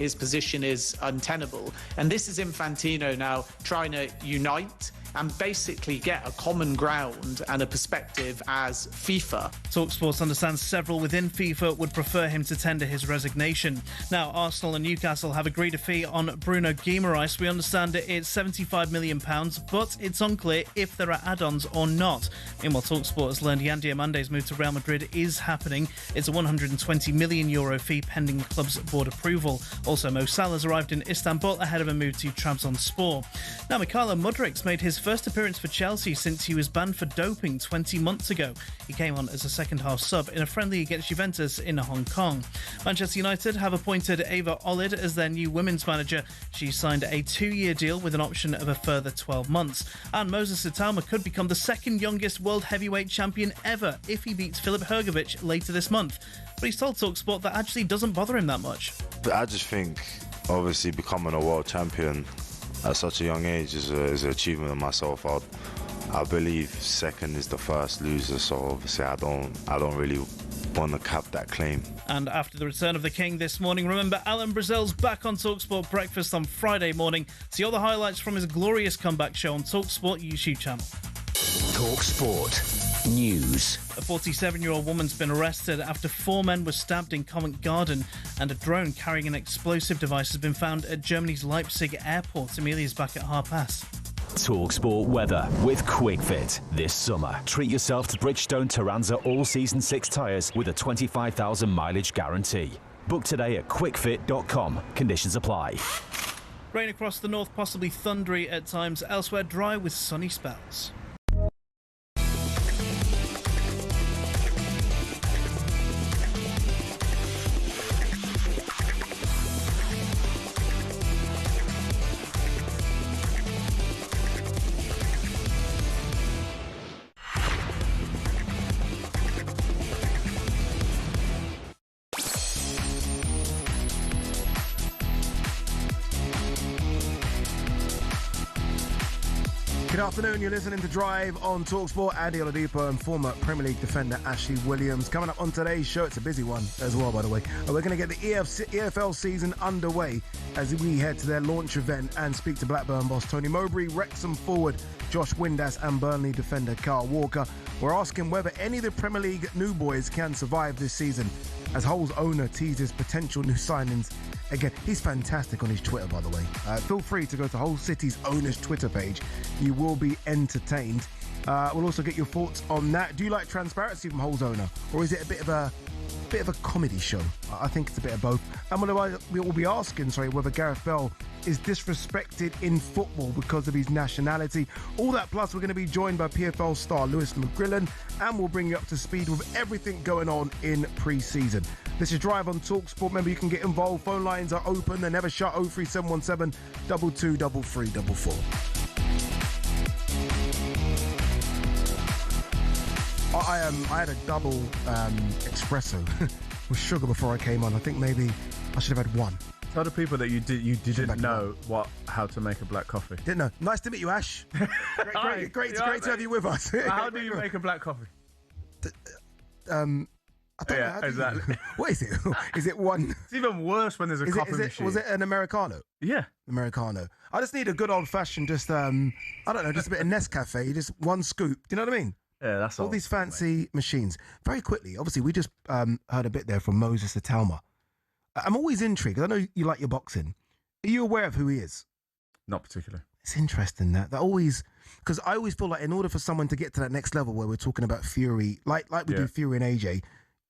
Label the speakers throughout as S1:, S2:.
S1: his position is untenable. And this is Infantino now trying to unite and basically get a common ground and a perspective as FIFA.
S2: talkSPORT understands several within FIFA would prefer him to tender his resignation. Now, Arsenal and Newcastle have agreed a fee on Bruno Guimaraes. We understand it's £75 million, but it's unclear if there are add-ons or not. Meanwhile, talkSPORT has learned Yan Diamande's move to Real Madrid is happening. It's a €120 million fee pending the club's board approval. Also, Mo Salah's arrived in Istanbul ahead of a move to Trabzonspor. Now, Mykhailo Mudrik's made his first appearance for Chelsea since he was banned for doping 20 months ago. He came on as a second-half sub in a friendly against Juventus in Hong Kong. Manchester United have appointed Ade Oladipo as their new women's manager. She signed a 2-year deal with an option of a further 12 months. And Moses Itauma could become the second youngest world heavyweight champion ever if he beats Filip Hrgović later this month. But he's told talkSPORT that actually doesn't bother him that much.
S3: I just think, obviously, becoming a world champion at such a young age is an achievement of myself. I believe second is the first loser, so obviously I don't really want to cap that claim.
S2: And after the return of the King this morning, remember Alan Brazil's back on talkSPORT Breakfast on Friday morning. See all the highlights from his glorious comeback show on talkSPORT YouTube channel.
S4: talkSPORT News.
S2: A 47-year-old woman's been arrested after 4 men were stabbed in Covent Garden, and a drone carrying an explosive device has been found at Germany's Leipzig airport. Amelia's back at 5:30.
S4: talkSPORT weather with QuickFit. This summer, treat yourself to Bridgestone Turanza All-Season 6 tyres with a 25,000 mileage guarantee. Book today at quickfit.com. Conditions apply.
S2: Rain across the north, possibly thundery at times. Elsewhere, dry with sunny spells.
S5: Good afternoon, you're listening to Drive on talkSPORT. Ade Oladipo and former Premier League defender Ashley Williams. Coming up on today's show, it's a busy one as well, by the way. We're going to get the EFL season underway as we head to their launch event and speak to Blackburn boss Tony Mowbray, Wrexham forward Josh Windass and Burnley defender Carl Walker. We're asking whether any of the Premier League new boys can survive this season as Hull's owner teases potential new signings. Again, he's fantastic on his Twitter, by the way. Feel free to go to Hull City's owner's Twitter page. You will be entertained. We'll also get your thoughts on that. Do you like transparency from Hull's owner, or is it a bit of a comedy show? I think it's a bit of both. And we will be asking, whether Gareth Bale is disrespected in football because of his nationality. All that plus, we're going to be joined by PFL star Lewis McGrillen, and we'll bring you up to speed with everything going on in pre-season. This is Drive on talkSPORT. Remember, you can get involved. Phone lines are open. They're never shut. 03717 223344. I had a double espresso with sugar before I came on. I think maybe I should have had one.
S6: Tell the people that you didn't know how to make a black coffee.
S5: Didn't know. Nice to meet you, Ash. Great to have you with us.
S6: How do you make a black coffee?
S5: I don't know.
S6: Exactly.
S5: What is it? Is it one?
S6: It's even worse when there's a coffee machine.
S5: Was it an Americano?
S6: Yeah.
S5: Americano. I just need a good old-fashioned, just a bit of Nescafe, just one scoop. Do you know what I mean?
S6: Yeah, that's
S5: all these fancy machines. Very quickly, obviously, we just heard a bit there from Moses Itauma. I'm always intrigued. I know you like your boxing. Are you aware of who he is?
S6: Not particularly.
S5: It's interesting that always, because I always feel like in order for someone to get to that next level where we're talking about Fury, like we do Fury and AJ,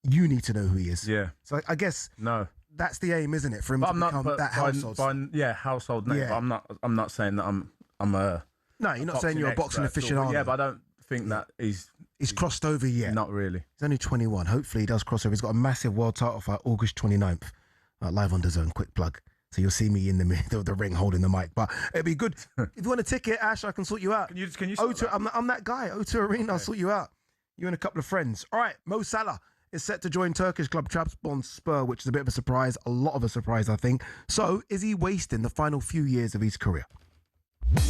S5: you need to know who he is.
S6: Yeah.
S5: So I guess that's the aim, isn't it, for him to become that household?
S6: Household name.
S5: Yeah.
S6: But I'm not saying that I'm a.
S5: No, you're not saying you're a boxing aficionado.
S6: Yeah, but I don't think that he's
S5: crossed over yet.
S6: Not really.
S5: He's only 21. Hopefully he does cross over. He's got a massive world title fight August 29th. Live on DAZN, quick plug. So you'll see me in the middle of the ring holding the mic. But it'd be good. If you want a ticket, Ash, I can sort you out.
S6: Can you
S5: I'm that guy. O2 Arena, I'll sort you out. You and a couple of friends. All right, Mo Salah is set to join Turkish club Trabzonspor, which is a bit of a surprise. A lot of a surprise, I think. So is he wasting the final few years of his career?
S7: Good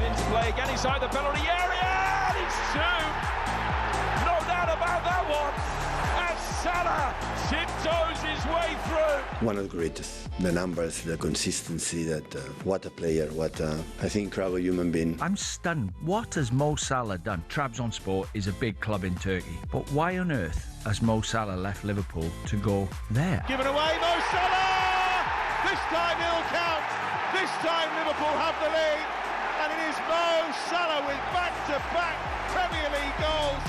S7: interplay again inside the penalty area. And it's two. No doubt about that one. And Salah tiptoes his way through.
S8: One of the greatest. The numbers, the consistency, that what a player, what I think incredible human being.
S9: I'm stunned. What has Mo Salah done? Trabzonspor is a big club in Turkey, but why on earth has Mo Salah left Liverpool to go there?
S7: Given away, Mo Salah! This time he'll count. This time Liverpool have the lead. And it is Mo Salah with back-to-back Premier League goals.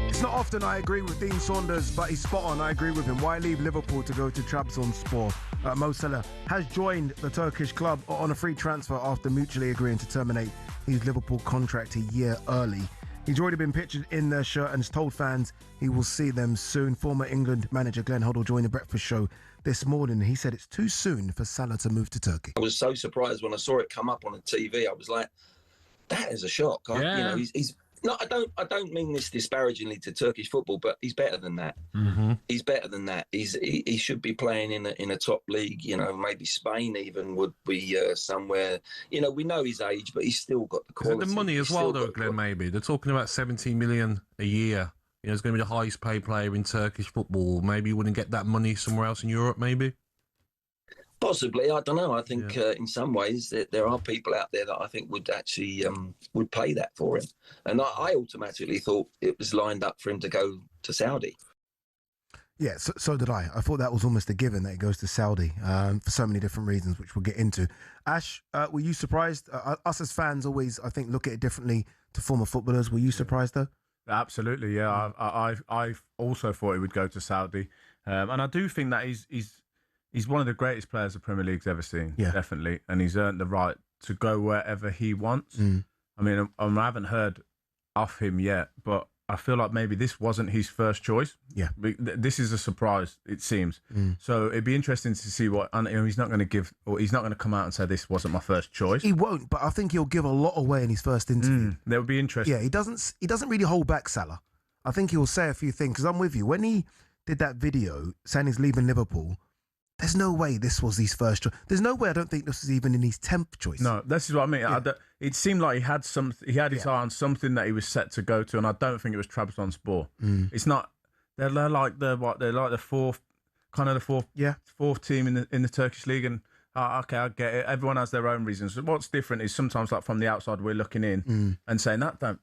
S5: It's not often I agree with Dean Saunders, but he's spot on. I agree with him. Why leave Liverpool to go to Trabzonspor? Mo Salah has joined the Turkish club on a free transfer after mutually agreeing to terminate his Liverpool contract a year early. He's already been pictured in their shirt and has told fans he will see them soon. Former England manager Glenn Hoddle joined the breakfast show this morning. He said it's too soon for Salah to move to Turkey.
S10: I was so surprised when I saw it come up on the TV. I was like, that is a shock. He's not. I don't mean this disparagingly to Turkish football, but he's better than that.
S6: Mm-hmm.
S10: He's better than that. He should be playing in a top league. Maybe Spain even would be somewhere. We know his age, but he's still got the quality.
S6: Is it the money as well, though, Glenn? Maybe they're talking about 17 million a year. He's going to be the highest paid player in Turkish football. Maybe he wouldn't get that money somewhere else in Europe. Maybe.
S10: Possibly, I don't know. I think in some ways there are people out there that I think would actually would pay that for him. And I automatically thought it was lined up for him to go to Saudi.
S5: Yeah, so did I. I thought that was almost a given that he goes to Saudi for so many different reasons, which we'll get into. Ash, were you surprised? Us as fans always, I think, look at it differently to former footballers. Were you surprised, though?
S6: Absolutely, yeah. I also thought he would go to Saudi. And I do think that he's one of the greatest players the Premier League's ever seen, definitely. And he's earned the right to go wherever he wants. I mean, I haven't heard of him yet, but I feel like maybe this wasn't his first choice.
S5: Yeah.
S6: This is a surprise, it seems. So it'd be interesting to see what, he's not going to come out and say this wasn't my first choice.
S5: He won't, but I think he'll give a lot away in his first interview.
S6: That would be interesting.
S5: Yeah, he doesn't really hold back, Salah. I think he'll say a few things, because I'm with you. When he did that video saying he's leaving Liverpool, there's no way this was his first choice. There's no way I don't think this was even in his 10th choice.
S6: No, this is what I mean.
S5: Yeah.
S6: It seemed like he had his eye on something that he was set to go to, and I don't think it was Trabzonspor. It's not. They're like the fourth team in the Turkish league, and okay, I get it. Everyone has their own reasons. What's different is sometimes, like from the outside, we're looking in and saying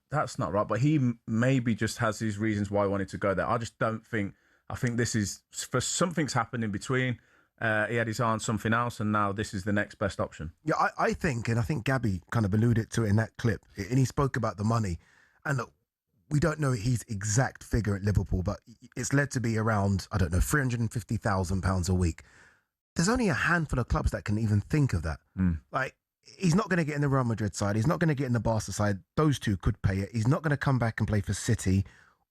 S6: that's not right. But he maybe just has his reasons why he wanted to go there. I just don't think. I think this is for something's happened in between. He had his eye on something else, and now this is the next best option.
S5: Yeah, I think Gabby kind of alluded to it in that clip, and he spoke about the money. And look, we don't know his exact figure at Liverpool, but it's led to be around, I don't know, £350,000 a week. There's only a handful of clubs that can even think of that. Like, he's not going to get in the Real Madrid side. He's not going to get in the Barca side. Those two could pay it. He's not going to come back and play for City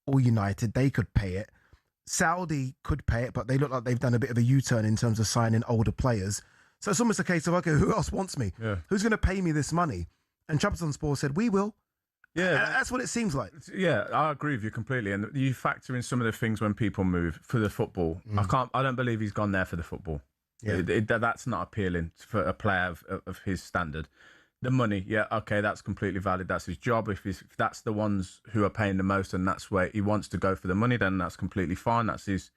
S5: or United. They could pay it. Saudi could pay it, but they look like they've done a bit of a U-turn in terms of signing older players. So it's almost a case of, okay, who else wants me?
S6: Yeah.
S5: Who's going to pay me this money? And Trabzonspor said, we will.
S6: Yeah,
S5: that's what it seems like.
S6: Yeah, I agree with you completely. And you factor in some of the things when people move for the football. I don't believe he's gone there for the football. Yeah. That's not appealing for a player of his standard. The money, yeah, okay, that's completely valid. That's his job. If that's the ones who are paying the most and that's where he wants to go for the money, then that's completely fine. That's his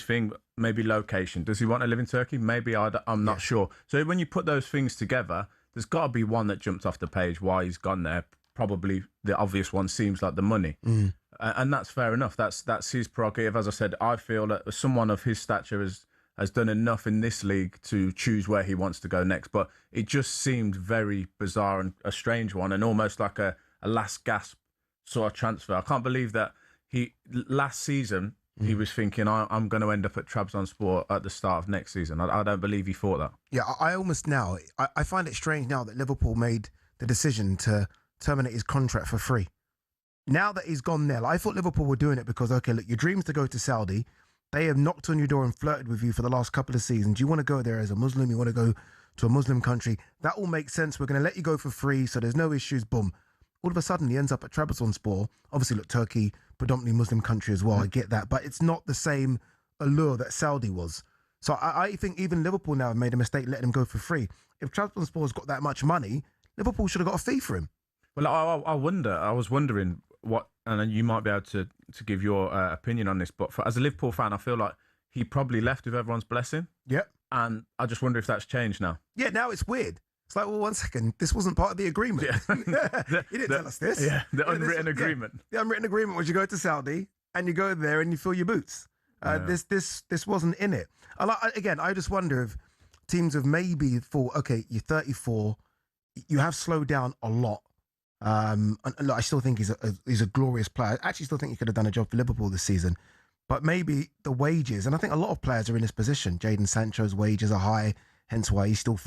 S6: thing. Maybe location. Does he want to live in Turkey? Maybe I'm not sure. So when you put those things together, there's got to be one that jumped off the page why he's gone there. Probably the obvious one seems like the money. And that's fair enough. That's his prerogative. As I said, I feel that someone of his stature has done enough in this league to choose where he wants to go next. But it just seemed very bizarre and a strange one, and almost like a last gasp sort of transfer. I can't believe that last season he was thinking, I'm going to end up at Trabzonspor at the start of next season. I don't believe he thought that.
S5: Yeah, I find it strange now that Liverpool made the decision to terminate his contract for free. Now that he's gone there, I thought Liverpool were doing it because, okay, look, your dream's to go to Saudi. They have knocked on your door and flirted with you for the last couple of seasons. You want to go there as a Muslim. You want to go to a Muslim country. That all makes sense. We're going to let you go for free, so there's no issues. Boom. All of a sudden, he ends up at Trabzonspor. Obviously, look, Turkey, predominantly Muslim country as well. I get that. But it's not the same allure that Saudi was. So I think even Liverpool now have made a mistake letting him go for free. If Trabzonspor's got that much money, Liverpool should have got a fee for him.
S6: Well, I was wondering what, and you might be able to give your opinion on this, but as a Liverpool fan, I feel like he probably left with everyone's blessing.
S5: Yep.
S6: And I just wonder if that's changed now.
S5: Yeah, now it's weird. It's like, well, one second, this wasn't part of the agreement.
S6: Yeah.
S5: You didn't tell us this.
S6: Yeah, the unwritten agreement.
S5: The unwritten agreement was you go to Saudi and you go there and you fill your boots. This wasn't in it. I just wonder if teams have maybe thought, okay, you're 34, you have slowed down a lot. And look, I still think he's a glorious player. I actually still think he could have done a job for Liverpool this season. But maybe the wages, and I think a lot of players are in this position. Jadon Sancho's wages are high, hence why he's still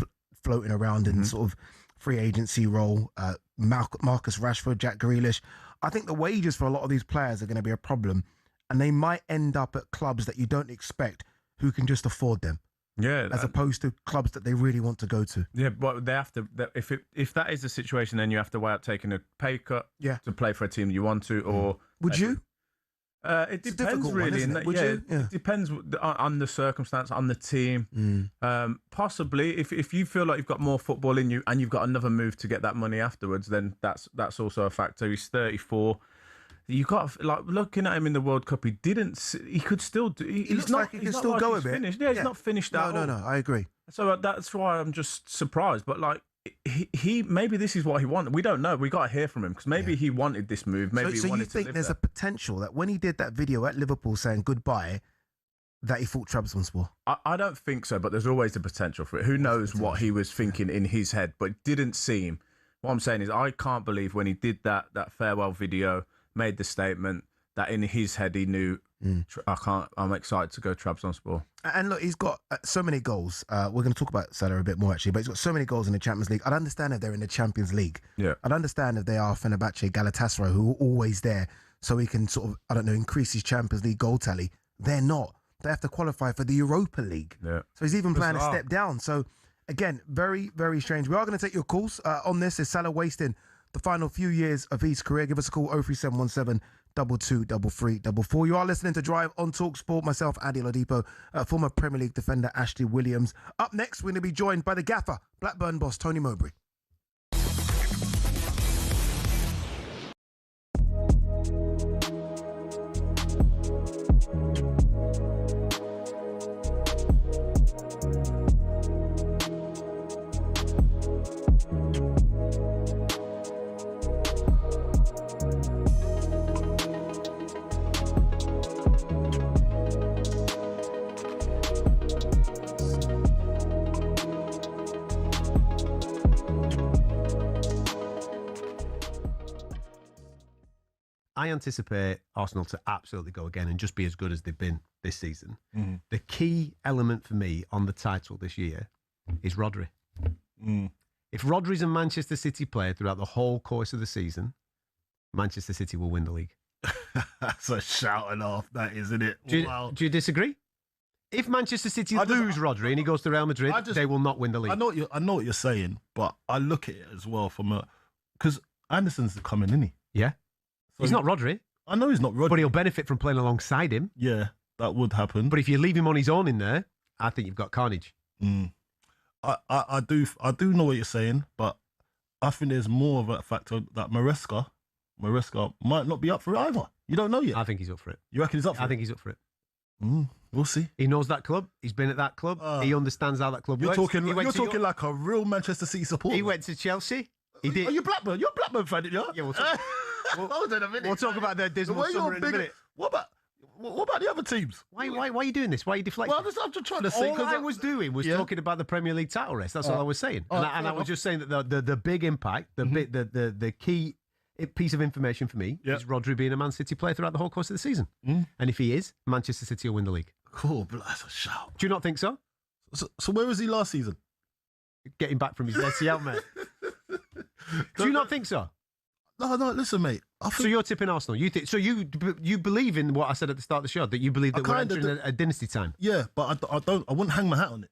S5: floating around in sort of free agency role. Marcus Rashford, Jack Grealish. I think the wages for a lot of these players are going to be a problem, and they might end up at clubs that you don't expect who can just afford them.
S6: Yeah,
S5: as opposed to clubs that they really want to go to.
S6: Yeah, but they have to. If that is the situation, then you have to weigh up taking a pay cut to play for a team you want to, or
S5: would you?
S6: It depends really. It depends on the circumstance, on the team. Possibly, if you feel like you've got more football in you and you've got another move to get that money afterwards, then that's also a factor. He's 34. You got looking at him in the World Cup. He could still do.
S5: He's not. He can still go a bit.
S6: Finished. Yeah, he's not finished at all.
S5: No. I agree.
S6: So that's why I'm just surprised. But like, he maybe this is what he wanted. We don't know. We got to hear from him because maybe he wanted this move. Maybe he wanted
S5: you think
S6: to live
S5: there's
S6: there.
S5: a potential that when he did that video at Liverpool saying goodbye, that he thought Trabzonspor?
S6: I don't think so. But there's always the potential for it. Who knows what he was thinking in his head? But it didn't seem. What I'm saying is, I can't believe when he did that farewell video, made the statement that in his head he knew I'm excited to go Trabzonspor.
S5: And look, he's got so many goals. We're going to talk about Salah a bit more actually, but he's got so many goals in the Champions League. I'd understand if they're in the Champions League.
S6: Yeah.
S5: I'd understand if they are Fenerbahce, Galatasaray, who are always there, so he can sort of, increase his Champions League goal tally. They're not. They have to qualify for the Europa League.
S6: Yeah.
S5: So he's even planning a step down. So again, very, very strange. We are going to take your calls on this. Is Salah wasting the final few years of his career? Give us a call, 03717 223344. You are listening to Drive on talkSPORT. Myself, Ade Oladipo, former Premier League defender Ashley Williams. Up next, we're going to be joined by the gaffer, Blackburn boss Tony Mowbray.
S11: I anticipate Arsenal to absolutely go again and just be as good as they've been this season. The key element for me on the title this year is Rodri. If Rodri's a Manchester City player throughout the whole course of the season, Manchester City will win the league.
S12: That's a shouting off, that is, isn't it?
S11: Do you disagree? If Manchester City lose Rodri and he goes to Real Madrid, they will not win the league.
S12: I know what you're saying, but I look at it as well from because Anderson's coming, isn't he?
S11: Yeah. So he's not Rodri.
S12: I know he's not Rodri.
S11: But he'll benefit from playing alongside him.
S12: Yeah, that would happen.
S11: But if you leave him on his own in there, I think you've got carnage.
S12: I do know what you're saying, but I think there's more of a factor that Maresca might not be up for it either. You don't know yet.
S11: I think he's up for it.
S12: You reckon he's up for it?
S11: I think he's up for it.
S12: We'll see.
S11: He knows that club. He's been at that club. He understands how that club
S12: you're
S11: works.
S12: You're talking like a real Manchester City supporter.
S11: He went to Chelsea. He did.
S12: Are you Blackburn? You're a Blackburn fan, yeah?
S11: Yeah, hold on a minute. We'll talk about their dismal summer in a minute.
S12: What about the other teams?
S11: Why are you doing this? Why are you deflecting?
S12: Well, I'm just trying to say.
S11: All I was doing was talking about the Premier League title race. That's all I was saying. And I was just saying that the big impact, the key piece of information for me is Rodri being a Man City player throughout the whole course of the season. And if he is, Manchester City will win the league.
S12: Cool, but that's a shout.
S11: Do you not think so?
S12: So where was he last season?
S11: Getting back from his ACL, mate. Do you not think so?
S12: No, listen, mate.
S11: So you're tipping Arsenal. You think so? You believe in what I said at the start of the show, that you believe that we're entering a dynasty time.
S12: Yeah, but I wouldn't hang my hat on it.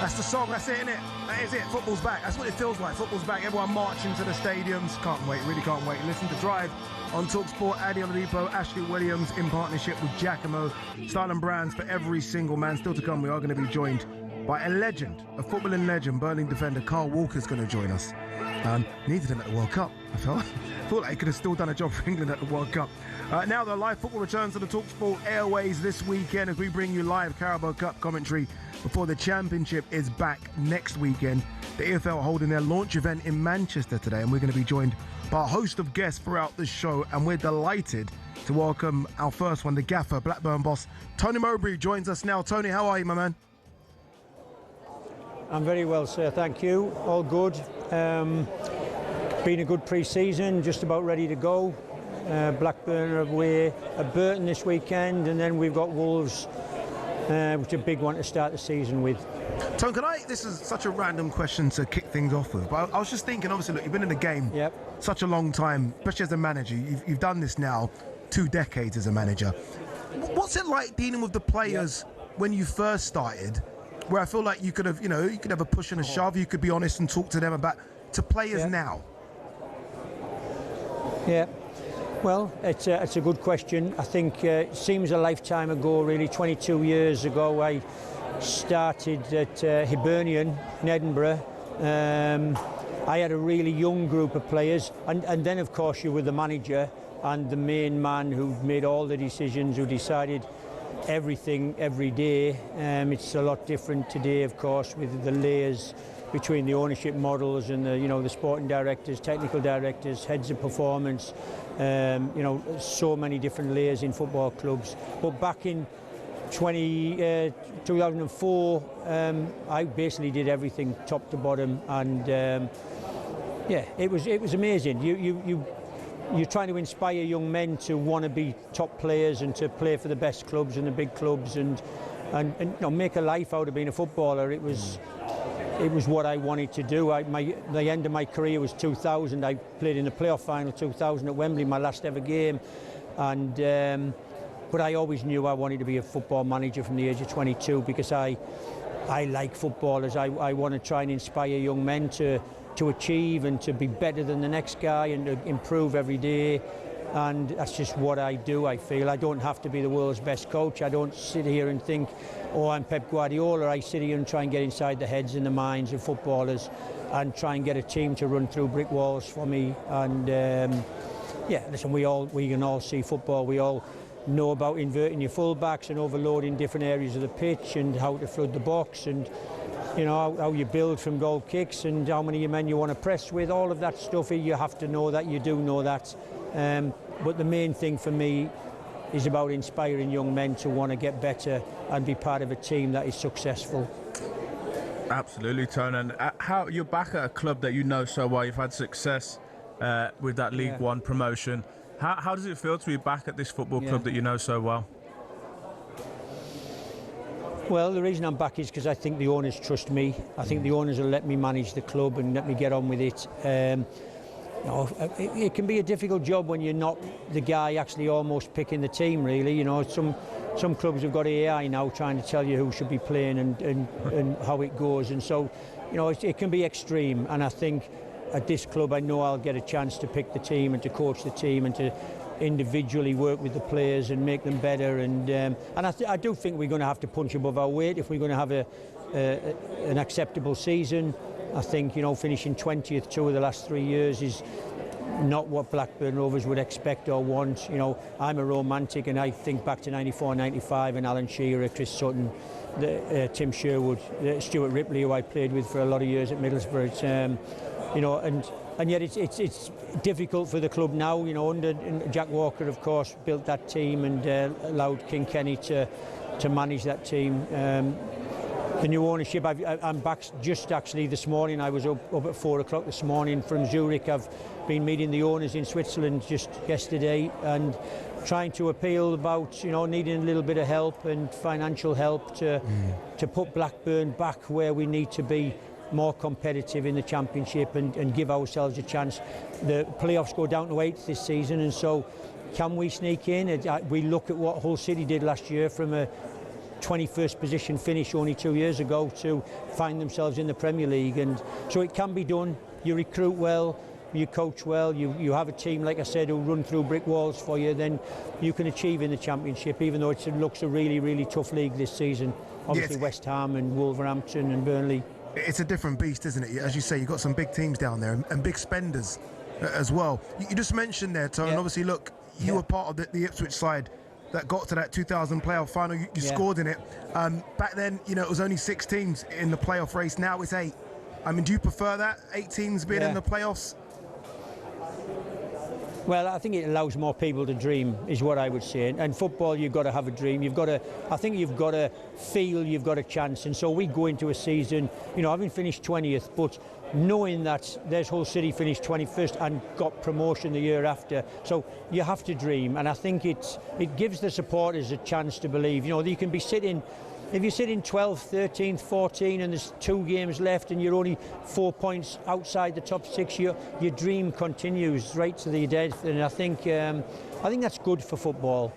S5: That's the song, that's it, isn't it? That is it, football's back. That's what it feels like, football's back. Everyone marching to the stadiums. Can't wait, really can't wait. Listen to Drive on talkSPORT. Ade Oladipo, Ashley Williams in partnership with Giacomo. Style and brands for every single man. Still to come, we are going to be joined by a legend, a footballing legend, Burnley defender Carl Walker's going to join us. Needed him at the World Cup, I felt like he could have still done a job for England at the World Cup. Now the live football returns to the talkSPORT airways this weekend as we bring you live Carabao Cup commentary before the Championship is back next weekend. The EFL holding their launch event in Manchester today, and we're going to be joined by a host of guests throughout the show, and we're delighted to welcome our first one, the gaffer, Blackburn boss Tony Mowbray joins us now. Tony, how are you, my man?
S13: I'm very well, sir, thank you. All good. Been a good pre-season, just about ready to go. Blackburn are away at Burton this weekend, and then we've got Wolves, which is a big one to start the season with.
S5: Tone, this is such a random question to kick things off with, but I was just thinking, obviously, look, you've been in the game such a long time, especially as a manager. You've done this now 2 decades as a manager. What's it like dealing with the players when you first started, where I feel like you could have, you could have a push and a shove, you could be honest and talk to them about, to players now?
S13: Yeah, well, it's a good question. I think it seems a lifetime ago, really. 22 years ago, I started at Hibernian in Edinburgh. I had a really young group of players, and then, of course, you were the manager and the main man who made all the decisions, who decided everything every day. It's a lot different today, of course, with the layers between the ownership models and the sporting directors, technical directors, heads of performance. So many different layers in football clubs. But back in 2004, I basically did everything top to bottom, and it was amazing. You're trying to inspire young men to want to be top players and to play for the best clubs and the big clubs, and make a life out of being a footballer. It was what I wanted to do. The end of my career was 2000. I played in the playoff final 2000 at Wembley, my last ever game, and but I always knew I wanted to be a football manager from the age of 22, because I like footballers. I want to try and inspire young men to achieve and to be better than the next guy and to improve every day, and that's just what I do. I feel I don't have to be the world's best coach. I don't sit here and think, oh, I'm Pep Guardiola. I sit here and try and get inside the heads and the minds of footballers and try and get a team to run through brick walls for me. And listen, we can all see football. We all know about inverting your fullbacks and overloading different areas of the pitch and how to flood the box, and how you build from goal kicks and how many men you want to press with. All of that stuff, you have to know that. You do know that. But the main thing for me is about inspiring young men to want to get better and be part of a team that is successful.
S6: Absolutely, Tone. And how you're back at a club that you know so well. You've had success with that League One promotion. How does it feel to be back at this football club that you know so well?
S13: Well, the reason I'm back is because I think the owners trust me. I think the owners will let me manage the club and let me get on with it. It can be a difficult job when you're not the guy actually almost picking the team, really. Some clubs have got AI now trying to tell you who should be playing and how it goes. And so, it can be extreme. And I think at this club, I know I'll get a chance to pick the team and to coach the team and to individually work with the players and make them better. And I do think we're going to have to punch above our weight if we're going to have an acceptable season. I think, finishing 20th 2 of the last 3 years is not what Blackburn Rovers would expect or want. I'm a romantic, and I think back to 94, 95 and Alan Shearer, Chris Sutton, Tim Sherwood, Stuart Ripley, who I played with for a lot of years at Middlesbrough. And yet it's difficult for the club now. Under Jack Walker, of course, built that team and allowed King Kenny to manage that team. The new ownership, I'm back just actually this morning. I was up at 4 o'clock this morning from Zurich. I've been meeting the owners in Switzerland just yesterday and trying to appeal about, needing a little bit of help and financial help to put Blackburn back where we need to be, more competitive in the Championship and give ourselves a chance. The playoffs go down to 8th this season, and so can we sneak in? We look at what Hull City did last year from a 21st position finish only 2 years ago to find themselves in the Premier League. And so it can be done. You recruit well, you coach well, you have a team, like I said, who run through brick walls for you, then you can achieve in the Championship, even though it looks a really, really tough league this season. Obviously, West Ham and Wolverhampton and Burnley.
S5: It's a different beast, isn't it? As you say, you've got some big teams down there and big spenders as well. You just mentioned there, Tone, obviously, look, you were part of the Ipswich side that got to that 2000 playoff final. You scored in it. Back then, it was only 6 teams in the playoff race. Now it's 8. I mean, do you prefer that, 8 teams being in the playoffs?
S13: Well, I think it allows more people to dream, is what I would say. And football, you've got to have a dream. I think you've got to feel you've got a chance. And so we go into a season, having finished 20th, but knowing that there's Hull City finished 21st and got promotion the year after. So you have to dream. And I think it gives the supporters a chance to believe. You can be sitting... If you're sitting 12th, 13th, 14th and there's 2 games left and you're only 4 points outside the top 6, your dream continues right to the death. And I think that's good for football.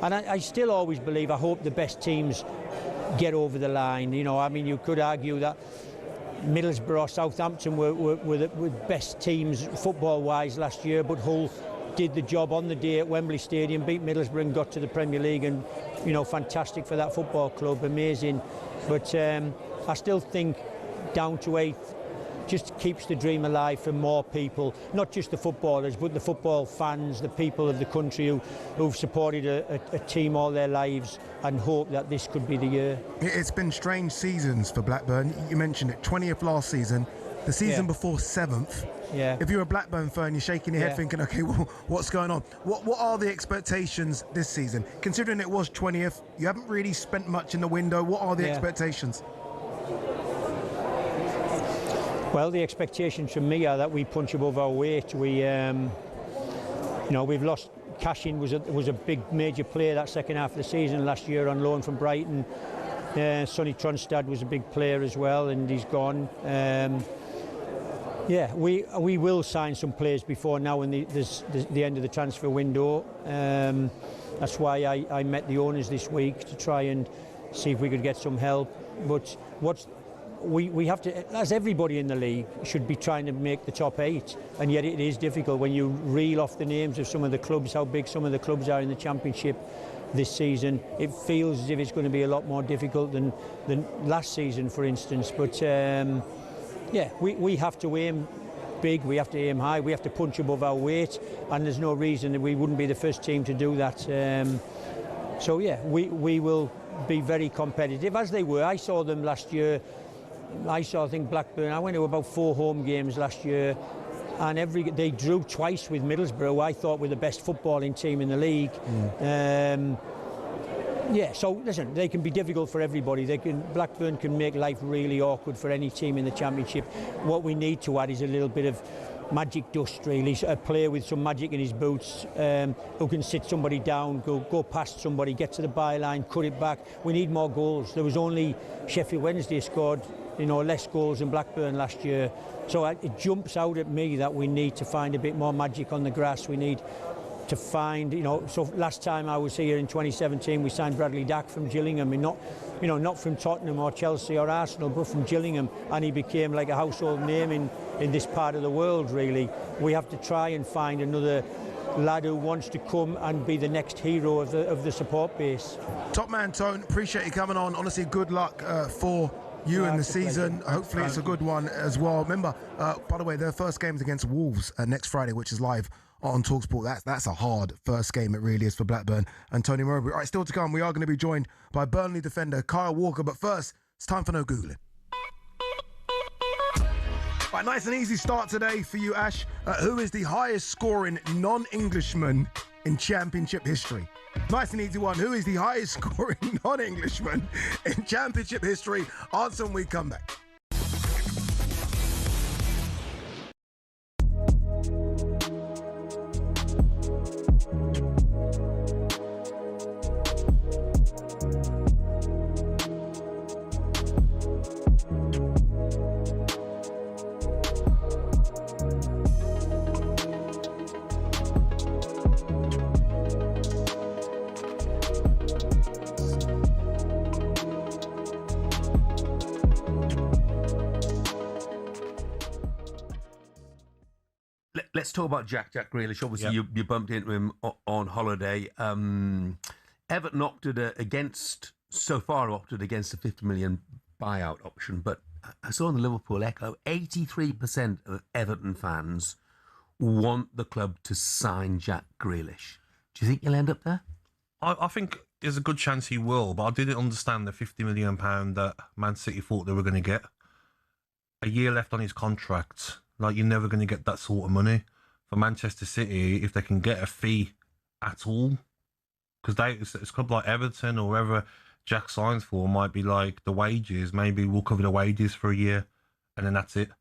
S13: And I still always believe, I hope the best teams get over the line. You could argue that Middlesbrough, Southampton were the best teams football-wise last year, but Hull did the job on the day at Wembley Stadium, beat Middlesbrough and got to the Premier League, and fantastic for that football club, amazing. But I still think down to 8th just keeps the dream alive for more people, not just the footballers, but the football fans, the people of the country who've supported a team all their lives and hope that this could be the year.
S5: It's been strange seasons for Blackburn. You mentioned it, 20th last season, the season before 7th.
S13: Yeah.
S5: If you're a Blackburn fan, you're shaking your head thinking, okay, well, what's going on? What are the expectations this season? Considering it was 20th, you haven't really spent much in the window. What are the expectations?
S13: Well, the expectations from me are that we punch above our weight. We've lost. Cashin was a big major player that second half of the season last year on loan from Brighton. Sonny Tronstad was a big player as well, and he's gone. We will sign some players before now and the end of the transfer window. That's why I met the owners this week to try and see if we could get some help. But we have to, as everybody in the league, should be trying to make the top 8, and yet it is difficult when you reel off the names of some of the clubs, how big some of the clubs are in the Championship this season. It feels as if it's going to be a lot more difficult than last season, for instance. But we have to aim big, we have to aim high, we have to punch above our weight, and there's no reason that we wouldn't be the first team to do that. We will be very competitive, as they were. I saw them last year. I think Blackburn, I went to about 4 home games last year, and they drew twice with Middlesbrough, who I thought were the best footballing team in the league. So listen, they can be difficult for everybody. Blackburn can make life really awkward for any team in the Championship. What we need to add is a little bit of magic dust, really. A player with some magic in his boots, who can sit somebody down, go past somebody, get to the byline, cut it back. We need more goals. There was only Sheffield Wednesday scored less goals than Blackburn last year. So it jumps out at me that we need to find a bit more magic on the grass. We need to find, so last time I was here in 2017, we signed Bradley Dack from Gillingham, and not from Tottenham or Chelsea or Arsenal, but from Gillingham, and he became like a household name in this part of the world, really. We have to try and find another lad who wants to come and be the next hero of the support base.
S5: Top man, Tone, appreciate you coming on. Honestly, good luck for you in the season. Hopefully it's a good one as well. Remember, by the way, their first game is against Wolves next Friday, which is live on talkSPORT. That's a hard first game, it really is, for Blackburn and Tony Mowbray. All right, still to come, we are going to be joined by Burnley defender Kyle Walker, but first, it's time for No Googling. Right, nice and easy start today for you, Ash. Who is the highest scoring non-Englishman in Championship history? Nice and easy one. Who is the highest scoring non-Englishman in Championship history? Answer when we come back.
S14: Let's talk about Jack Grealish. Obviously, you bumped into him on holiday. Everton opted against the 50 million buyout option, but I saw in the Liverpool Echo, 83% of Everton fans want the club to sign Jack Grealish. Do you think he'll end up there?
S15: I think there's a good chance he will, but I didn't understand the £50 million that Man City thought they were going to get. A year left on his contract. Like, you're never going to get that sort of money. For Manchester City, if they can get a fee at all, because it's a club like Everton or wherever Jack signs for might be like the wages. Maybe we'll cover the wages for a year and then that's it.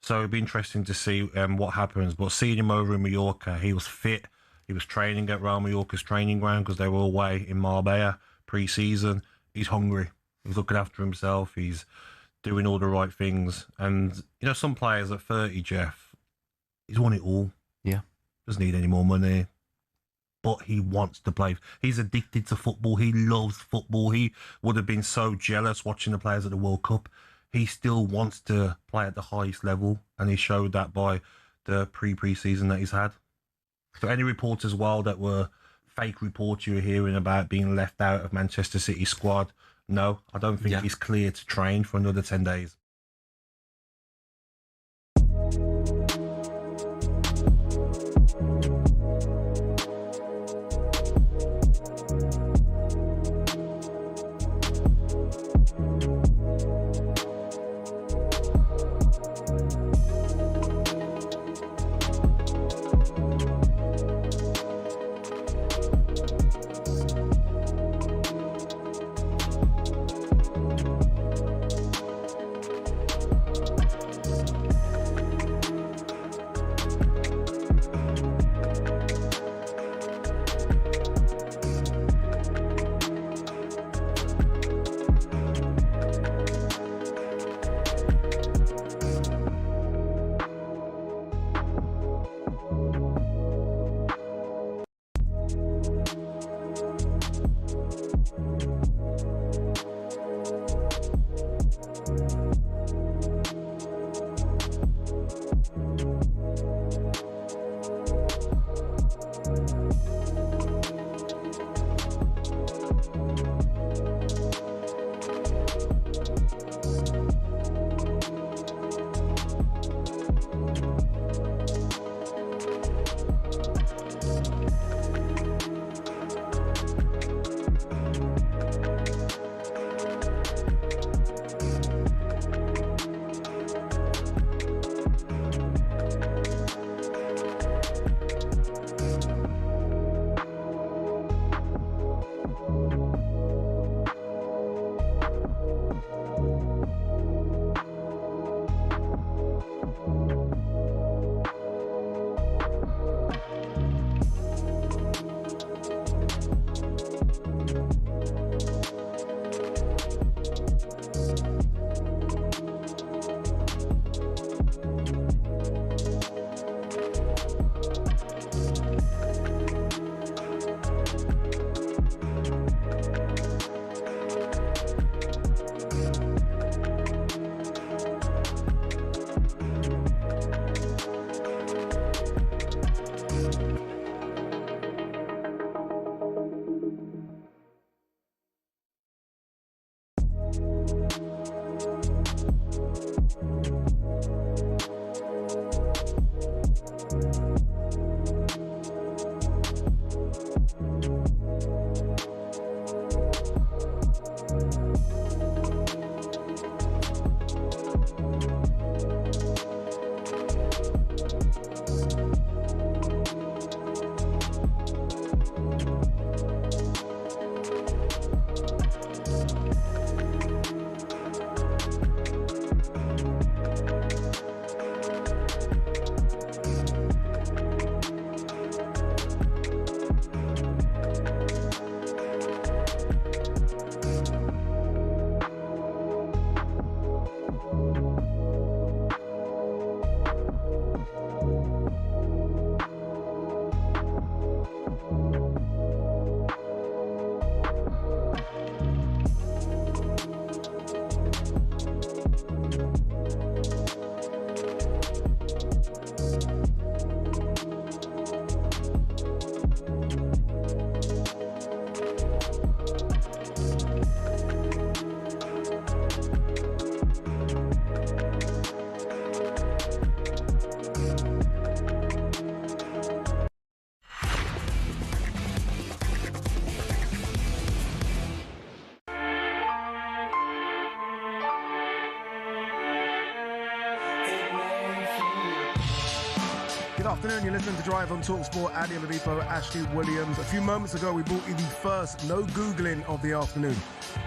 S15: So it'd be interesting to see what happens. But seeing him over in Mallorca, he was fit. He was training at Real Mallorca's training ground because they were away in Marbella pre-season. He's hungry. He's looking after himself. He's doing all the right things. And, some players at 30, Jeff, he's won it all.
S14: Yeah.
S15: Doesn't need any more money. But he wants to play. He's addicted to football. He loves football. He would have been so jealous watching the players at the World Cup. He still wants to play at the highest level, and he showed that by the pre-season that he's had. So any reports as well that were fake reports you were hearing about being left out of Manchester City squad, no, I don't think he's clear to train for another 10 days.
S5: Good afternoon, you're listening to Drive on talkSPORT. Ade Oladipo Ashley Williams. A few moments ago, we brought you the first no Googling of the afternoon.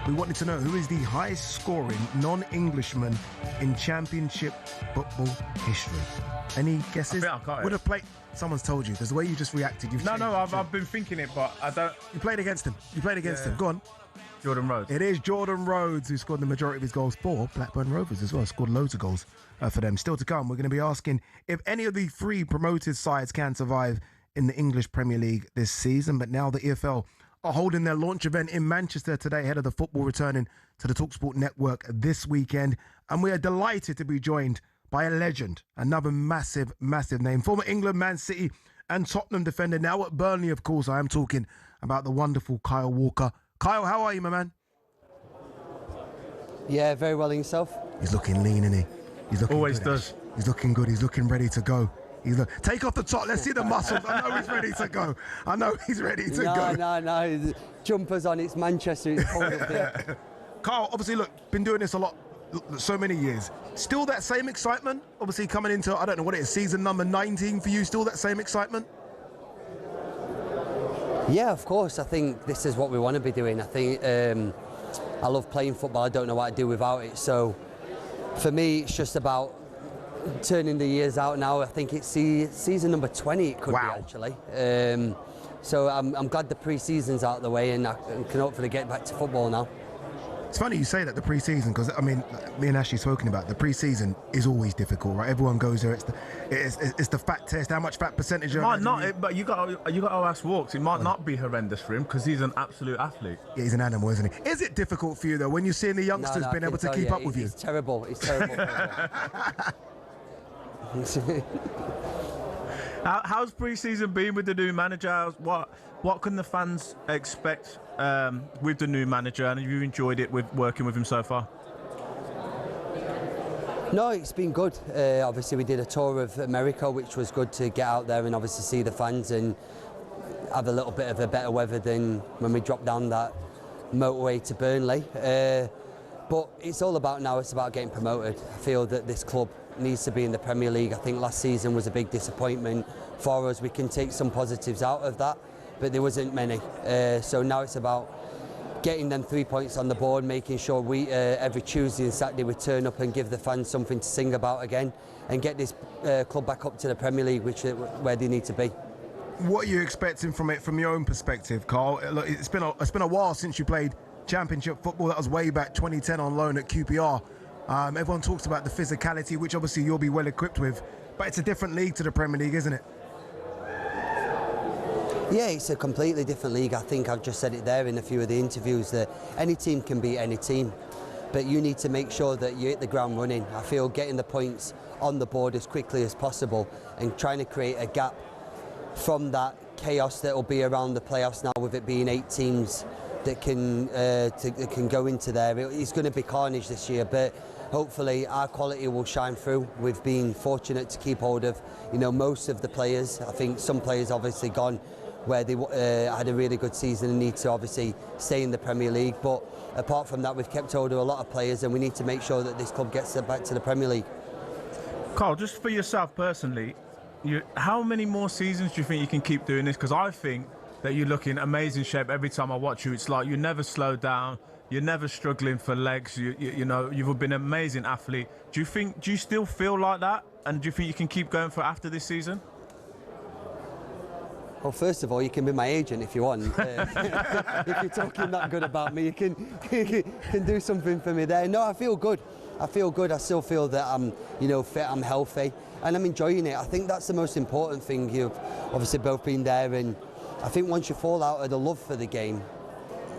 S5: We wanted to know who is the highest scoring non-Englishman in Championship football history. Any guesses?
S6: I got it.
S5: Would have played. Someone's told you. There's the way you just reacted.
S6: I've been thinking it, but I don't.
S5: You played against him. Go on.
S6: Jordan Rhodes.
S5: It is Jordan Rhodes who scored the majority of his goals for Blackburn Rovers as well. Scored loads of goals for them. Still to come, we're going to be asking if any of the three promoted sides can survive in the English Premier League this season. But now the EFL are holding their launch event in Manchester today ahead of the football returning to the talkSPORT network this weekend. And we are delighted to be joined by a legend, another massive, massive name. Former England, Man City and Tottenham defender, now at Burnley, of course. I am talking about the wonderful Kyle Walker. Kyle, how are you, my man?
S16: Yeah, very well in yourself.
S5: He's looking lean, isn't he? He's looking
S6: always
S5: good,
S6: does.
S5: He's looking good. He's looking ready to go. Take off the top. Let's see the muscles. I know he's ready to go.
S16: No. The jumpers on. It's Manchester. It's cold up here.
S5: Carl, obviously, look, been doing this a lot, so many years. Still that same excitement? Obviously, coming into, I don't know what it is, season number 19 for you. Still that same excitement?
S16: Yeah, of course. I think this is what we want to be doing. I think I love playing football. I don't know what I'd do without it. So for me, it's just about turning the years out now. I think it's season number 20 it could be actually. So I'm glad the pre-season's out of the way and I can hopefully get back to football now.
S5: It's funny you say that, the pre-season, because I mean, me and Ashley spoken about the pre-season is always difficult, right? Everyone goes there. It's the fat test. How much fat percentage?
S6: But you got to ask Walks. It might not be horrendous for him because he's an absolute athlete.
S5: Yeah, he's an animal, isn't he? Is it difficult for you though when you're seeing the youngsters being able to keep up with you?
S16: It's terrible. It's terrible.
S6: How's pre-season been with the new manager? What can the fans expect with the new manager, and have you enjoyed it with working with him so far?
S16: No, it's been good. Obviously we did a tour of America, which was good to get out there and obviously see the fans and have a little bit of a better weather than when we dropped down that motorway to Burnley. But it's all about now, it's about getting promoted. I feel that this club needs to be in the Premier League. I think last season was a big disappointment for us. We can take some positives out of that, but there wasn't many. So now it's about getting them 3 points on the board, making sure we every Tuesday and Saturday we turn up and give the fans something to sing about again and get this club back up to the Premier League, where they need to be.
S5: What are you expecting from it from your own perspective, Carl? Look, it's been a while since you played Championship football. That was way back 2010 on loan at QPR. Everyone talks about the physicality, which obviously you'll be well equipped with, but it's a different league to the Premier League, isn't it?
S16: Yeah, it's a completely different league. I think I've just said it there in a few of the interviews that any team can beat any team, but you need to make sure that you hit the ground running. I feel getting the points on the board as quickly as possible and trying to create a gap from that chaos that will be around the playoffs now, with it being 8 teams that can go into there. It's going to be carnage this year, but hopefully our quality will shine through. We've been fortunate to keep hold of, most of the players. I think some players obviously gone where they had a really good season and need to obviously stay in the Premier League. But apart from that, we've kept hold of a lot of players and we need to make sure that this club gets back to the Premier League.
S6: Carl, just for yourself personally, how many more seasons do you think you can keep doing this? Because I think that you look in amazing shape every time I watch you. It's like you never slow down, you're never struggling for legs. You've been an amazing athlete. Do you still feel like that? And do you think you can keep going for after this season?
S16: Well, first of all, you can be my agent if you want. If you're talking that good about me, you can do something for me there. No, I feel good. I still feel that I'm, fit, I'm healthy, and I'm enjoying it. I think that's the most important thing. You've obviously both been there, and I think once you fall out of the love for the game,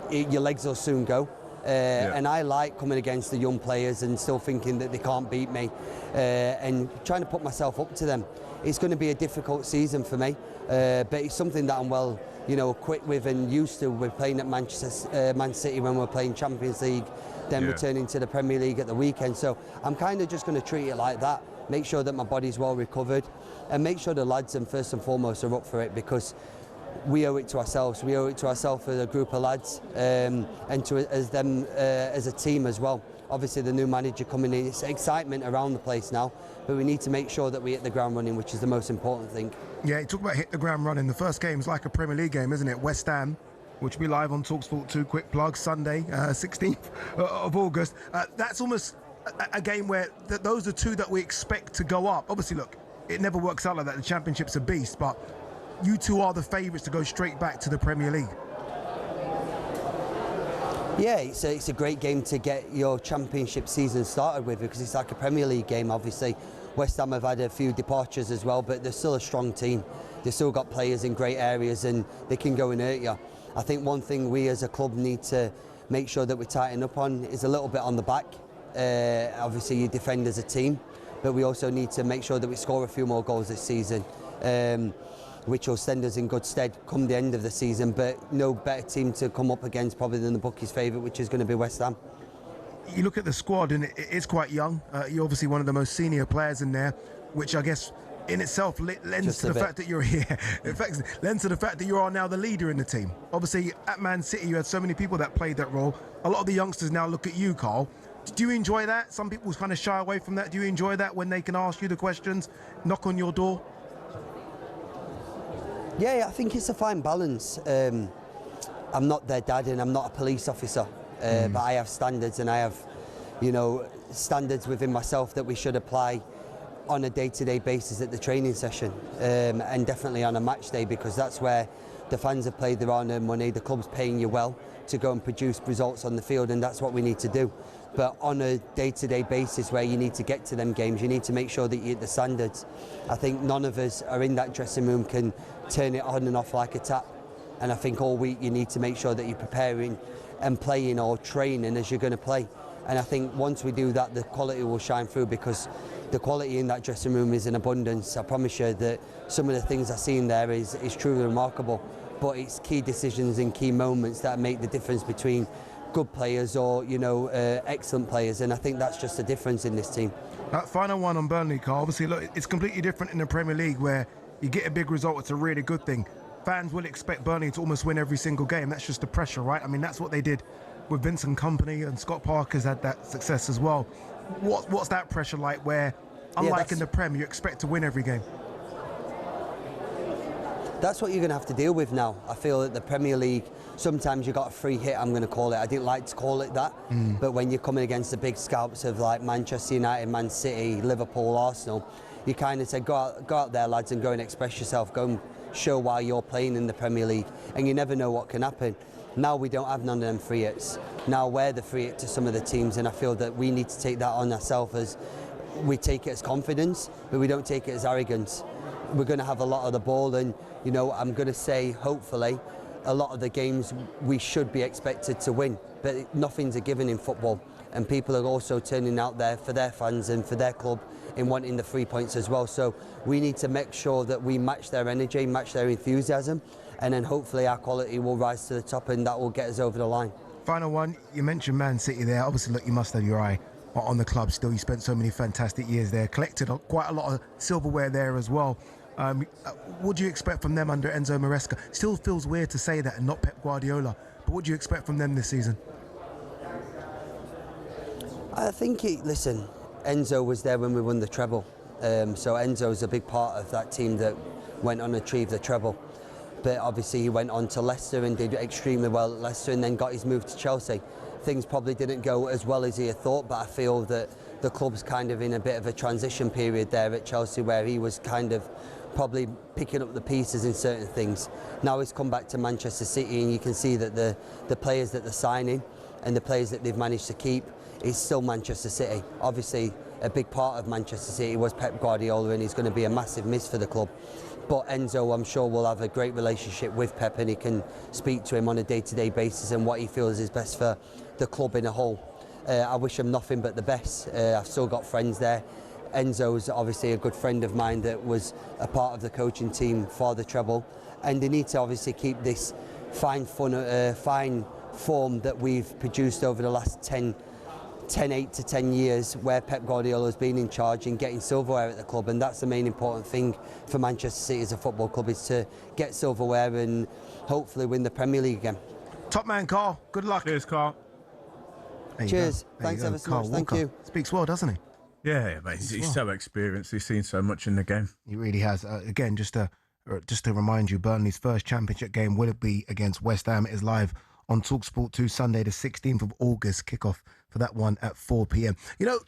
S16: your legs will soon go. And I like coming against the young players and still thinking that they can't beat me, and trying to put myself up to them. It's going to be a difficult season for me, but it's something that I'm well, equipped with and used to. We're playing at Man City when we're playing Champions League, then returning to the Premier League at the weekend. So I'm kind of just going to treat it like that, make sure that my body's well recovered, and make sure the lads, and first and foremost, are up for it, because we owe it to ourselves. We owe it to ourselves as a group of lads, and to as a team as well. obviously the new manager coming in, it's excitement around the place now, but we need to make sure that we hit the ground running, which is the most important thing.
S5: Yeah, you talk about hit the ground running. The first game is like a Premier League game, isn't it? West Ham, which will be live on talkSPORT 2, quick plug, Sunday, 16th of August. That's almost a game where those are two that we expect to go up. Obviously, look, it never works out like that. The Championship's a beast, but you two are the favourites to go straight back to the Premier League.
S16: Yeah, it's a great game to get your Championship season started with, because it's like a Premier League game, obviously. West Ham have had a few departures as well, but they're still a strong team. They've still got players in great areas and they can go and hurt you. I think one thing we as a club need to make sure that we tighten up on is a little bit on the back. Obviously you defend as a team, but we also need to make sure that we score a few more goals this season, which will stand us in good stead come the end of the season. But no better team to come up against probably than the bookies' favourite, which is going to be West Ham.
S5: You look at the squad and it is quite young. You're obviously one of the most senior players in there, which I guess in itself lends to the fact that you're here. In fact, lends to the fact that you are now the leader in the team. Obviously at Man City you had so many people that played that role. A lot of the youngsters now look at you, Carl. Do you enjoy that? Some people kind of shy away from that. Do you enjoy that when they can ask you the questions, knock on your door?
S16: Yeah, I think it's a fine balance. I'm not their dad and I'm not a police officer, but I have standards, and I have, standards within myself that we should apply on a day-to-day basis at the training session, and definitely on a match day, because that's where the fans have played their hard-earned money, the club's paying you well to go and produce results on the field, and that's what we need to do. But on a day-to-day basis where you need to get to them games, you need to make sure that you hit the standards. I think none of us are in that dressing room can turn it on and off like a tap, and I think all week you need to make sure that you're preparing and playing or training as you're going to play. And I think once we do that, the quality will shine through, because the quality in that dressing room is in abundance. I promise you that some of the things I've seen there is truly remarkable, but it's key decisions and key moments that make the difference between good players or excellent players, and I think that's just the difference in this team.
S5: That final one on Burnley, Carl, obviously look, it's completely different in the Premier League where you get a big result, it's a really good thing. Fans will expect Burnley to almost win every single game. That's just the pressure, right? I mean, that's what they did with Vincent Kompany, and Scott Parker's had that success as well. What's that pressure like where, unlike in the Prem, you expect to win every game?
S16: That's what you're going to have to deal with now. I feel that the Premier League, sometimes you got a free hit, I'm going to call it. I didn't like to call it that, but when you're coming against the big scalps of like Manchester United, Man City, Liverpool, Arsenal, you kind of say, go out there, lads, and go and express yourself, go and show why you're playing in the Premier League, and you never know what can happen. Now we don't have none of them free hits. Now we're the free hit to some of the teams, and I feel that we need to take that on ourselves, as we take it as confidence, but we don't take it as arrogance. We're going to have a lot of the ball, and I'm going to say, hopefully, a lot of the games we should be expected to win, but nothing's a given in football, and people are also turning out there for their fans and for their club in wanting the 3 points as well. So we need to make sure that we match their energy, match their enthusiasm, and then hopefully our quality will rise to the top, and that will get us over the line.
S5: Final one, you mentioned Man City there. Obviously, look, you must have your eye on the club still. You spent so many fantastic years there, collected quite a lot of silverware there as well. What do you expect from them under Enzo Maresca? Still feels weird to say that and not Pep Guardiola, but what do you expect from them this season?
S16: I think, listen, Enzo was there when we won the treble, so Enzo's a big part of that team that went on to achieve the treble. But obviously he went on to Leicester and did extremely well at Leicester, and then got his move to Chelsea. Things probably didn't go as well as he had thought, but I feel that the club's kind of in a bit of a transition period there at Chelsea, where he was kind of probably picking up the pieces in certain things. Now he's come back to Manchester City, and you can see that the players that they're signing and the players that they've managed to keep is still Manchester City. Obviously a big part of Manchester City was Pep Guardiola, and he's going to be a massive miss for the club. But Enzo, I'm sure, will have a great relationship with Pep, and he can speak to him on a day-to-day basis and what he feels is best for the club in a whole. I wish him nothing but the best. I've still got friends there. Enzo's obviously a good friend of mine that was a part of the coaching team for the treble, and they need to obviously keep this fine form that we've produced over the last 8 to 10 years, where Pep Guardiola has been in charge and getting silverware at the club, and that's the main important thing for Manchester City as a football club, is to get silverware and hopefully win the Premier League again.
S5: Top man, Carl. Good luck.
S6: Cheers, Carl.
S16: Cheers. Thanks ever so much. Thank you.
S5: Speaks well, doesn't he?
S6: Yeah, mate. He's so experienced. He's seen so much in the game.
S5: He really has. Again, just to remind you, Burnley's first championship game will it be against West Ham? It is live on talkSPORT 2 Sunday the 16th of August. Kickoff for that one at 4 p.m. You know,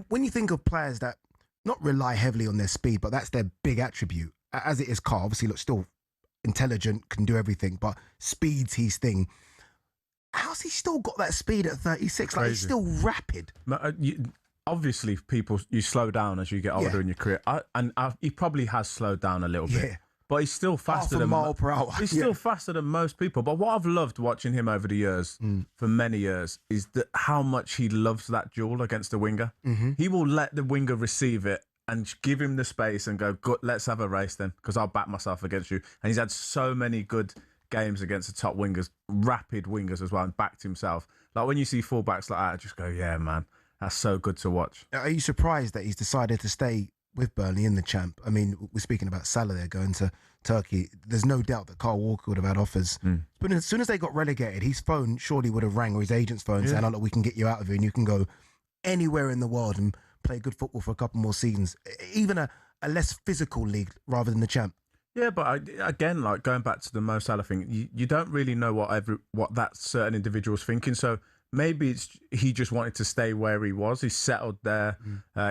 S5: when you think of players that not rely heavily on their speed, but that's their big attribute, as it is Carl, obviously, look, still intelligent, can do everything, but speed's his thing. How's he still got that speed at 36? Like, he's still rapid.
S6: Obviously, you slow down as you get older in your career, he probably has slowed down a little bit, but he's still faster than
S5: mile per hour.
S6: He's still faster than most people. But what I've loved watching him over the years, for many years, is how much he loves that duel against the winger. He will let the winger receive it and give him the space and go, "Good, let's have a race then, because I'll back myself against you." And he's had so many good games against the top wingers, rapid wingers as well, and backed himself. Like when you see fullbacks like that, I just go, "Yeah, man. That's so good to watch."
S5: Are you surprised that he's decided to stay with Burnley in the champ? I mean, we're speaking about Salah there going to Turkey. There's no doubt that Carl Walker would have had offers. But as soon as they got relegated, his phone surely would have rang, or his agent's phone, saying, "Oh, look, we can get you out of here and you can go anywhere in the world and play good football for a couple more seasons." Even a less physical league rather than the champ.
S6: Yeah, but again, like going back to the Mo Salah thing, you don't really know what that certain individual's thinking. So maybe he just wanted to stay where he was. He's settled there.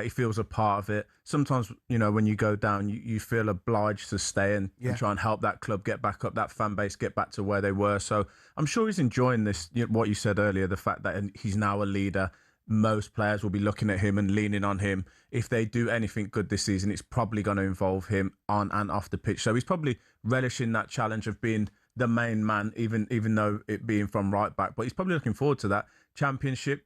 S6: He feels a part of it. Sometimes, when you go down, you feel obliged to stay and try and help that club get back up, that fan base get back to where they were. So I'm sure he's enjoying this, what you said earlier, the fact that he's now a leader. Most players will be looking at him and leaning on him. If they do anything good this season, it's probably going to involve him on and off the pitch. So he's probably relishing that challenge of being the main man, even though it being from right back. But he's probably looking forward to that championship,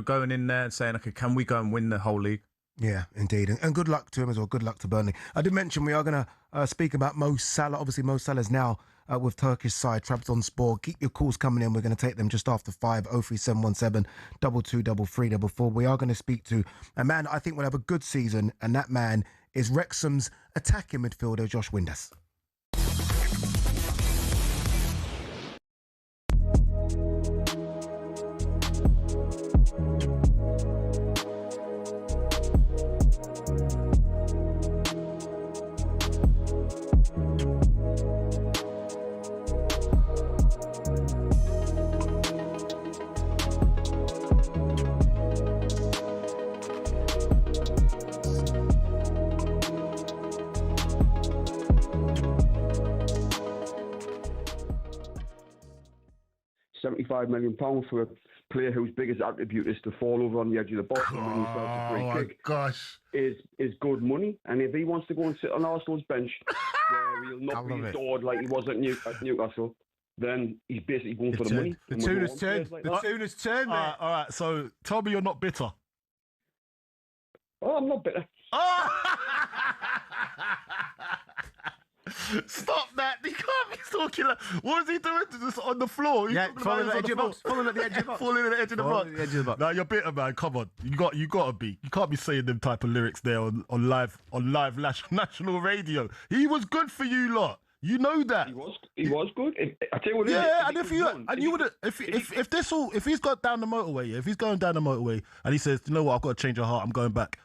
S6: going in there and saying, "Okay, can we go and win the whole league?"
S5: Yeah, indeed. And good luck to him as well. Good luck to Burnley. I did mention we are going to speak about Mo Salah. Obviously, Mo Salah's now with Turkish side, talkSPORT. Keep your calls coming in. We're going to take them just after 5, 03717 223344. We are going to speak to a man I think will have a good season, and that man is Wrexham's attacking midfielder, Josh Windass.
S17: £75 million for a player whose biggest attribute is to fall over on the edge of the box and win himself a free kick.
S12: Gosh,
S17: is good money. And if he wants to go and sit on Arsenal's bench, where he'll not be adored like he was at Newcastle, then he's basically going for the money.
S11: The tuna's turned. The tuna's turned, mate.
S12: All right, so tell me you're not bitter.
S17: Oh, I'm not bitter.
S12: Stop that! He can't be talking like. What is he doing? Just on the floor?
S11: Falling at the edge of the box. Falling at the edge of the box.
S12: Falling at the edge of the box. Nah, you're bitter, man. Come on, you got to be. You can't be saying them type of lyrics there on live national radio. He was good for you lot. You know that.
S17: He was good. I tell you what.
S12: Yeah, if he's got down the motorway, if he's going down the motorway and he says, "You know what? I've got to change your heart. I'm going back."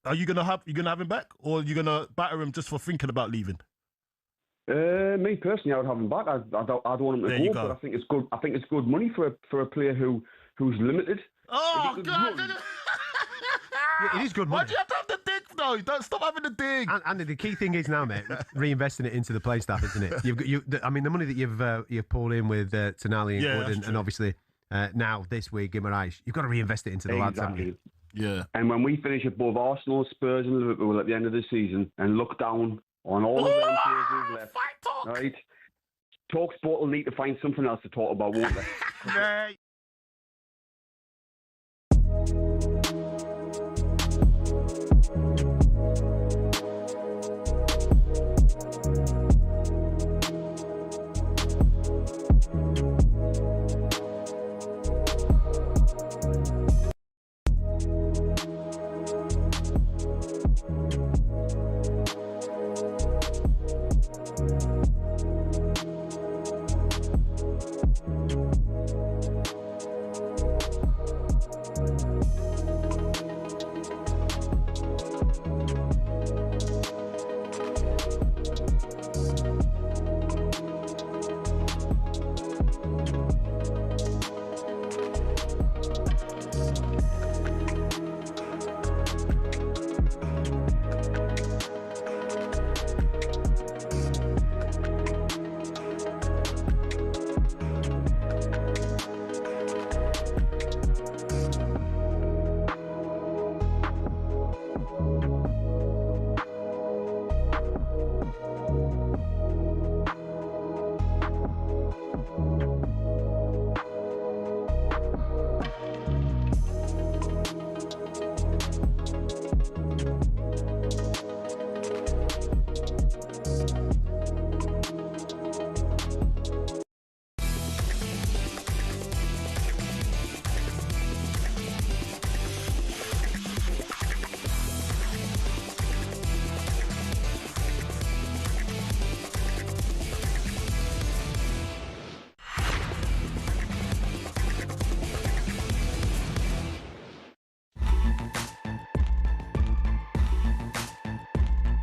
S12: Are you gonna have him back, or are you gonna batter him just for thinking about leaving?
S17: Me personally, I would have him back. I don't want him to go, but I think it's good. I think it's good money for a player who's limited.
S12: Oh God!
S11: It is good money.
S12: Why do you have to have the dig though? Don't stop having the dig.
S11: And the key thing is now, mate, reinvesting it into the play staff, isn't it? I mean, the money that you've pulled in with Tonali and Wood, and obviously now this week Guimaraes, you've got to reinvest it into the lads, haven't you?
S12: Yeah.
S17: And when we finish above Arsenal, Spurs, and Liverpool at the end of the season, and look down on all of them players who've left, right? talkSPORT will need to find something else to talk about, won't they?
S12: Right.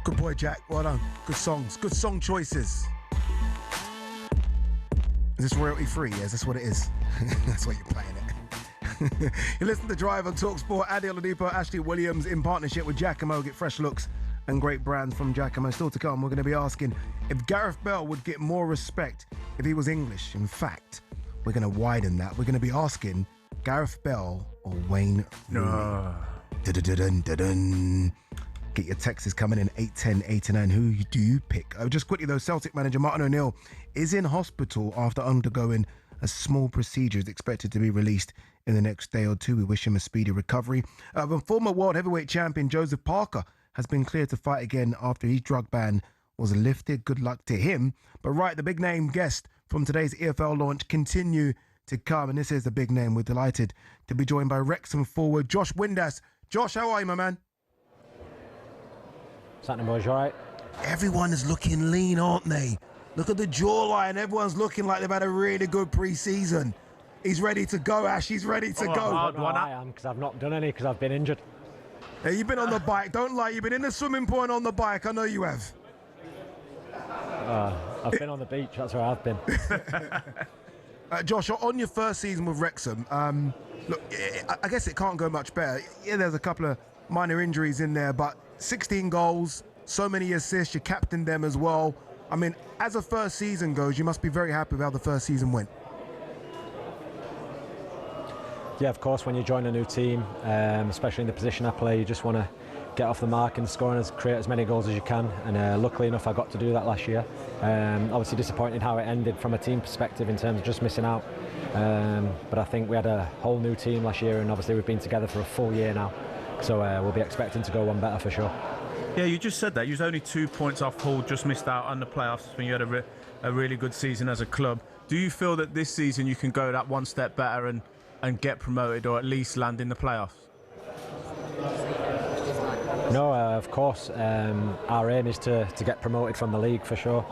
S5: Good boy, Jack. Well done. Good songs. Good song choices. Is this royalty free? Yes, that's what it is. That's why you're playing it. You listen to Drive on talkSPORT. Ade Oladipo Ashley Williams in partnership with Giacomo. Get fresh looks and great brands from Giacomo. Still to come, we're going to be asking if Gareth Bale would get more respect if he was English. In fact, we're going to widen that. We're going to be asking Gareth Bale or Wayne Rooney. Dun-dun-dun-dun-dun. Get your texts coming in 810-809. Who do you pick? Just quickly though, Celtic manager Martin O'Neill is in hospital after undergoing a small procedure. Is expected to be released in the next day or two. We wish him a speedy recovery. The former world heavyweight champion Joseph Parker has been cleared to fight again after his drug ban was lifted. Good luck to him. But right, the big name guest from today's EFL launch continue to come, and this is the big name. We're delighted to be joined by Wrexham forward Josh Windass. Josh, how are you, my man?
S18: Something, boys, you all right?
S5: Everyone is looking lean, aren't they? Look at the jawline. Everyone's looking like they've had a really good pre-season. He's ready to go, Ash. He's ready to go.
S18: I am, because I've not done any, because I've been injured.
S5: Hey, you've been on the bike. Don't lie. You've been in the swimming pool and on the bike. I know you have.
S18: I've been on the beach. That's where I've been.
S5: Josh, on your first season with Wrexham, look, I guess it can't go much better. Yeah, there's a couple of minor injuries in there, but 16 goals, so many assists, you captained them as well. I mean, as a first season goes, you must be very happy with how the first season went.
S18: Yeah, of course, when you join a new team, especially in the position I play, you just want to get off the mark and score and create as many goals as you can. And luckily enough, I got to do that last year. Obviously disappointed how it ended from a team perspective in terms of just missing out. But I think we had a whole new team last year, and obviously we've been together for a full year now. So we'll be expecting to go one better for sure.
S6: Yeah, you just said that. You was only 2 points off Hull, just missed out on the playoffs when you had a really good season as a club. Do you feel that this season you can go that one step better and get promoted, or at least land in the playoffs?
S18: No, of course. Our aim is to get promoted from the league for sure.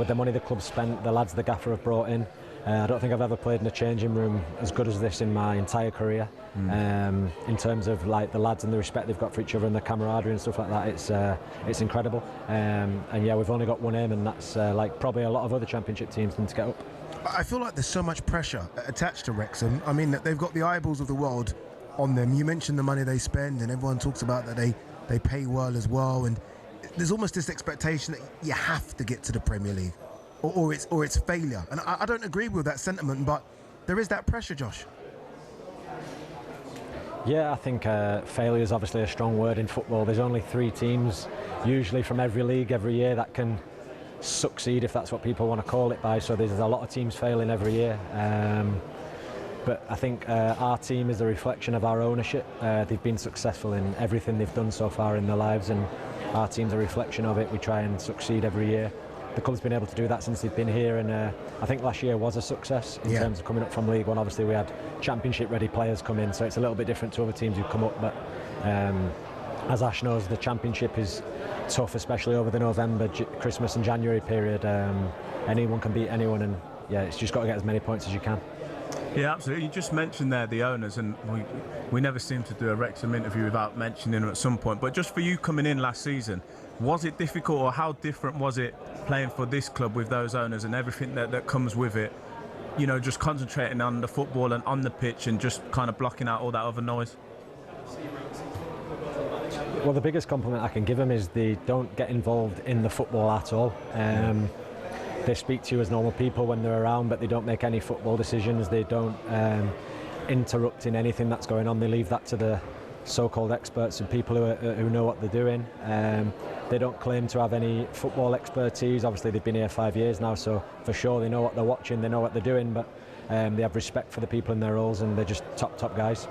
S18: With the money the club spent, the lads the gaffer have brought in, I don't think I've ever played in a changing room as good as this in my entire career. In terms of like the lads and the respect they've got for each other and the camaraderie and stuff like that, it's incredible. And yeah, we've only got one aim, and that's like probably a lot of other championship teams need to get up.
S5: I feel like there's so much pressure attached to Wrexham. I mean, they've got the eyeballs of the world on them. You mentioned the money they spend, and everyone talks about that they pay well as well. And there's almost this expectation that you have to get to the Premier League, or it's failure. And I don't agree with that sentiment, but there is that pressure, Josh.
S18: Yeah, I think failure is obviously a strong word in football. There's only 3 teams, usually from every league every year, that can succeed, if that's what people want to call it by. So there's a lot of teams failing every year. But I think our team is a reflection of our ownership. They've been successful in everything they've done so far in their lives, and our team's a reflection of it. We try and succeed every year. The club's been able to do that since they've been here, and I think last year was a success in terms of coming up from League One. Obviously we had championship ready players come in, so it's a little bit different to other teams who come up, but as Ash knows, the championship is tough, especially over the November, Christmas and January period. Anyone can beat anyone, and yeah, it's just got to get as many points as you can.
S6: Yeah, absolutely. You just mentioned there the owners, and we never seem to do a Wrexham interview without mentioning them at some point. But just for you coming in last season, was it difficult, or how different was it playing for this club with those owners and everything that comes with it? You know, just concentrating on the football and on the pitch and just kind of blocking out all that other noise?
S18: Well, the biggest compliment I can give them is they don't get involved in the football at all. They speak to you as normal people when they're around, but they don't make any football decisions. They don't interrupt in anything that's going on. They leave that to the so-called experts and people who know what they're doing. They don't claim to have any football expertise. Obviously, they've been here 5 years now, so for sure they know what they're watching, they know what they're doing, but they have respect for the people in their roles, and they're just top guys.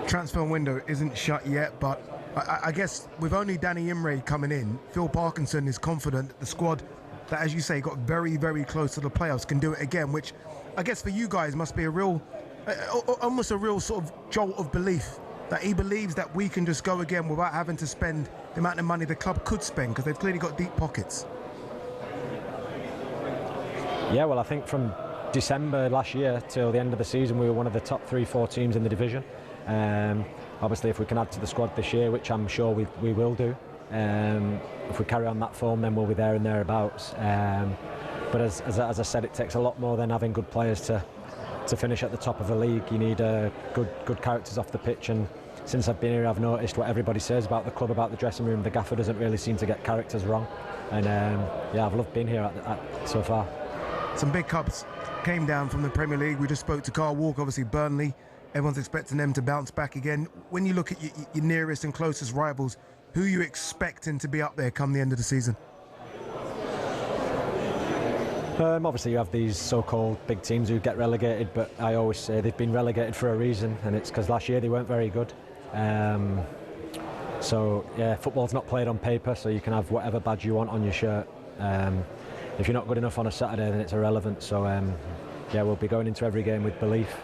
S5: Transfer window isn't shut yet, but I guess with only Danny Imre coming in, Phil Parkinson is confident that the squad that, as you say, got very, very close to the playoffs can do it again, which I guess for you guys must be a real, almost a real sort of jolt of belief that he believes that we can just go again without having to spend the amount of money the club could spend, because they've clearly got deep pockets.
S18: Yeah, well, I think from December last year till the end of the season, we were one of the top 3-4 teams in the division. Obviously, if we can add to the squad this year, which I'm sure we will do, if we carry on that form, then we'll be there and thereabouts. But as I said, it takes a lot more than having good players to finish at the top of a league. You need good characters off the pitch, and since I've been here, I've noticed what everybody says about the club, about the dressing room. The gaffer doesn't really seem to get characters wrong, and yeah, I've loved being here so far.
S5: Some big cups came down from the Premier League. We just spoke to Carl Walker, obviously Burnley. Everyone's expecting them to bounce back again. When you look at your nearest and closest rivals, who are you expecting to be up there come the end of the season?
S18: Obviously, you have these so-called big teams who get relegated, but I always say they've been relegated for a reason, and it's because last year they weren't very good. So yeah, football's not played on paper, so you can have whatever badge you want on your shirt. If you're not good enough on a Saturday, then it's irrelevant. So yeah, we'll be going into every game with belief,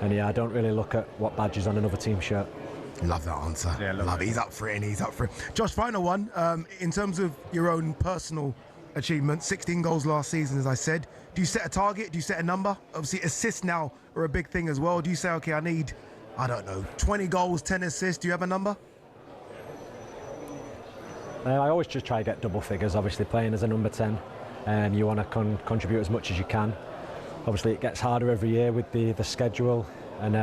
S18: and yeah, I don't really look at what badge is on another team's shirt.
S5: Love that answer. Yeah, love it. He's up for it, and he's up for it. Josh, final one. In terms of your own personal achievement, 16 goals last season, as I said. Do you set a target? Do you set a number? Obviously, assists now are a big thing as well. Do you say, okay, I need, I don't know, 20 goals, 10 assists? Do you have a number?
S18: I always just try to get double figures. Obviously, playing as a number 10, you want to contribute as much as you can. Obviously, it gets harder every year with the schedule, and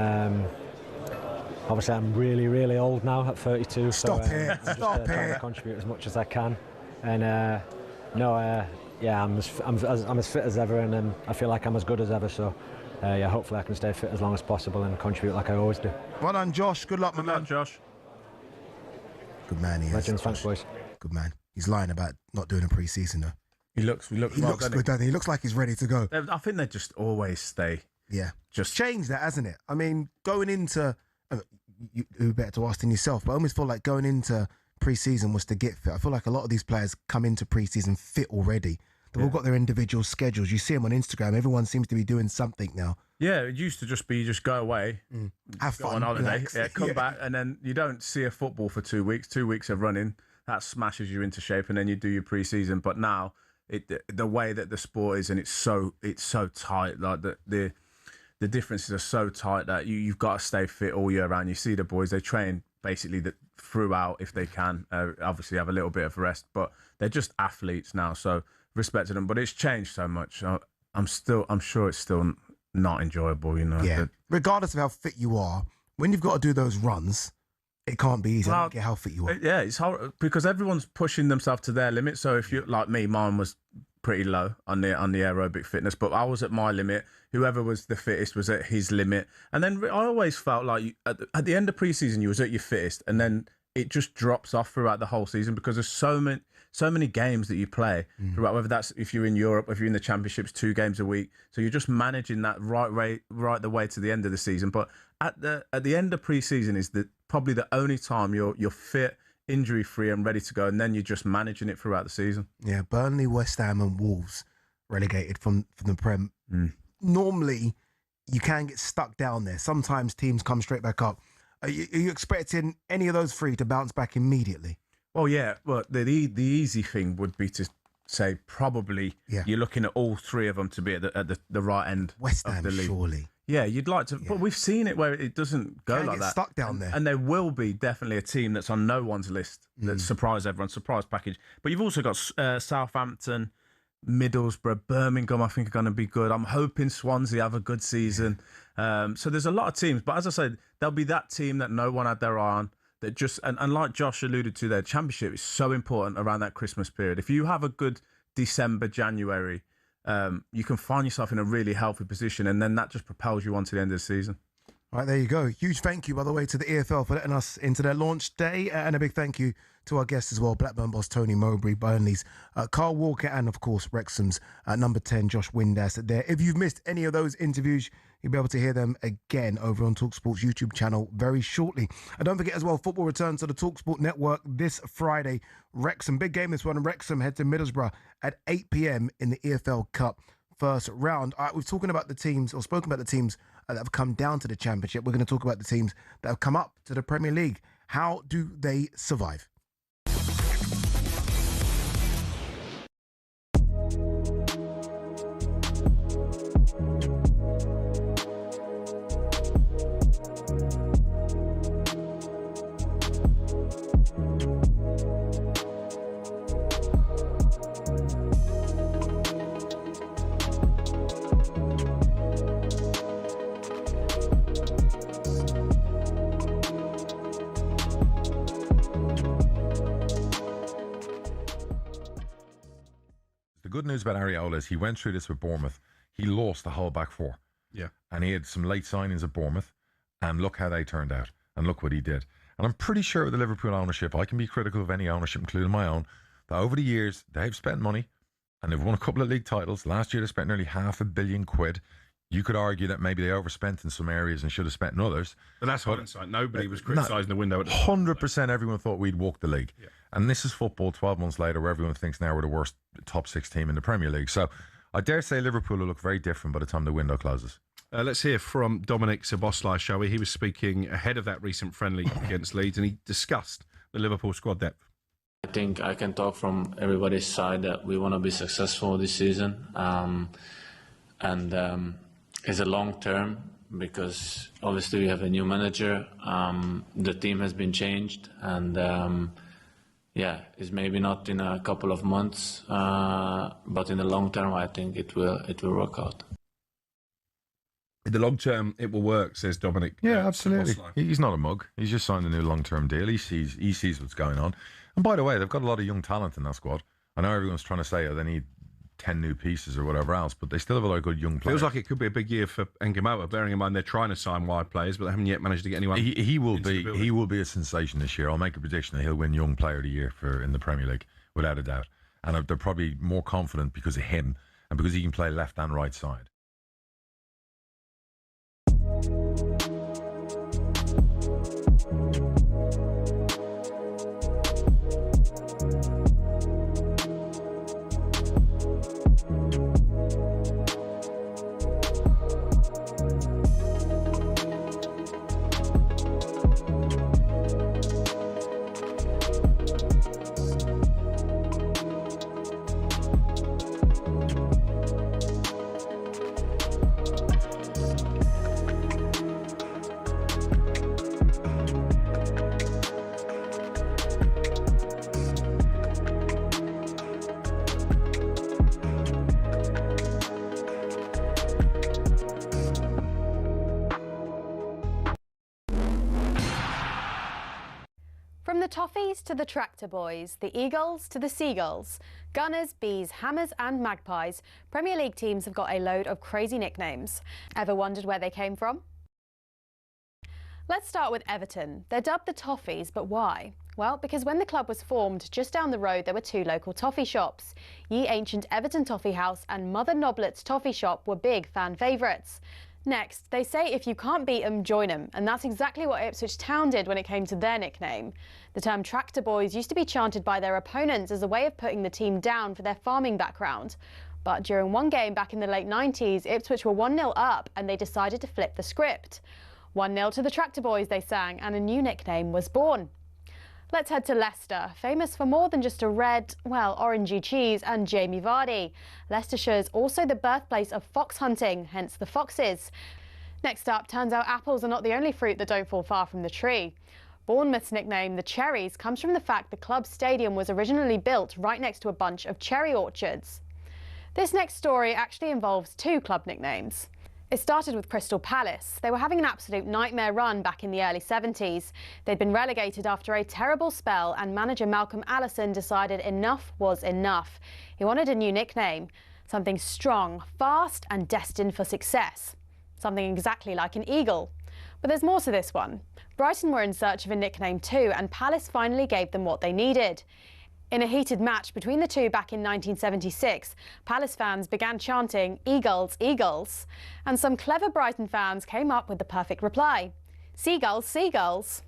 S18: obviously, I'm really, really old now at 32.
S5: Stop
S18: so,
S5: it!
S18: I'm
S5: Stop
S18: just trying to contribute as much as I can, and yeah, I'm as fit as ever, and I feel like I'm as good as ever. So, yeah, hopefully, I can stay fit as long as possible and contribute like I always do.
S5: Well done, Josh. Good luck, my man.
S6: Josh.
S5: Good man, he is.
S18: Legends, thanks, boys.
S5: Good man. He's lying about not doing a pre-season though.
S6: He looks
S5: good, doesn't he? He looks like he's ready to go.
S6: I think they just always stay.
S5: Yeah.
S6: Just
S5: change that, hasn't it? I mean, going into who better to ask than yourself, but I almost feel like going into pre-season was to get fit. I feel like a lot of these players come into pre-season fit already. They've all got their individual schedules. You see them on Instagram. Everyone seems to be doing something now.
S6: Yeah, it used to just be just go away,
S5: have
S6: go
S5: fun,
S6: on holiday,
S5: relax.
S6: come back, and then you don't see a football for 2 weeks. 2 weeks of running, that smashes you into shape, and then you do your pre-season. But now, the way that the sport is, and it's so tight, like the differences are so tight that you've got to stay fit all year round. You see the boys, they train basically throughout if they can. Obviously have a little bit of rest, but they're just athletes now, so respect to them. But it's changed so much. I'm sure it's still not enjoyable, you know.
S5: Yeah. Regardless of how fit you are, when you've got to do those runs, it can't be easy. I don't get how fit you are.
S6: Yeah, it's hard because everyone's pushing themselves to their limit. So if you like me, mine was pretty low on the aerobic fitness, but I was at my limit. Whoever was the fittest was at his limit, and then I always felt like at the end of pre-season you was at your fittest, and then it just drops off throughout the whole season because there's so many games that you play throughout, whether that's if you're in Europe, if you're in the championships, 2 games a week. So you're just managing that right the way to the end of the season. But at the end of pre-season is probably the only time you're fit, injury free, and ready to go, and then you're just managing it throughout the season.
S5: Yeah, Burnley, West Ham, and Wolves relegated from the Prem. Normally, you can get stuck down there. Sometimes teams come straight back up. Are you expecting any of those 3 to bounce back immediately?
S6: Well, yeah. Well, the easy thing would be to say probably you're looking at all 3 of them to be at the right end
S5: West
S6: of
S5: Ham,
S6: the league.
S5: surely.
S6: Yeah, you'd like to, but we've seen it where it doesn't go like that.
S5: Stuck down there,
S6: and there will be definitely a team that's on no one's list that surprise everyone, surprise package. But you've also got Southampton, Middlesbrough, Birmingham. I think are going to be good. I'm hoping Swansea have a good season. So there's a lot of teams, but as I said, there'll be that team that no one had their eye on. That just and like Josh alluded to, their championship is so important around that Christmas period. If you have a good December, January, you can find yourself in a really healthy position, and then that just propels you on to the end of the season.
S5: All right, there you go. Huge thank you, by the way, to the EFL for letting us into their launch day, and a big thank you to our guests as well, Blackburn boss Tony Mowbray, Burnley's Carl Walker, and of course Wrexham's number 10 Josh Windass there. If you've missed any of those interviews, you'll be able to hear them again over on talkSPORT's YouTube channel very shortly. And don't forget as well, football returns to the talkSPORT network this Friday. Wrexham, big game this one. Wrexham head to Middlesbrough at 8 p.m. in the EFL Cup first round. All right, we've spoken about the teams that have come down to the Championship. We're going to talk about the teams that have come up to the Premier League. How do they survive?
S19: The good news about Areola is he went through this with Bournemouth. He lost the whole back four.
S20: Yeah.
S19: And he had some late signings at Bournemouth. And look how they turned out. And look what he did. And I'm pretty sure with the Liverpool ownership, I can be critical of any ownership, including my own, that over the years, they've spent money and they've won a couple of league titles. Last year, they spent nearly £500 million. You could argue that maybe they overspent in some areas and should have spent in others.
S20: But that's hindsight. Nobody was criticising the window at the
S19: 100% everyone thought we'd walk the league. Yeah. And this is football 12 months later where everyone thinks now we're the worst top 6 team in the Premier League. So I dare say Liverpool will look very different by the time the window closes.
S20: Let's hear from Dominic Szoboszlai, shall we? He was speaking ahead of that recent friendly against Leeds, and he discussed the Liverpool squad depth.
S21: I think I can talk from everybody's side that we want to be successful this season. It's a long term because obviously we have a new manager. The team has been changed, and it's maybe not in a couple of months, but in the long term, I think it will work out.
S20: In the long term, it will work, says Dominic.
S19: Yeah, absolutely. He's not a mug. He's just signed a new long-term deal. He sees what's going on. And by the way, they've got a lot of young talent in that squad. I know everyone's trying to say they need 10 new pieces or whatever else, but they still have a lot of good young players.
S20: Feels like it could be a big year for Nguema, bearing in mind they're trying to sign wide players, but they haven't yet managed to get anyone.
S19: He will be a sensation this year. I'll make a prediction that he'll win Young Player of the Year in the Premier League, without a doubt. And they're probably more confident because of him and because he can play left and right side.
S22: From the Toffees to the Tractor Boys, the Eagles to the Seagulls, Gunners, Bees, Hammers and Magpies, Premier League teams have got a load of crazy nicknames. Ever wondered where they came from? Let's start with Everton. They're dubbed the Toffees, but why? Well, because when the club was formed, just down the road there were 2 local toffee shops. Ye Ancient Everton Toffee House and Mother Noblet's Toffee Shop were big fan favourites. Next, they say if you can't beat 'em, join 'em, and that's exactly what Ipswich Town did when it came to their nickname. The term Tractor Boys used to be chanted by their opponents as a way of putting the team down for their farming background. But during one game back in the late 90s, Ipswich were 1-0 up and they decided to flip the script. 1-0 to the Tractor Boys, they sang, and a new nickname was born. Let's head to Leicester, famous for more than just a red, orangey cheese and Jamie Vardy. Leicestershire is also the birthplace of fox hunting, hence the Foxes. Next up, turns out apples are not the only fruit that don't fall far from the tree. Bournemouth's nickname, the Cherries, comes from the fact the club's stadium was originally built right next to a bunch of cherry orchards. This next story actually involves 2 club nicknames. It started with Crystal Palace. They were having an absolute nightmare run back in the early 70s. They'd been relegated after a terrible spell and manager Malcolm Allison decided enough was enough. He wanted a new nickname, something strong, fast and destined for success. Something exactly like an eagle. But there's more to this one. Brighton were in search of a nickname too, and Palace finally gave them what they needed. In a heated match between the two back in 1976, Palace fans began chanting, "Eagles, Eagles." And some clever Brighton fans came up with the perfect reply, "Seagulls, Seagulls."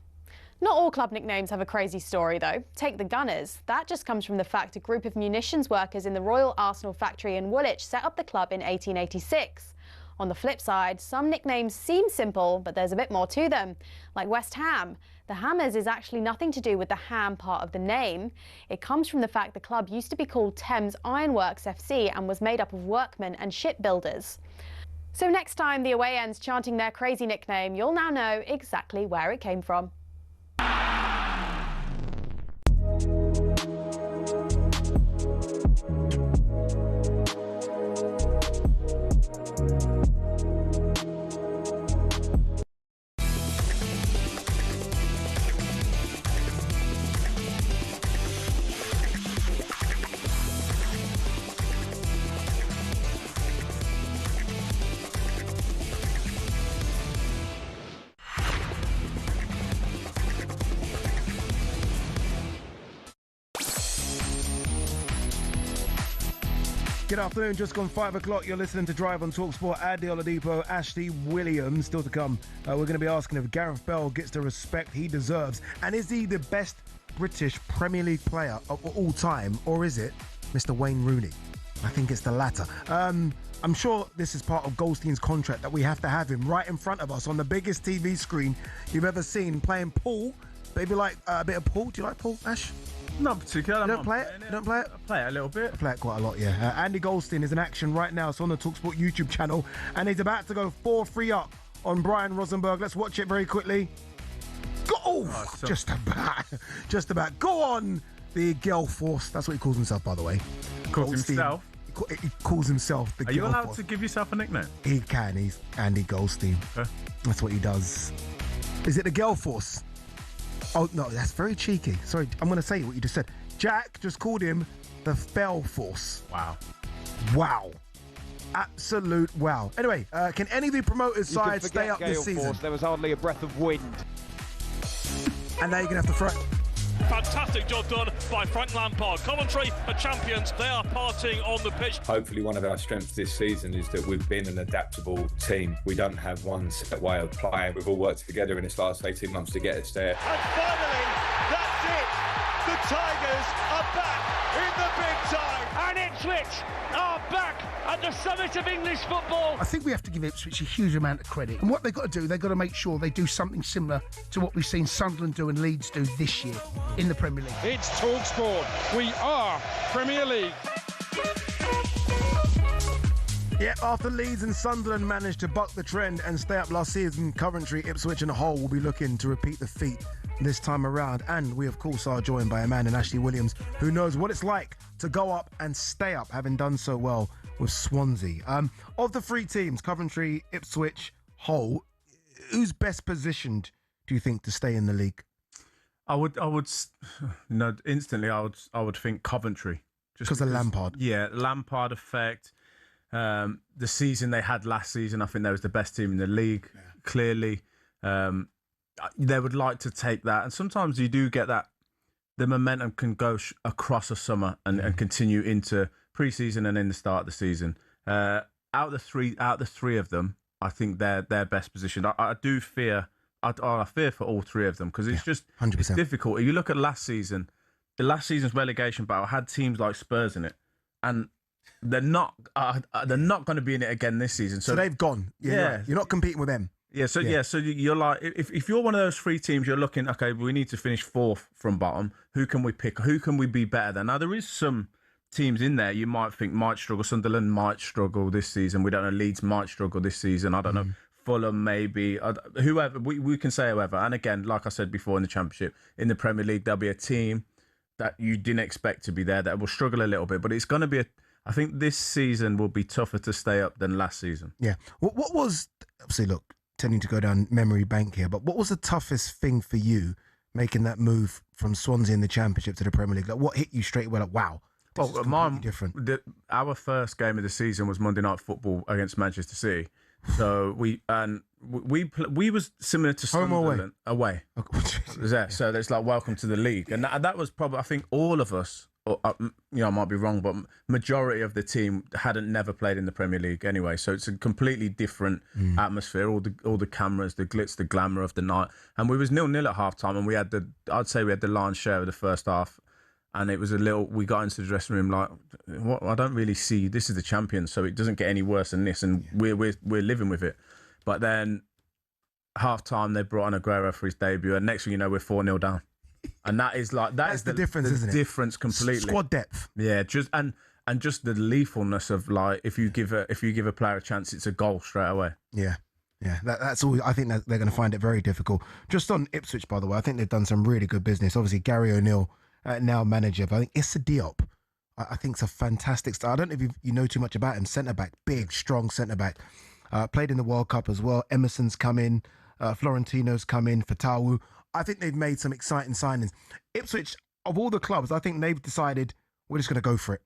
S22: Not all club nicknames have a crazy story, though. Take the Gunners. That just comes from the fact a group of munitions workers in the Royal Arsenal factory in Woolwich set up the club in 1886. On the flip side, some nicknames seem simple, but there's a bit more to them, like West Ham. The Hammers is actually nothing to do with the ham part of the name. It comes from the fact the club used to be called Thames Ironworks FC and was made up of workmen and shipbuilders. So next time the away end's chanting their crazy nickname, you'll now know exactly where it came from.
S5: Good afternoon, just gone 5 o'clock. You're listening to Drive on talkSPORT. Ade Oladipo Ashley Williams. Still to come, we're going to be asking if Gareth Bale gets the respect he deserves. And is he the best British Premier League player of all time? Or is it Mr. Wayne Rooney? I think it's the latter. I'm sure this is part of Goldstein's contract that we have to have him right in front of us on the biggest TV screen you've ever seen playing pool. Maybe like a bit of pool. Do you like pool, Ash?
S6: Not particularly.
S5: You don't play it? You don't play it?
S6: I play it a little bit.
S5: I play it quite a lot, yeah. Andy Goldstein is in action right now. It's on the talkSPORT YouTube channel, and he's about to go 4-3 up on Brian Rosenberg. Let's watch it very quickly. Go! Oh, just about. Go on, the Girl Force. That's what he calls himself, by the way.
S6: Calls himself?
S5: He calls himself the Girl Force.
S6: Are you allowed to give yourself a nickname?
S5: He can. He's Andy Goldstein. Okay. That's what he does. Is it the Girl Force? Oh, no, that's very cheeky. Sorry, I'm going to say what you just said. Jack just called him the Fell Force.
S6: Wow.
S5: Wow. Absolute wow. Anyway, can any of the promoters' sides stay up this season?
S1: Force. There was hardly a breath of wind.
S5: And now you're going to have to throw...
S3: Fantastic job done by Frank Lampard. Coventry are champions. They are partying on the pitch.
S23: Hopefully one of our strengths this season is that we've been an adaptable team. We don't have one set way of playing. We've all worked together in this last 18 months to get us there.
S7: And finally, that's it. The Tigers are back in the big time.
S3: And Ipswich are back at the summit of English football.
S24: I think we have to give Ipswich a huge amount of credit. And what they've got to do, they've got to make sure they do something similar to what we've seen Sunderland do and Leeds do this year in the Premier League.
S1: It's talkSPORT. We are Premier League.
S5: Yeah, after Leeds and Sunderland managed to buck the trend and stay up last season, Coventry, Ipswich and Hull will be looking to repeat the feat this time around. And we, of course, are joined by a man in Ashley Williams who knows what it's like to go up and stay up, having done so well with Swansea. Of the three teams, Coventry, Ipswich, Hull, who's best positioned, do you think, to stay in the league?
S6: I would, instantly I would think Coventry.
S5: Just because of Lampard.
S6: Yeah, Lampard effect. The season they had last season, I think they was the best team in the league, clearly. They would like to take that. And sometimes you do get that. The momentum can go across a summer and continue into pre-season and in the start of the season. Out of the three of them, I think they're best positioned. I do fear. I fear for all three of them because it's just 100%. It's difficult. If you look at last season, the last season's relegation battle had teams like Spurs in it, and they're not going to be in it again this season.
S5: So they've gone. Yeah, right. You're not competing with them.
S6: Yeah. So you're like, if you're one of those three teams, you're looking. Okay, we need to finish fourth from bottom. Who can we pick? Who can we be better than? Now there is some teams in there you might think might struggle. Sunderland might struggle this season. We don't know. Leeds might struggle this season. I don't know. Fulham maybe. Whoever. We can say whoever. And again, like I said before, in the Championship, in the Premier League, there'll be a team that you didn't expect to be there that will struggle a little bit. But it's going to be I think this season will be tougher to stay up than last season.
S5: Yeah. What was, obviously, look, tending to go down memory bank here, but what was the toughest thing for you making that move from Swansea in the Championship to the Premier League? Like, what hit you straight away? Like, wow.
S6: Well, different. Our first game of the season was Monday Night Football against Manchester City. So we was similar to
S5: Home or
S6: Sunderland. Away. Yeah, so it's like welcome to the league, and that was probably, I think, all of us. Or, I might be wrong, but majority of the team never played in the Premier League anyway. So it's a completely different atmosphere. All the cameras, the glitz, the glamour of the night, and we was 0-0 at half time, and I'd say we had the lion's share of the first half. And it was we got into the dressing room like, what? I don't really see, this is the champions, so it doesn't get any worse than this, and we're living with it. But then half time they brought on Aguero for his debut, and next thing you know, we're 4-0 down. And that's the difference, isn't it? Difference completely.
S5: Squad depth.
S6: Yeah, just the lethalness of, like, if you give a player a chance, it's a goal straight away.
S5: Yeah. Yeah, that's all. I think that they're going to find it very difficult. Just on Ipswich, by the way, I think they've done some really good business. Obviously, Gary O'Neill, now manager, but I think Issa Diop, I think it's a fantastic start. I don't know if you know too much about him. Centre-back, big, strong centre-back. Played in the World Cup as well. Emerson's come in. Florentino's come in. Fatawu. I think they've made some exciting signings. Ipswich, of all the clubs, I think they've decided we're just going to go for it.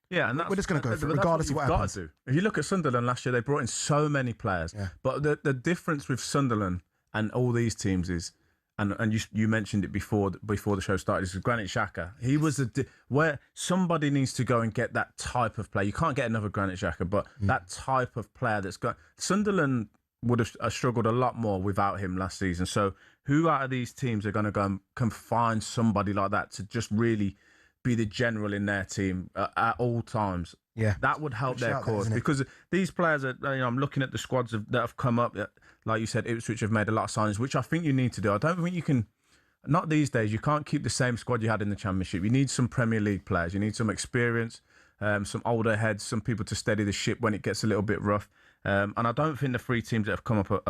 S6: Yeah, and
S5: we're just going to go for it, regardless of what happens.
S6: Do. If you look at Sunderland last year, they brought in so many players. Yeah. But the difference with Sunderland and all these teams is, and you mentioned it before the show started, is Granit Xhaka. He was where somebody needs to go and get that type of player. You can't get another Granit Xhaka, but that type of player that's got... Sunderland would have struggled a lot more without him last season. So who out of these teams are going to go and can find somebody like that to just really be the general in their team at all times?
S5: Yeah,
S6: that would help their cause, because these players are, I'm looking at the squads that have come up. Like you said, Ipswich have made a lot of signings, which I think you need to do. I don't think you can, not these days, you can't keep the same squad you had in the Championship. You need some Premier League players. You need some experience, some older heads, some people to steady the ship when it gets a little bit rough. And I don't think the three teams that have come up,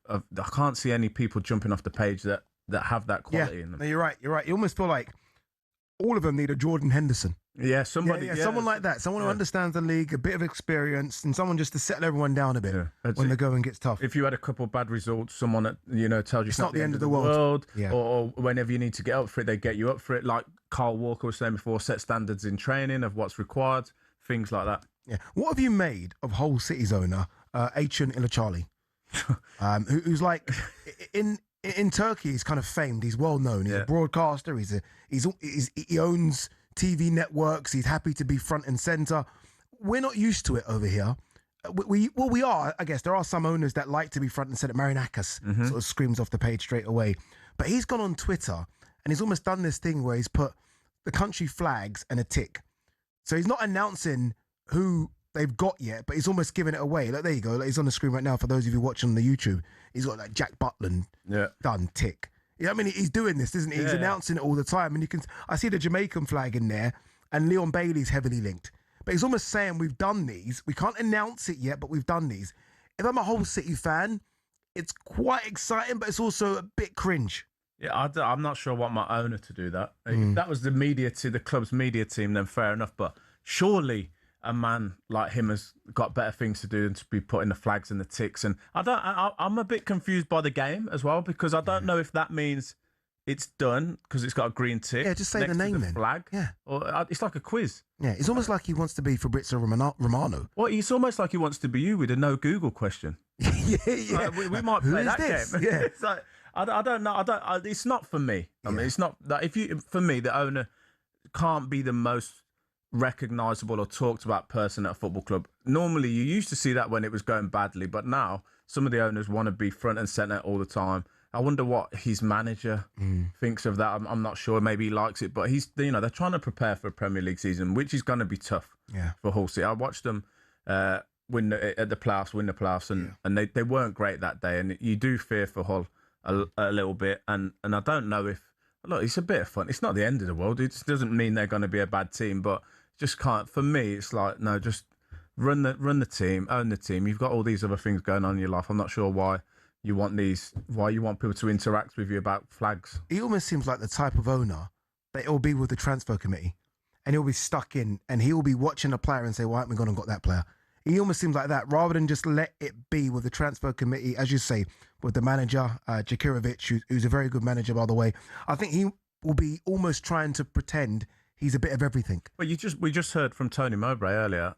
S6: I can't see any people jumping off the page that have that quality in them.
S5: No, you're right. You almost feel like all of them need a Jordan Henderson.
S6: Yeah, somebody.
S5: Yeah, someone like that. Someone who understands the league, a bit of experience, and someone just to settle everyone down a bit when the going gets tough.
S6: If you had a couple of bad results, someone that tells you
S5: it's not the end of the world. Yeah.
S6: Or whenever you need to get up for it, they get you up for it. Like Carl Walker was saying before, set standards in training of what's required, things like that.
S5: Yeah. What have you made of Hull City's owner, Acun Ilicali, who's like in Turkey? He's kind of famed. He's well known. He's a broadcaster. He owns TV networks. He's happy to be front and center. We're not used to it over here. We are. I guess there are some owners that like to be front and center. Marinakis sort of screams off the page straight away. But he's gone on Twitter and he's almost done this thing where he's put the country flags and a tick. So he's not announcing who they've got yet, but he's almost giving it away. Like, there you go. Like, he's on the screen right now for those of you watching on the YouTube. He's got like Jack Butland done, tick. Yeah, I mean, he's doing this, isn't he? He's announcing it all the time. And I see the Jamaican flag in there, and Leon Bailey's heavily linked. But he's almost saying, we've done these. We can't announce it yet, but we've done these. If I'm a Hull City fan, it's quite exciting, but it's also a bit cringe.
S6: Yeah, I'm not sure what my owner to do that. If that was the club's media team, then fair enough. But surely a man like him has got better things to do than to be putting the flags and the ticks. And I'm a bit confused by the game as well, because I don't know if that means it's done because it's got a green tick.
S5: Yeah, just say the name then.
S6: Flag.
S5: Yeah.
S6: Or it's like a quiz.
S5: Yeah, it's almost like he wants to be Fabrizio Romano.
S6: Well, it's almost like he wants to be you with a no Google question.
S5: yeah.
S6: We might play that game.
S5: Yeah.
S6: It's like, I don't know. It's not for me. I mean, it's not that for me, the owner can't be the most recognisable or talked about person at a football club. Normally, you used to see that when it was going badly, but now some of the owners want to be front and centre all the time. I wonder what his manager thinks of that. I'm not sure. Maybe he likes it, but they're trying to prepare for a Premier League season, which is going to be tough for Hull City. I watched them win the playoffs, and they weren't great that day, and you do fear for Hull a little bit, and I don't know if, look, it's a bit of fun. It's not the end of the world. It doesn't mean they're going to be a bad team, but just can't. For me, it's like, no, just run the team, own the team. You've got all these other things going on in your life. I'm not sure why you want people to interact with you about flags.
S5: He almost seems like the type of owner that it'll be with the transfer committee, and he'll be stuck in, and he'll be watching a player and say, why haven't we gone and got that player? He almost seems like that, rather than just let it be with the transfer committee, as you say, with the manager, Jakirovic, who's a very good manager, by the way. I think he will be almost trying to pretend he's a bit of everything.
S6: Well, we just heard from Tony Mowbray earlier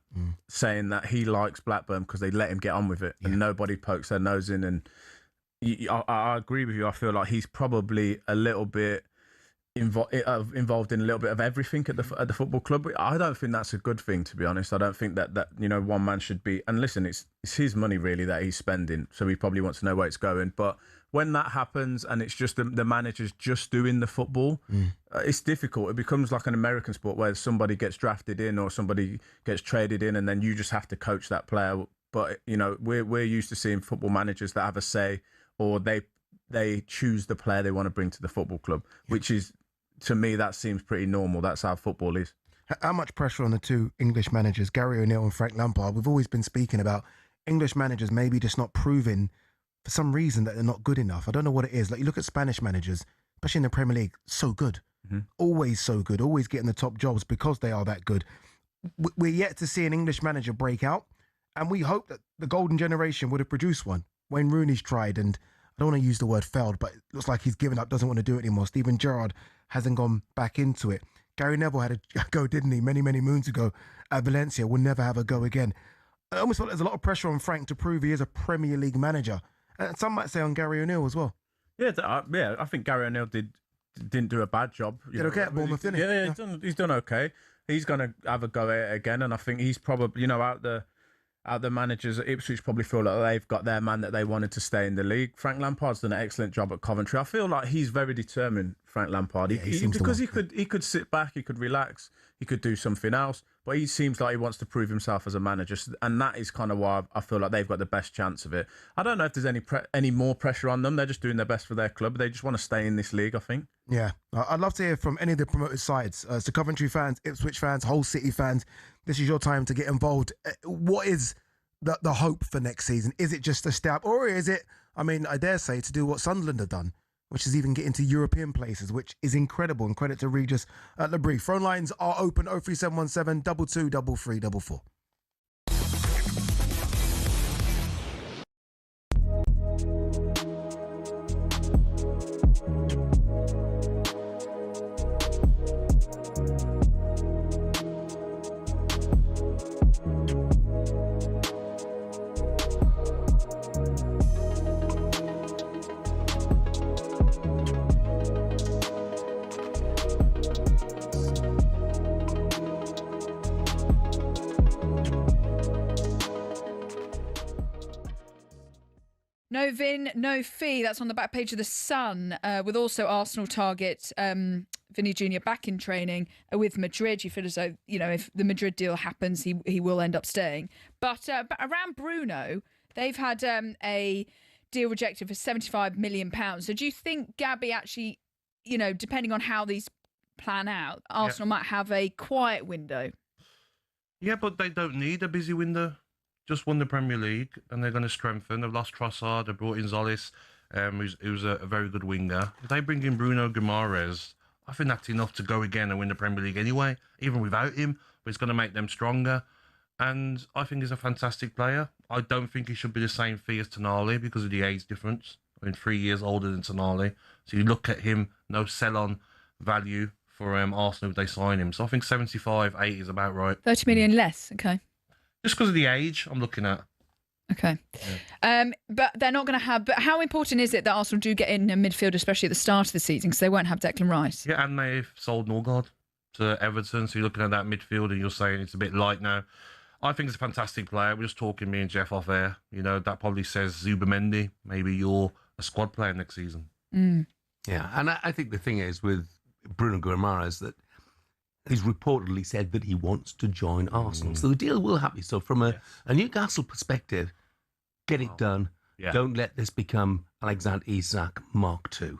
S6: saying that he likes Blackburn because they let him get on with it and nobody pokes their nose in. And I agree with you. I feel like he's probably a little bit involved in a little bit of everything at the football club. I don't think that's a good thing, to be honest. I don't think that one man should be. And listen, it's his money really that he's spending, so he probably wants to know where it's going. But when that happens and it's just the manager's just doing the football, it's difficult. It becomes like an American sport where somebody gets drafted in or somebody gets traded in, and then you just have to coach that player. But we're used to seeing football managers that have a say, or they choose the player they want to bring to the football club, which is, to me, that seems pretty normal. That's how football is.
S5: How much pressure on the two English managers, Gary O'Neill and Frank Lampard? We've always been speaking about English managers maybe just not proving for some reason that they're not good enough. I don't know what it is. Like, you look at Spanish managers, especially in the Premier League, so good. Always so good. Always getting the top jobs because they are that good. We're yet to see an English manager break out, and we hope that the golden generation would have produced one. Wayne Rooney's tried, and I don't want to use the word failed, but it looks like he's given up, doesn't want to do it anymore. Steven Gerrard hasn't gone back into it. Gary Neville had a go, didn't he, many, many moons ago at Valencia. Will never have a go again. I almost feel there's a lot of pressure on Frank to prove he is a Premier League manager. And some might say on Gary O'Neill as well.
S6: Yeah, I think Gary O'Neill didn't do a bad job.
S5: Did okay at Bournemouth, didn't he?
S6: Yeah, he's done okay. He's going to have a go at it again, and I think he's probably, out the managers at Ipswich probably feel like they've got their man that they wanted to stay in the league. Frank Lampard's done an excellent job at Coventry. I feel like he's very determined, Frank Lampard. Because he could sit back, he could relax, he could do something else, but he seems like he wants to prove himself as a manager, and that is kind of why I feel like they've got the best chance of it. I don't know if there's any more pressure on them. They're just doing their best for their club. They just want to stay in this league, I think.
S5: Yeah, I'd love to hear from any of the promoted sides. So Coventry fans, Ipswich fans, Hull City fans, this is your time to get involved. What is the hope for next season? Is it just a step, or is it, I dare say, to do what Sunderland have done, which is even get into European places, which is incredible, and credit to Regis at Le Brie. Phone lines are open, 03717 22 3344.
S2: No Vin, no fee. That's on the back page of The Sun, with also Arsenal target Vinny Jr. back in training with Madrid. You feel as though, if the Madrid deal happens, he will end up staying. But around Bruno, they've had a deal rejected for £75 million. So do you think, Gabby, actually, depending on how these plan out, Arsenal might have a quiet window?
S15: Yeah, but they don't need a busy window. Just won the Premier League, and they're going to strengthen. They've lost Trossard. They brought in Zolis, who's a very good winger. If they bring in Bruno Guimaraes, I think that's enough to go again and win the Premier League anyway, even without him. But it's going to make them stronger. And I think he's a fantastic player. I don't think he should be the same fee as Tonali because of the age difference. 3 years older than Tonali. So you look at him, no sell-on value for Arsenal if they sign him. So I think 75, 80 is about right.
S2: 30 million less, okay.
S15: Just because of the age I'm looking at.
S2: Okay. Yeah. But they're not going to have... But how important is it that Arsenal do get in a midfield, especially at the start of the season, because they won't have Declan Rice?
S15: Yeah, and they've sold Norgard to Everton, so you're looking at that midfield and you're saying it's a bit light now. I think it's a fantastic player. We're just talking, me and Jeff off air. That probably says Zubamendi, maybe you're a squad player next season.
S14: Yeah, and I think the thing is with Bruno Guimaraes that he's reportedly said that he wants to join Arsenal. So the deal will happen. So from a Newcastle perspective, get it done. Yeah. Don't let this become Alexander Isak Mark II.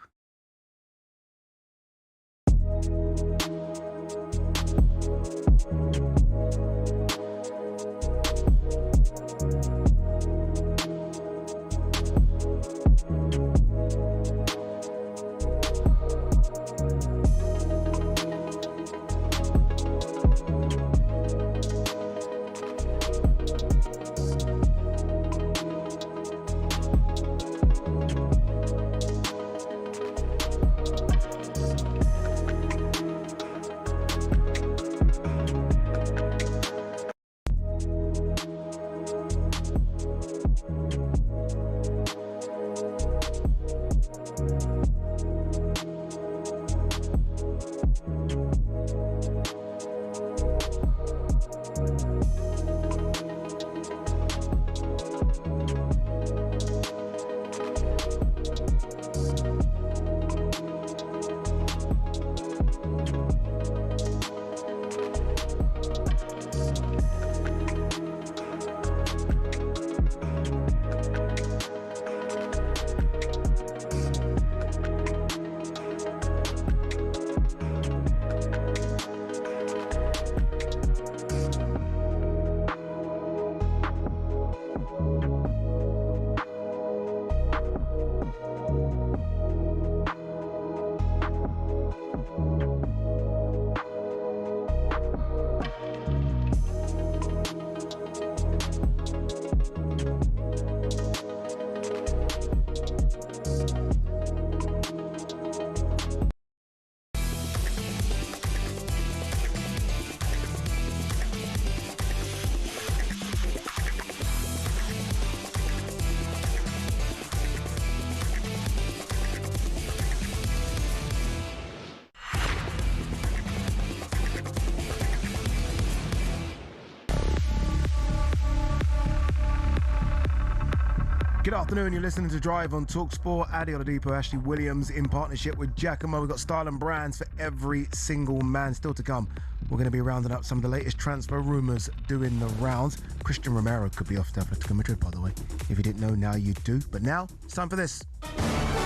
S5: Good afternoon, you're listening to Drive on talkSPORT. Ade Oladipo Ashley Williams in partnership with Giacomo. We've got style and brands for every single man. Still to come, we're going to be rounding up some of the latest transfer rumours doing the rounds. Christian Romero could be off to Atletico Madrid, by the way. If you didn't know, now you do. But now, it's time for this.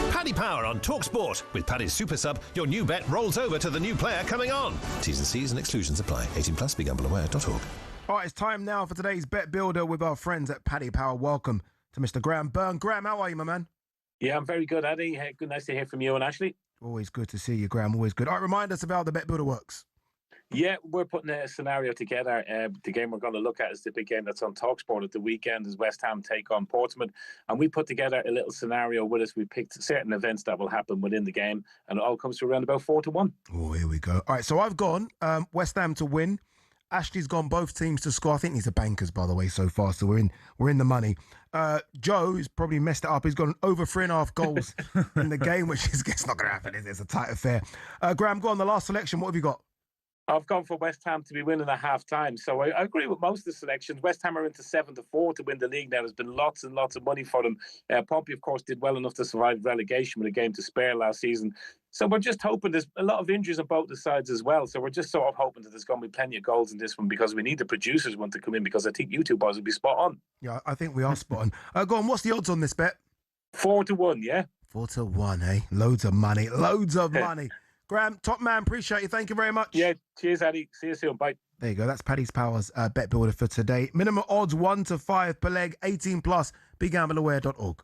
S4: Paddy Power on talkSPORT. With Paddy's Super Sub, your new bet rolls over to the new player coming on. T's and C's and exclusions apply. 18 plus, begambleaware.org.
S5: All right, it's time now for today's Bet Builder with our friends at Paddy Power. Welcome to Mr. Graham Byrne. Graham, how are you, my man?
S8: Yeah, I'm very good, Eddie. Hey, good, nice to hear from you and Ashley.
S5: Always good to see you, Graham. Always good. All right, remind us of how the Bet Builder works.
S8: Yeah, we're putting a scenario together. The game we're going to look at is the big game that's on talkSPORT at the weekend as West Ham take on Portsmouth. And we put together a little scenario with us. We picked certain events that will happen within the game, and it all comes to around about 4-1.
S5: Oh, here we go. All right, so I've gone West Ham to win. Ashley's gone both teams to score. I think these are bankers, by the way, so far. So we're in the money. Joe has probably messed it up. He's gone over 3.5 goals in the game, which is it's not going to happen. It's a tight affair. Graham, go on the last selection. What have you got?
S8: I've gone for West Ham to be winning at half-time. So I agree with most of the selections. West Ham are into 7-4 to win the league now. There's been lots and lots of money for them. Pompey, of course, did well enough to survive relegation with a game to spare last season. So we're just hoping there's a lot of injuries on both the sides as well. So we're just sort of hoping that there's going to be plenty of goals in this one because we need the producers one to come in because I think you two boys will be spot on.
S5: Yeah, I think we are spot on. Go on, what's the odds on this bet?
S8: 4-1, yeah?
S5: 4-1, eh? Loads of money. Loads of money. Graham, top man, appreciate you. Thank you very much.
S8: Yeah, cheers, Eddie. See you soon. Bye.
S5: There you go. That's Paddy's Powers Bet Builder for today. Minimum odds 1-5 per leg, 18 plus. BeGambleAware.org.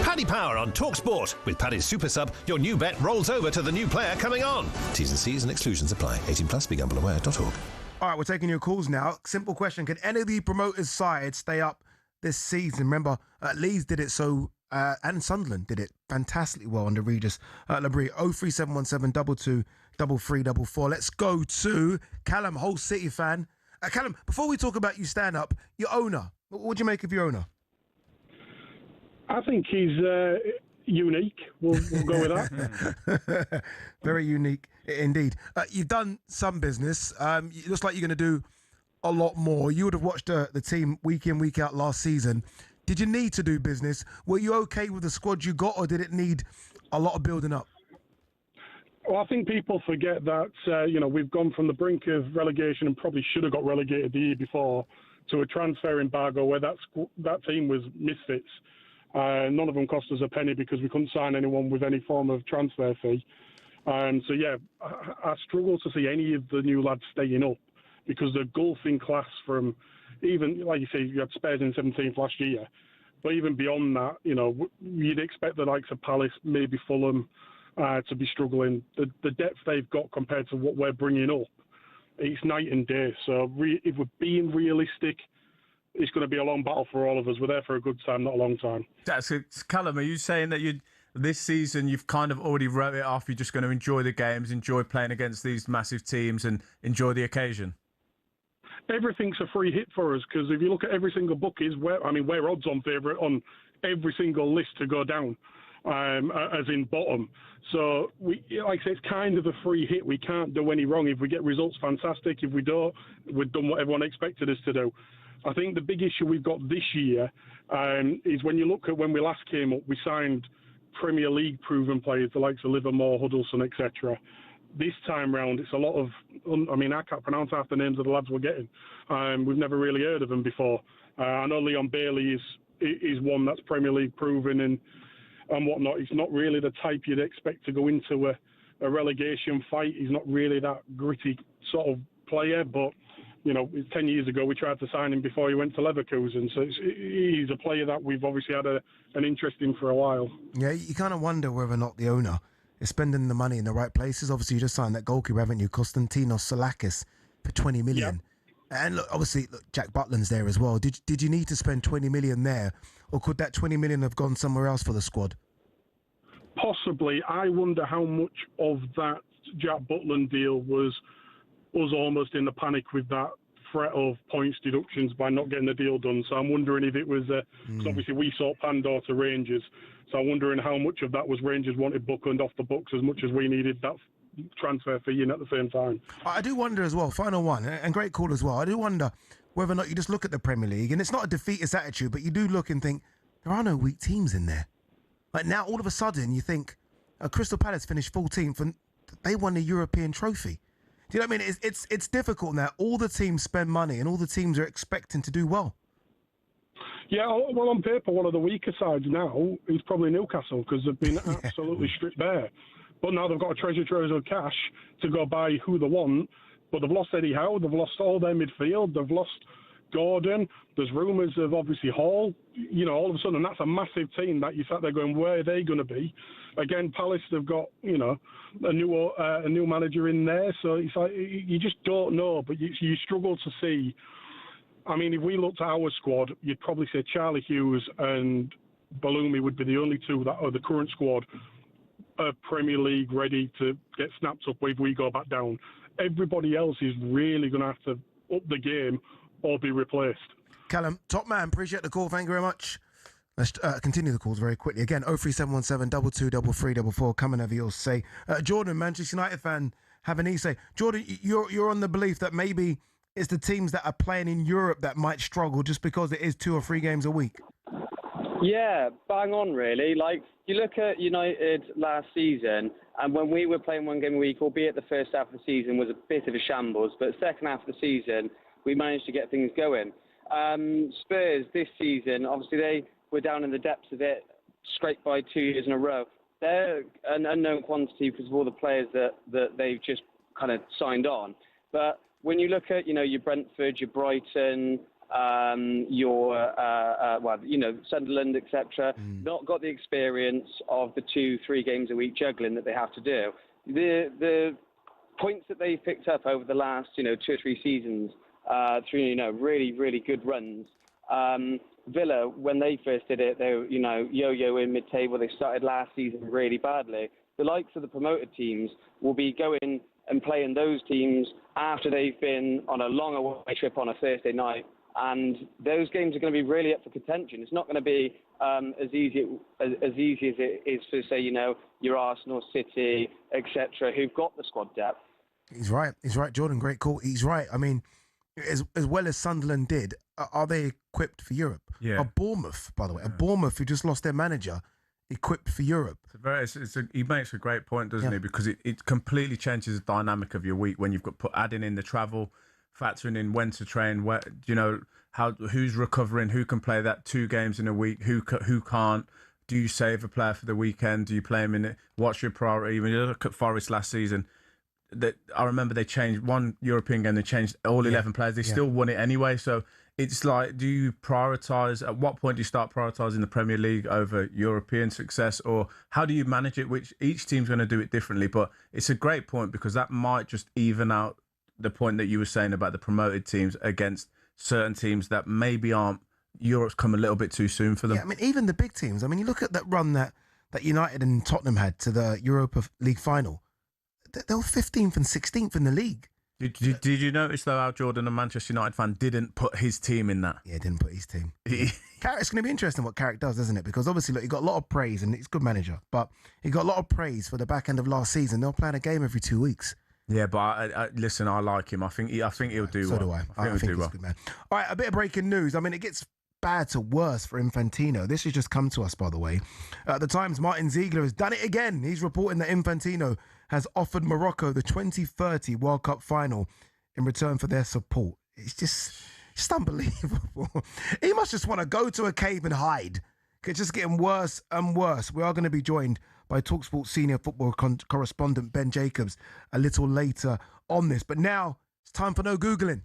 S4: Paddy Power on talkSPORT. With Paddy's Super Sub, your new bet rolls over to the new player coming on. T's and C's and exclusions apply. 18 plus, BeGambleAware.org.
S5: All right, we're taking your calls now. Simple question. Can any of the promoters' sides stay up this season? Remember, Leeds did it so... and Sunderland did it fantastically well under Regis Labrie. 03717 22 3344. Let's go to Callum, Hull City fan. Callum, before we talk about you stand up, your owner, what do you make of your owner?
S9: I think he's unique. We'll go with that.
S5: Very unique indeed. You've done some business. It looks like you're going to do a lot more. You would have watched the team week in, week out last season. Did you need to do business? Were you okay with the squad you got, or did it need a lot of building up?
S9: Well, I think people forget that, we've gone from the brink of relegation and probably should have got relegated the year before to a transfer embargo where that team was misfits. None of them cost us a penny because we couldn't sign anyone with any form of transfer fee. So, yeah, I struggle to see any of the new lads staying up because they're golfing class from... Even, like you say, you had Spurs in 17th last year. But even beyond that, you'd expect the likes of Palace, maybe Fulham, to be struggling. The depth they've got compared to what we're bringing up, it's night and day. So if we're being realistic, it's going to be a long battle for all of us. We're there for a good time, not a long time.
S6: So, Callum, are you saying that this season you've kind of already wrote it off? You're just going to enjoy the games, enjoy playing against these massive teams and enjoy the occasion?
S9: Everything's a free hit for us because if you look at every single book, we're odds-on favourite on every single list to go down, as in bottom. So, like I say, it's kind of a free hit. We can't do any wrong. If we get results, fantastic. If we don't, we've done what everyone expected us to do. I think the big issue we've got this year is when you look at when we last came up, we signed Premier League proven players, the likes of Livermore, Huddleston, etc. This time round, it's a lot of... I can't pronounce half the names of the lads we're getting. We've never really heard of them before. I know Leon Bailey is one that's Premier League proven and whatnot. He's not really the type you'd expect to go into a relegation fight. He's not really that gritty sort of player, but, 10 years ago we tried to sign him before he went to Leverkusen. So he's a player that we've obviously had an interest in for a while.
S5: Yeah, you kind of wonder whether or not the owner is spending the money in the right places. Obviously, you just signed that goalkeeper, haven't you? Konstantinos Salakis for 20 million. Yep. And look, obviously, Jack Butland's there as well. Did you need to spend 20 million there? Or could that 20 million have gone somewhere else for the squad?
S9: Possibly. I wonder how much of that Jack Butland deal was us almost in the panic with that threat of points deductions by not getting the deal done. So I'm wondering if it was... Because obviously we sought Pandora to Rangers. So I'm wondering how much of that was Rangers wanted Buckland off the books as much as we needed that transfer fee in at the same time.
S5: I do wonder as well, final one, and great call as well, I do wonder whether or not you just look at the Premier League, and it's not a defeatist attitude, but you do look and think, there are no weak teams in there. Like now, all of a sudden, you think Crystal Palace finished 14th and they won the European trophy. Do you know what I mean? It's difficult now. All the teams spend money and all the teams are expecting to do well.
S9: Yeah, well, on paper, one of the weaker sides now is probably Newcastle because they've been absolutely stripped bare. But now they've got a treasure trove of cash to go buy who they want. But they've lost Eddie Howe. They've lost all their midfield. They've lost Gordon. There's rumours of obviously Hall. You know, all of a sudden that's a massive team that you sat there going, where are they going to be? Again, Palace, they've got, you know, a new manager in there. So it's like you just don't know. But you struggle to see. I mean, if we looked at our squad, you'd probably say Charlie Hughes and Balumi would be the only two that are the current squad are Premier League ready to get snapped up if we go back down. Everybody else is really going to have to up the game or be replaced.
S5: Callum, top man, appreciate the call. Thank you very much. Let's continue the calls very quickly. Again, 03717 22 3344. Come and have your say. Jordan, Manchester United fan, have an say. Jordan, you're on the belief that maybe it's the teams that are playing in Europe that might struggle just because it is 2 or 3 games a week.
S10: Yeah, bang on, really. Like, you look at United last season, and when we were playing 1 game a week, albeit the first half of the season was a bit of a shambles, but the second half of the season, we managed to get things going. Spurs this season, obviously they were down in the depths of it, scraped by 2 years in a row. They're an unknown quantity because of all the players that they've just kind of signed on. But when you look at, your Brentford, your Brighton, your Sunderland, etc., not got the experience of the 2-3 games a week juggling that they have to do. The points that they've picked up over the last, 2 or 3 seasons through, really, really good runs. Villa, when they first did it, they were, yo-yo in mid-table. They started last season really badly. The likes of the promoted teams will be going and playing those teams after they've been on a long away trip on a Thursday night. And those games are going to be really up for contention. It's not going to be as easy as it is for, say, your Arsenal, City, etc., who've got the squad depth.
S5: He's right, Jordan. Great call. He's right. I mean, as well as Sunderland did, are they equipped for Europe?
S6: Yeah.
S5: A Bournemouth, by the way, a Bournemouth who just lost their manager, equipped for Europe.
S6: He makes a great point, doesn't he? Because it completely changes the dynamic of your week when you've got adding in the travel, factoring in when to train, who's recovering, who can play that 2 games in a week, who can't. Do you save a player for the weekend? Do you play him in it? What's your priority? When you look at Forest last season, I remember they changed one European game. They changed all 11 players. They still won it anyway. So it's like, do you prioritise? At what point do you start prioritising the Premier League over European success, or how do you manage it? Which each team's going to do it differently. But it's a great point because that might just even out the point that you were saying about the promoted teams against certain teams that maybe aren't. Europe's come a little bit too soon for them.
S5: Yeah, I mean, even the big teams. I mean, you look at that run that United and Tottenham had to the Europa League final. They were 15th and 16th in the league.
S6: Did you notice, though, how Jordan, a Manchester United fan, didn't put his team in that?
S5: Yeah, didn't put his team. Carrick's going to be interesting what Carrick does, isn't it? Because obviously, look, he got a lot of praise and he's a good manager, but he got a lot of praise for the back end of last season. They'll play a game every 2 weeks.
S6: Yeah, but listen, I like him. I think he'll do well.
S5: So do I. I think he's a good man. All right, a bit of breaking news. I mean, it gets bad to worse for Infantino. This has just come to us, by the way. At the Times, Martin Ziegler has done it again. He's reporting that Infantino has offered Morocco the 2030 World Cup final in return for their support. It's just unbelievable. He must just want to go to a cave and hide. It's just getting worse and worse. We are going to be joined by talkSPORT senior football correspondent Ben Jacobs a little later on this. But now it's time for no Googling.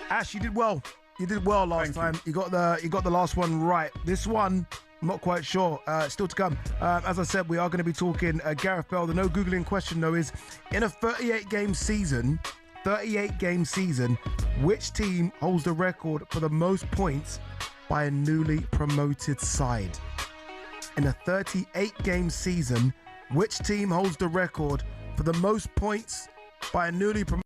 S5: Ash, you did well. You did well last time. You got the last one right. This one, I'm not quite sure. Still to come. As I said, we are going to be talking Gareth Bale. The no Googling question, though, is in a 38-game season, which team holds the record for the most points by a newly promoted side? In a 38-game season, which team holds the record for the most points by a newly promoted?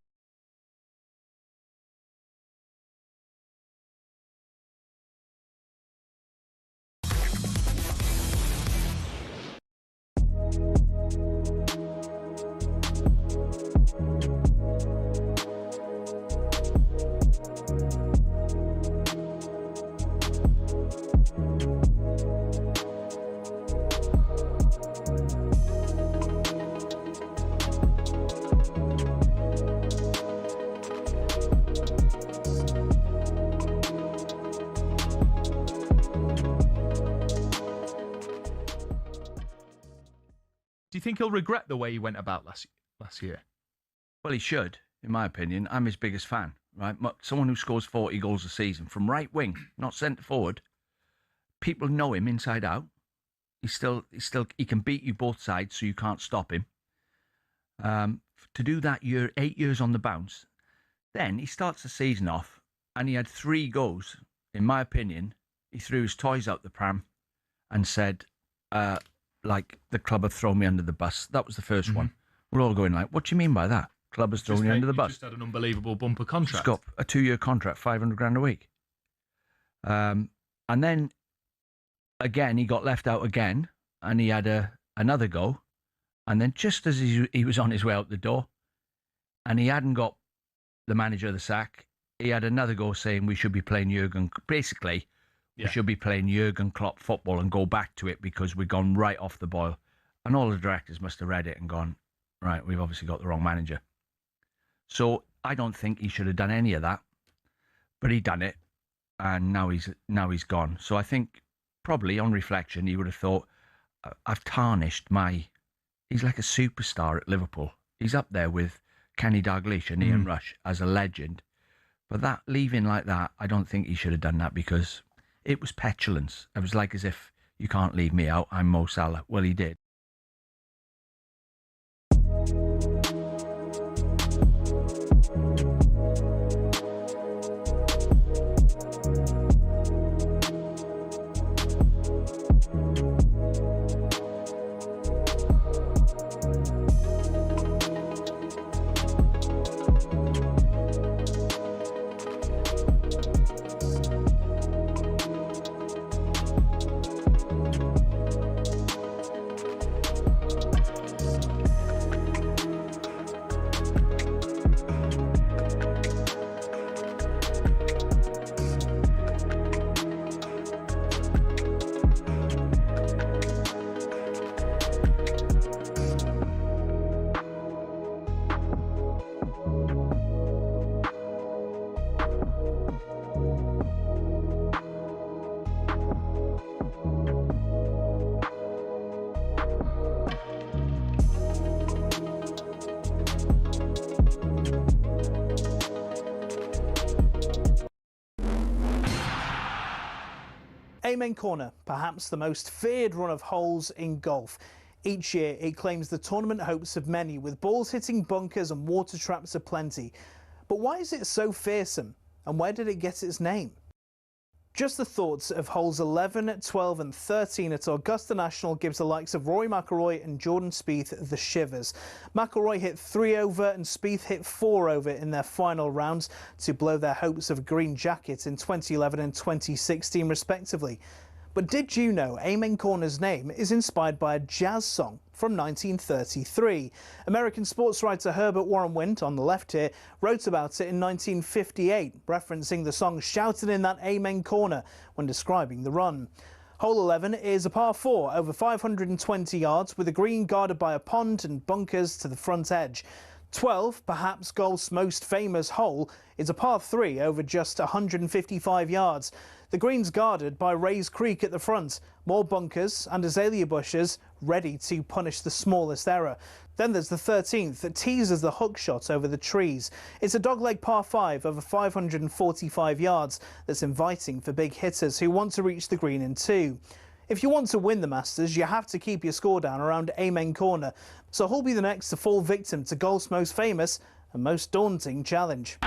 S11: think he'll regret the way he went about last year?
S13: Well, he should, in my opinion. I'm his biggest fan, right? Someone who scores 40 goals a season from right wing, not centre forward. People know him inside out. He can beat you both sides, so you can't stop him. To do that 8 years on the bounce, then he starts the season off and he had 3 goes. In my opinion, he threw his toys out the pram and said, like, the club have thrown me under the bus. That was the first one. We're all going like, what do you mean by that? Club has thrown you under the bus.
S11: Just had an unbelievable bumper contract.
S13: He's got a 2-year contract, 500 grand a week. And then, again, he got left out again and he had another go. And then just as he was on his way out the door and he hadn't got the manager of the sack, he had another go saying we should be playing Jurgen. Basically, we should be playing Jurgen Klopp football and go back to it because we've gone right off the boil. And all the directors must have read it and gone, right, we've obviously got the wrong manager. So I don't think he should have done any of that, but he done it, and now he's gone. So I think probably on reflection he would have thought, I've tarnished my. He's like a superstar at Liverpool. He's up there with Kenny Dalglish and Ian Rush as a legend. But that leaving like that, I don't think he should have done that because it was petulance. It was like as if you can't leave me out. I'm Mo Salah. Well, he did.
S16: Amen Corner, perhaps the most feared run of holes in golf. Each year it claims the tournament hopes of many, with balls hitting bunkers and water traps aplenty. But why is it so fearsome, and where did it get its name? Just the thoughts of holes 11, 12 and 13 at Augusta National gives the likes of Rory McIlroy and Jordan Spieth the shivers. McIlroy hit 3 over and Spieth hit 4 over in their final rounds to blow their hopes of a green jacket in 2011 and 2016 respectively. But did you know Amen Corner's name is inspired by a jazz song from 1933? American sports writer Herbert Warren Wint, on the left here, wrote about it in 1958, referencing the song shouted in that Amen Corner when describing the run. Hole 11 is a par 4 over 520 yards with a green guarded by a pond and bunkers to the front edge. 12, perhaps golf's most famous hole, is a par 3 over just 155 yards. The green's guarded by Rays Creek at the front, more bunkers and azalea bushes ready to punish the smallest error. Then there's the 13th that teases the hook shot over the trees. It's a dogleg par 5 over 545 yards that's inviting for big hitters who want to reach the green in 2. If you want to win the Masters, you have to keep your score down around Amen Corner. So who'll be the next to fall victim to golf's most famous and most daunting challenge?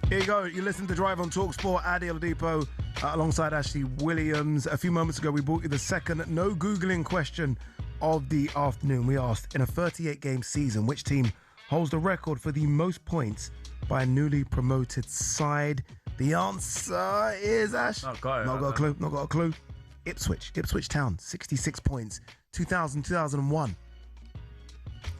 S5: Here you go. You listen to Drive on talkSPORT. Ade Oladipo alongside Ashley Williams. A few moments ago, we brought you the second no Googling question of the afternoon. We asked, in a 38-game season, which team holds the record for the most points by a newly promoted side? The answer is, Ash. Not got a clue. Ipswich Town, 66 points. 2000, 2001.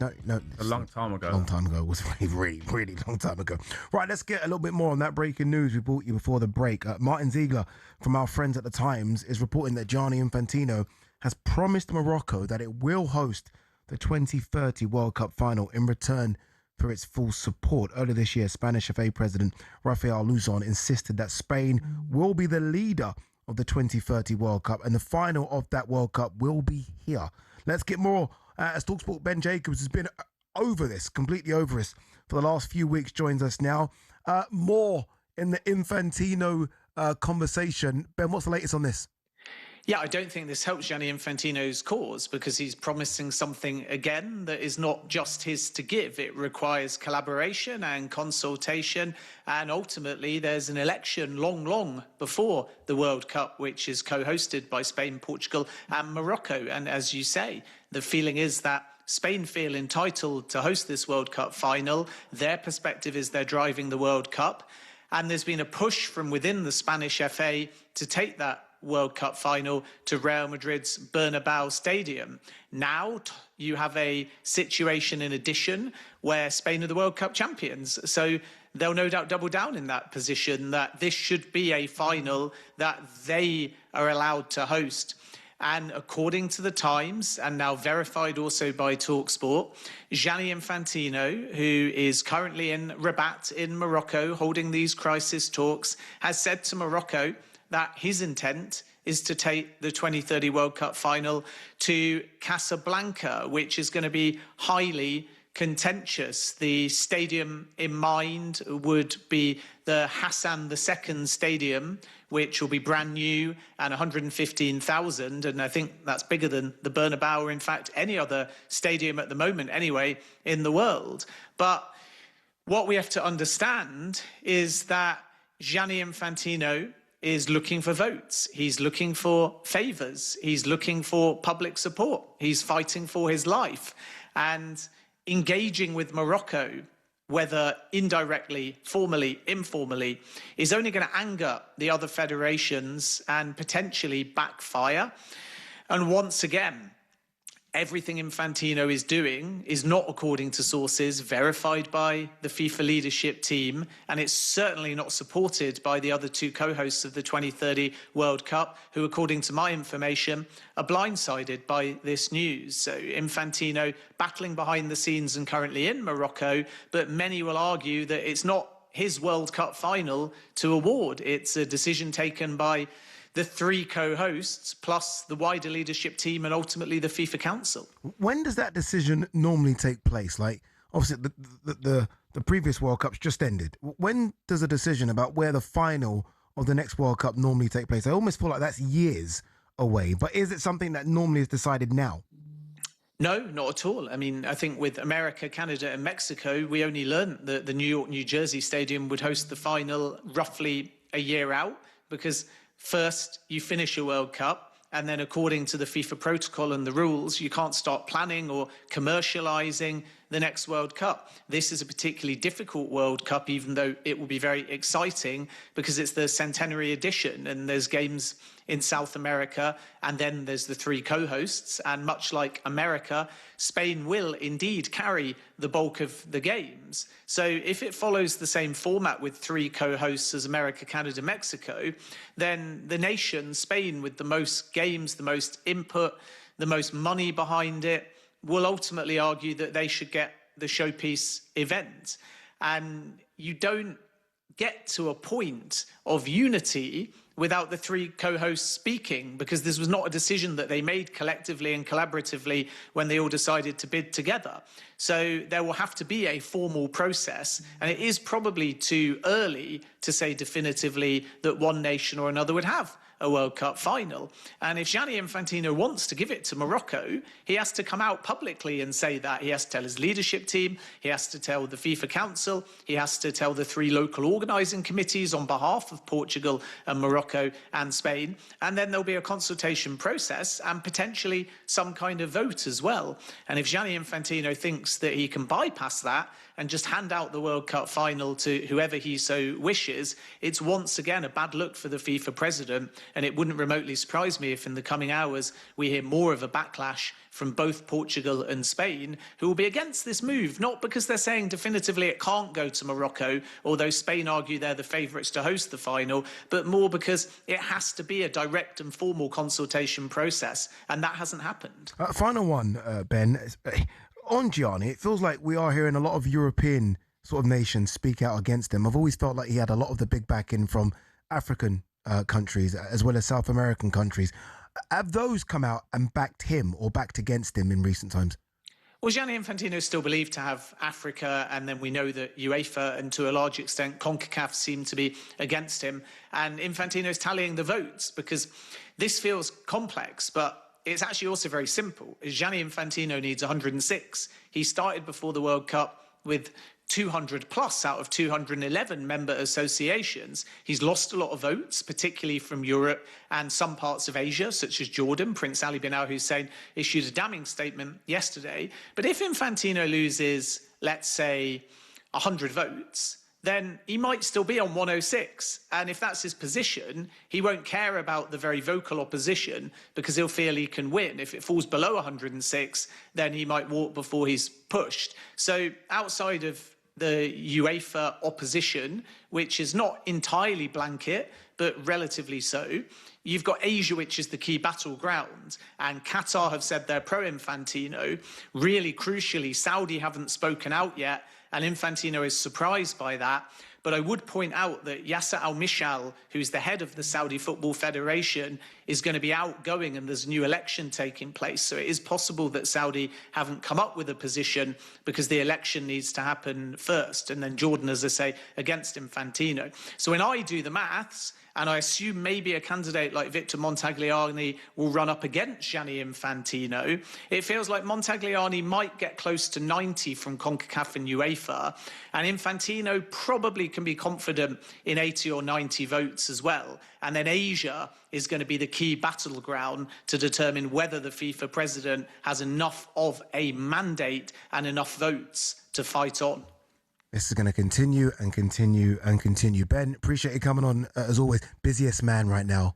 S5: No.
S6: A long time ago.
S5: It was really long time ago. Right, let's get a little bit more on that breaking news we brought you before the break. Martin Ziegler from our friends at the Times is reporting that Gianni Infantino has promised Morocco that it will host the 2030 World Cup final in return for its full support. Earlier this year, Spanish FA President Rafael Luzon insisted that Spain will be the leader of the 2030 World Cup, and the final of that World Cup will be here. Let's get more. As talkSPORT Ben Jacobs has been completely over this for the last few weeks, joins us now. More in the Infantino conversation. Ben, what's the latest on this?
S12: Yeah, I don't think this helps Gianni Infantino's cause because he's promising something again that is not just his to give. It requires collaboration and consultation, and ultimately there's an election long before the World Cup, which is co-hosted by Spain, Portugal and Morocco. And as you say, the feeling is that Spain feel entitled to host this World Cup final. Their perspective is they're driving the World Cup, and there's been a push from within the Spanish FA to take that World Cup final to Real Madrid's Bernabeu Stadium. Now you have a situation in addition where Spain are the World Cup champions. So they'll no doubt double down in that position that this should be a final that they are allowed to host. And according to the Times, and now verified also by talkSPORT, Gianni Infantino, who is currently in Rabat in Morocco holding these crisis talks, has said to Morocco that his intent is to take the 2030 World Cup final to Casablanca, which is going to be highly contentious. The stadium in mind would be the Hassan II Stadium, which will be brand new and 115,000. And I think that's bigger than the Bernabeu, or in fact, any other stadium at the moment anyway in the world. But what we have to understand is that Gianni Infantino is looking for votes. He's looking for favours. He's looking for public support. He's fighting for his life. And engaging with Morocco, whether indirectly, formally, informally, is only going to anger the other federations and potentially backfire. And once again, everything Infantino is doing is not, according to sources, verified by the FIFA leadership team, and it's certainly not supported by the other two co-hosts of the 2030 World Cup, who, according to my information, are blindsided by this news. So Infantino battling behind the scenes and currently in Morocco, but many will argue that it's not his World Cup final to award. It's a decision taken by the three co-hosts, plus the wider leadership team and ultimately the FIFA Council.
S5: When does that decision normally take place? Like, obviously, the previous World Cup's just ended. When does a decision about where the final of the next World Cup normally take place? I almost feel like that's years away. But is it something that normally is decided now?
S12: No, not at all. I mean, I think with America, Canada and Mexico, we only learned that the New York, New Jersey Stadium would host the final roughly a year out, because first, you finish a World Cup, and then according to the FIFA protocol and the rules, you can't start planning or commercialising the next World Cup. This is a particularly difficult World Cup, even though it will be very exciting because it's the centenary edition and there's games in South America, and then there's the three co-hosts. And much like America, Spain will indeed carry the bulk of the games. So if it follows the same format with three co-hosts as America, Canada, Mexico, then the nation, Spain, with the most games, the most input, the most money behind it, will ultimately argue that they should get the showpiece event. And you don't get to a point of unity without the three co-hosts speaking, because this was not a decision that they made collectively and collaboratively when they all decided to bid together. So there will have to be a formal process, and it is probably too early to say definitively that one nation or another would have a World Cup final. And if Gianni Infantino wants to give it to Morocco, he has to come out publicly and say that. He has to tell his leadership team, he has to tell the FIFA Council, he has to tell the 3 local organising committees on behalf of Portugal and Morocco and Spain. And then there'll be a consultation process and potentially some kind of vote as well. And if Gianni Infantino thinks that he can bypass that and just hand out the World Cup final to whoever he so wishes, it's once again a bad look for the FIFA president. And it wouldn't remotely surprise me if in the coming hours we hear more of a backlash from both Portugal and Spain, who will be against this move, not because they're saying definitively it can't go to Morocco, although Spain argue they're the favourites to host the final, but more because it has to be a direct and formal consultation process, and that hasn't happened.
S5: Final one, Ben. On Gianni, it feels like we are hearing a lot of European sort of nations speak out against him. I've always felt like he had a lot of the big backing from African countries as well as South American countries. Have those come out and backed him or backed against him in recent times?
S12: Well, Gianni Infantino is still believed to have Africa, and then we know that UEFA and to a large extent CONCACAF seem to be against him. And Infantino is tallying the votes because this feels complex, but it's actually also very simple. Gianni Infantino needs 106. He started before the World Cup with 200 plus out of 211 member associations. He's lost a lot of votes, particularly from Europe and some parts of Asia, such as Jordan. Prince Ali bin Al Hussein issued a damning statement yesterday. But if Infantino loses, let's say, 100 votes, then he might still be on 106. And if that's his position, he won't care about the very vocal opposition because he'll feel he can win. If it falls below 106, then he might walk before he's pushed. So outside of the UEFA opposition, which is not entirely blanket, but relatively so, you've got Asia, which is the key battleground, and Qatar have said they're pro-Infantino. Really crucially, Saudi haven't spoken out yet, and Infantino is surprised by that. But I would point out that Yasser Al-Mishal, who's the head of the Saudi Football Federation, is going to be outgoing and there's a new election taking place. So it is possible that Saudi haven't come up with a position because the election needs to happen first. And then Jordan, as I say, against Infantino. So when I do the maths, and I assume maybe a candidate like Victor Montagliani will run up against Gianni Infantino, it feels like Montagliani might get close to 90 from CONCACAF and UEFA, and Infantino probably can be confident in 80 or 90 votes as well. And then Asia is going to be the key battleground to determine whether the FIFA president has enough of a mandate and enough votes to fight on.
S5: This is going to continue and continue and continue. Ben, appreciate you coming on. As always, busiest man right now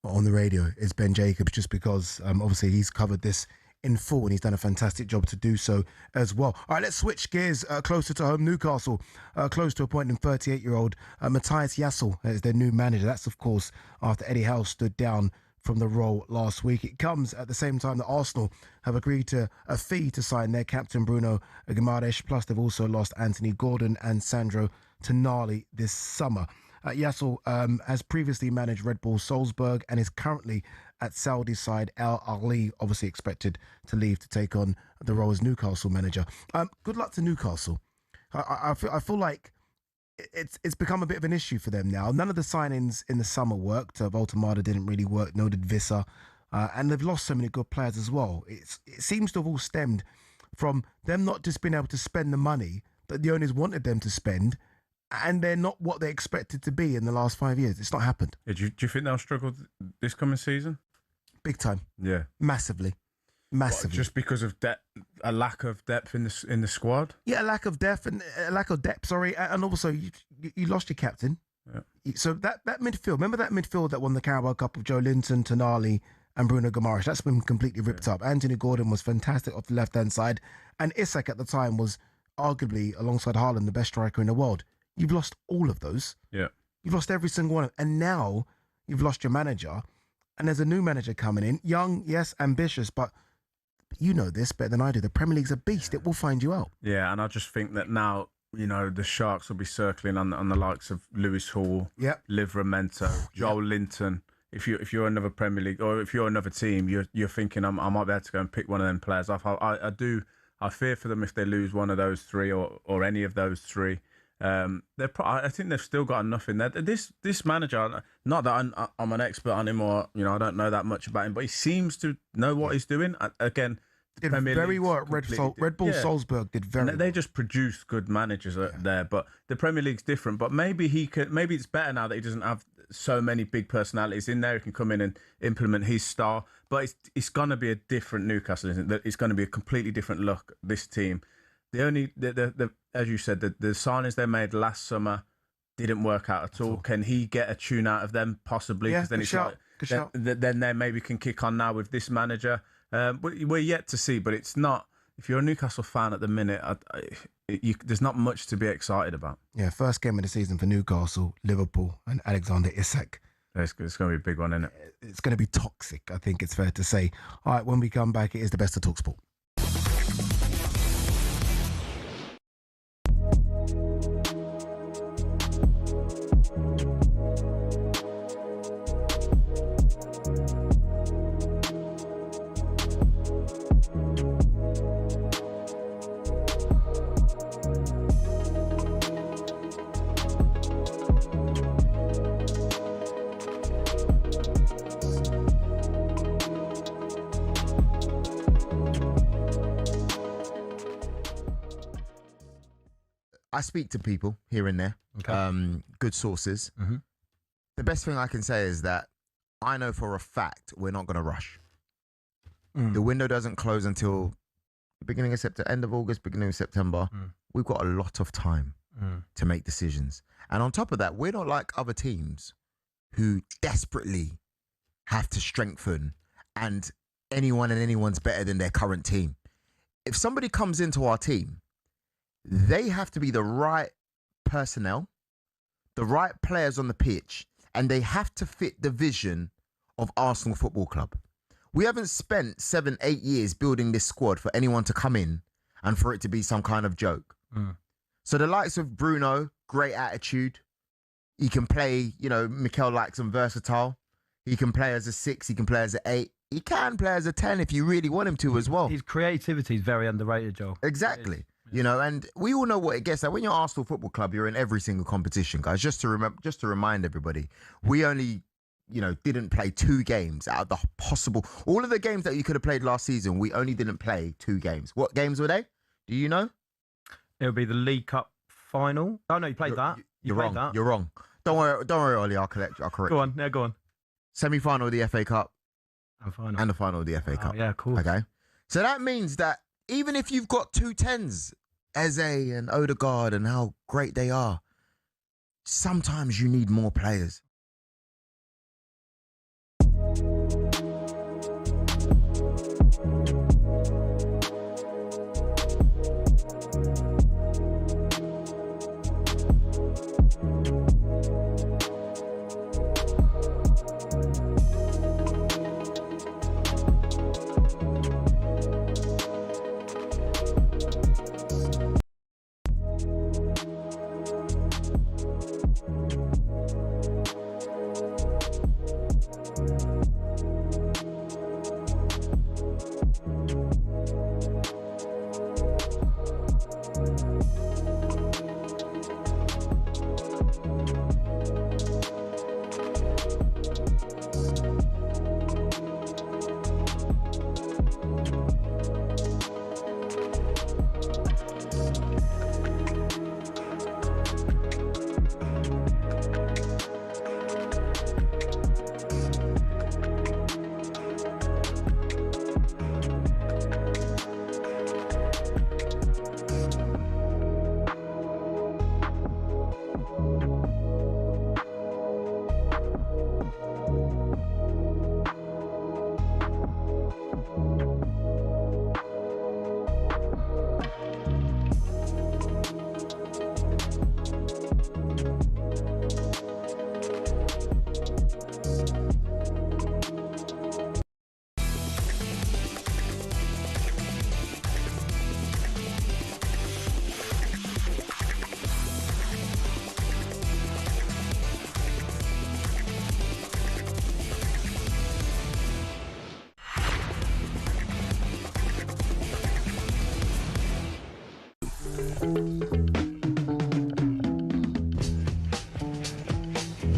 S5: on the radio is Ben Jacobs, just because obviously he's covered this in full and he's done a fantastic job to do so as well. All right, let's switch gears closer to home. Newcastle, close to appointing 38-year-old Matthias Jassel as their new manager. That's, of course, after Eddie Howe stood down from the role last week. It comes at the same time that Arsenal have agreed to a fee to sign their captain Bruno Guimaraes, plus they've also lost Anthony Gordon and Sandro Tonali this summer. Jassel has previously managed Red Bull Salzburg and is currently at Saudi side Al Ahly, obviously expected to leave to take on the role as Newcastle manager. Good luck to Newcastle. I feel like it's become a bit of an issue for them now. None of the signings in the summer worked. Voltemada didn't really work, nor did Visser. And they've lost so many good players as well. It seems to have all stemmed from them not just being able to spend the money that the owners wanted them to spend, and they're not what they expected to be in the last 5 years. It's not happened.
S6: Yeah, do you think they'll struggle this coming season?
S5: Big time.
S6: Yeah.
S5: Massively.
S6: What, just because of a lack of depth in the squad?
S5: Yeah, a lack of depth, and and also you lost your captain. Yeah. So that midfield, remember that midfield that won the Carabao Cup of Joe Linton, Tonali and Bruno Guimaraes? That's been completely ripped up. Anthony Gordon was fantastic off the left-hand side, and Isak at the time was arguably, alongside Haaland, the best striker in the world. You've lost all of those.
S6: Yeah.
S5: You've lost every single one. And now you've lost your manager, and there's a new manager coming in. Young, yes, ambitious, but you know this better than I do. The Premier League's a beast. It will find you out.
S6: Yeah, and I just think that now, the Sharks will be circling on the likes of Lewis Hall, Livramento, Joel Linton. If you're another Premier League, or if you're another team, you're thinking I might be able to go and pick one of them players off. I fear for them if they lose one of those three or any of those three. I think they've still got enough in there. This manager, not that I'm an expert on him or I don't know that much about him, but he seems to know what he's doing. Again,
S5: did very well at Red Bull Salzburg. Did very well.
S6: They just produce good managers there, but the Premier League's different. But maybe maybe it's better now that he doesn't have so many big personalities in there. He can come in and implement his style. But it's going to be a different Newcastle, isn't it? It's going to be a completely different look. This team. The as you said, the signings they made last summer didn't work out at all. Can he get a tune out of them? Possibly, because then then they maybe can kick on now with this manager. We're yet to see, but it's not. If you're a Newcastle fan at the minute, there's not much to be excited about.
S5: Yeah, first game of the season for Newcastle, Liverpool, and Alexander Isak.
S6: It's going to be a big one, isn't it?
S5: It's going to be toxic, I think it's fair to say. All right, when we come back, it is the best of talkSPORT.
S17: I speak to people here and there, good sources.
S13: Mm-hmm.
S17: The best thing I can say is that I know for a fact we're not going to rush. The window doesn't close until the beginning of September, end of August, beginning of September. We've got a lot of time to make decisions. And on top of that, we're not like other teams who desperately have to strengthen and anyone's better than their current team. If somebody comes into our team, they have to be the right personnel, the right players on the pitch, and they have to fit the vision of Arsenal Football Club. We haven't spent 7-8 years building this squad for anyone to come in and for it to be some kind of joke. So the likes of Bruno, great attitude. He can play, Mikel likes him versatile. He can play as a 6, he can play as an 8. He can play as a 10 if you really want him to as well.
S13: His creativity is very underrated, Joel.
S17: Exactly. And we all know what it gets like. When you're Arsenal Football Club, you're in every single competition, guys. Just to remind everybody, we only, didn't play 2 games out of the possible. All of the games that you could have played last season, we only didn't play 2 games. What games were they? Do you know?
S13: It would be the League Cup final. Oh no, you played that.
S17: You're wrong. That. You're wrong. Don't worry, Ollie. I'll correct.
S13: Go on. Yeah, go on.
S17: Semi-final of the FA Cup.
S13: And
S17: the final of the FA Cup.
S13: Yeah, cool.
S17: Okay. So that means that even if you've got 2 10s, Eze and Odegaard and how great they are, sometimes you need more players.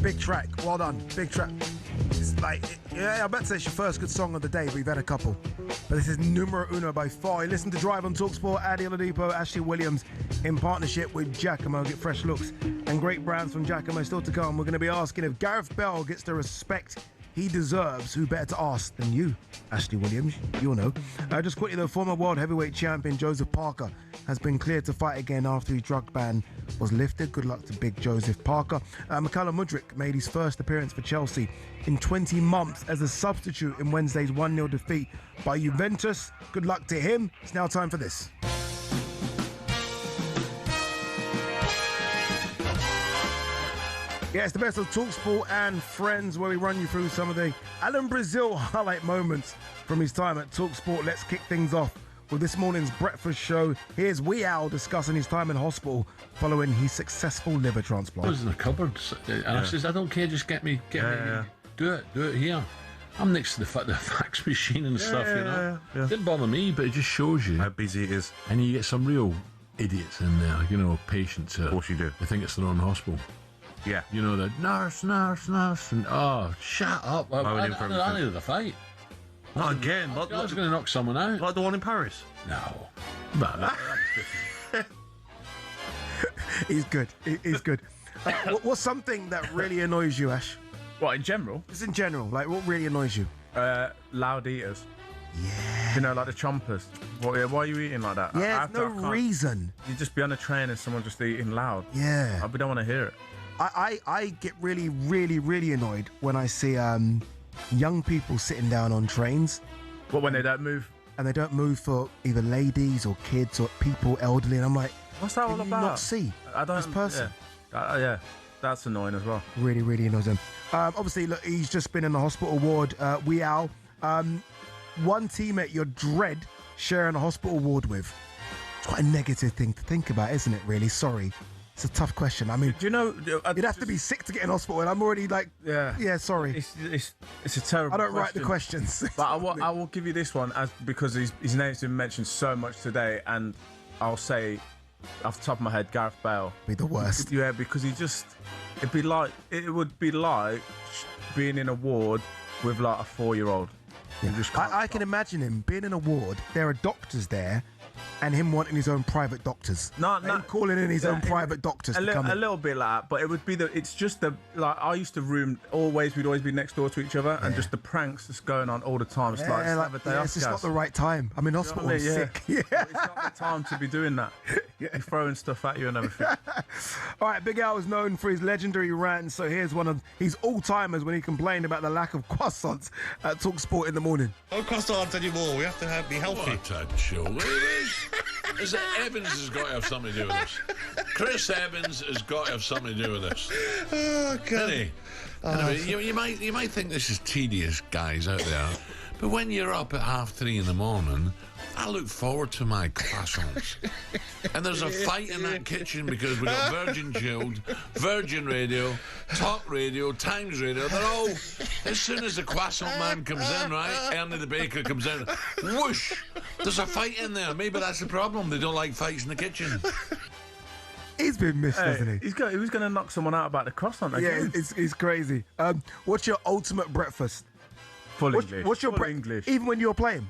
S5: Big track. Well done. Big track. It's like, yeah, I'm about to say it's your first good song of the day, but we've had a couple. But this is numero uno by far. You listen to Drive on talkSPORT. Ade Oladipo, Ashley Williams in partnership with Giacomo. Get fresh looks and great brands from Giacomo still to come. We're going to be asking if Gareth Bale gets the respect he deserves. Who better to ask than you, Ashley Williams? You'll know. Just quickly, the former world heavyweight champion Joseph Parker has been cleared to fight again after his drug ban was lifted. Good luck to big Joseph Parker. Mykhailo Mudryk made his first appearance for Chelsea in 20 months as a substitute in Wednesday's 1-0 defeat by Juventus. Good luck to him. It's now time for this. Yeah, it's the best of talkSPORT and Friends, where we run you through some of the Alan Brazil highlight moments from his time at talkSPORT. Let's kick things off with this morning's breakfast show. Here's Weal discussing his time in hospital following his successful liver transplant.
S18: I was in the cupboard, and I says, I don't care, just get me, do it here. I'm next to the fax machine and stuff, you know. Didn't bother me, but it just shows you
S15: how busy it is.
S18: And you get some real idiots in there, you know, patients.
S15: Of course you do.
S18: They think it's their own hospital.
S15: Yeah.
S18: You know, the nurse, and shut up. I needed the fight.
S15: Not again.
S18: I was going to knock someone out.
S15: Like the one in Paris?
S18: No. But that was different.
S5: He's good. He's good. What's something that really annoys you, Ash?
S6: What, in general?
S5: Just in general. Like, what really annoys you?
S6: Loud eaters.
S5: Yeah.
S6: You know, like the chompers. Why are you eating like that?
S5: Yeah, there's no reason.
S6: You just be on a train and someone just eating loud.
S5: Yeah.
S6: I don't want to hear it.
S5: I get really, really, really annoyed when I see young people sitting down on trains.
S6: What, when they don't move?
S5: And they don't move for either ladies or kids or people elderly. And I'm like,
S6: what's that all about?
S5: Not see this person.
S6: Yeah, that's annoying as well.
S5: Really, really annoys him. Obviously, look, he's just been in the hospital ward. Weal, one teammate you dread sharing a hospital ward with. It's quite a negative thing to think about, isn't it, really? Sorry. It's a tough question. I mean,
S6: do you know,
S5: you'd have to be sick to get in hospital, and I'm already like, yeah, sorry.
S6: It's a terrible.
S5: I don't
S6: question.
S5: write the questions.
S6: But I will give you this one because his name's been mentioned so much today, and I'll say, off the top of my head, Gareth Bale.
S5: Be the worst.
S6: Yeah, because it would be like being in a ward with like a 4-year-old.
S5: Yeah. I can imagine him being in a ward. There are doctors there. And him wanting his own private doctors.
S6: No,
S5: calling in his own private doctors.
S6: A little bit like that, but it would be it's just I used to we'd always be next door to each other, and just the pranks just going on all the time. It's
S5: it's just not the right time. I'm in hospital, I'm sick. Yeah.
S6: It's not the time to be doing that. You're throwing stuff at you and everything.
S5: All right, Big Al is known for his legendary rants, so here's one of his all-timers when he complained about the lack of croissants at talkSPORT in the morning.
S19: No croissants anymore, we have to be healthy.
S20: What a show it is that Evans has got to have something to do with this. Chris Evans has got to have something to do with this.
S19: Oh, God.
S20: Anyway, you might think this is tedious, guys out there, but when you're up at 3:30 in the morning, I look forward to my croissants. And there's a fight in that kitchen because we've got Virgin Chilled, Virgin Radio, Talk Radio, Times Radio. They're all, as soon as the croissant man comes in, right, Ernie the baker comes in, whoosh, there's a fight in there. Maybe that's the problem. They don't like fights in the kitchen.
S5: He's been missed, hasn't he?
S6: He was going to knock someone out about the croissant again.
S5: Yeah, it's crazy. What's your ultimate breakfast?
S6: Full English.
S5: What's your
S6: English?
S5: Even when you're playing?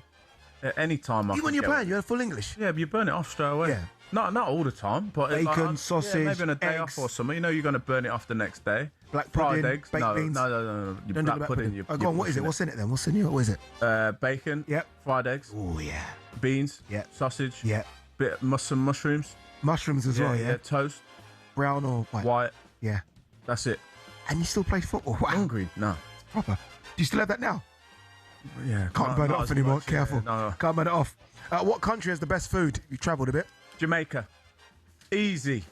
S6: Any time.
S5: Even when you're playing, you have full English.
S6: Yeah, but you burn it off straight away.
S5: Yeah.
S6: Not all the time, but
S5: bacon, sausage,
S6: maybe on a day
S5: eggs.
S6: off or something. You know you're going to burn it off the next day.
S5: Black
S6: fried
S5: pudding,
S6: eggs.
S5: baked beans.
S6: No. You black pudding.
S5: Go on. What is it? What's in it then? What's in it? What is it?
S6: Bacon.
S5: Yep.
S6: Fried eggs.
S5: Oh yeah.
S6: Beans.
S5: Yep.
S6: Sausage.
S5: Yep.
S6: Some mushrooms.
S5: Mushrooms as well. Yeah.
S6: Toast.
S5: Brown or white?
S6: White.
S5: Yeah.
S6: That's it.
S5: And you still play football? Wow.
S6: Hungry? No.
S5: It's proper. Do you still have that now?
S6: Yeah.
S5: Can't burn it off anymore. Careful.
S6: No.
S5: Can't burn it off. What country has the best food? You've travelled a bit.
S6: Jamaica. Easy.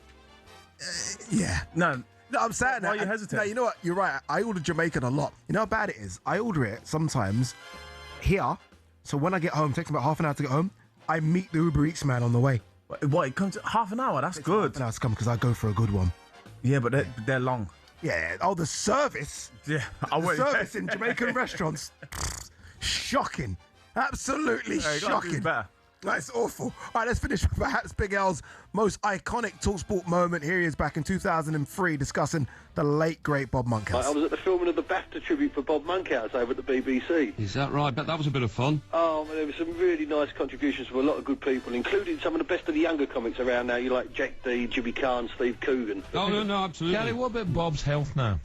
S5: Yeah.
S6: No,
S5: I'm saying that.
S6: Why are you hesitating?
S5: No, you know what? You're right. I order Jamaican a lot. You know how bad it is? I order it sometimes here. So when I get home, it takes about half an hour to get home. I meet the Uber Eats man on the way.
S6: What? It comes half an hour? That's good.
S5: Half an hour to come because I go for a good one.
S6: Yeah, but they're long.
S5: Yeah. Oh, the service.
S6: Yeah.
S5: The service in Jamaican restaurants. Shocking. Absolutely shocking.
S6: Better.
S5: That's awful. All right, let's finish with perhaps Big L's most iconic talkSPORT moment. Here he is back in 2003 discussing the late, great Bob Monkhouse.
S7: I was at the filming of the BAFTA tribute for Bob Monkhouse over at the BBC.
S18: Is that right? But that was a bit of fun.
S7: Oh, there were some really nice contributions from a lot of good people, including some of the best of the younger comics around now. You like Jack D, Jimmy Carr, Steve Coogan.
S18: Oh, no, absolutely. Gary, what about Bob's health now?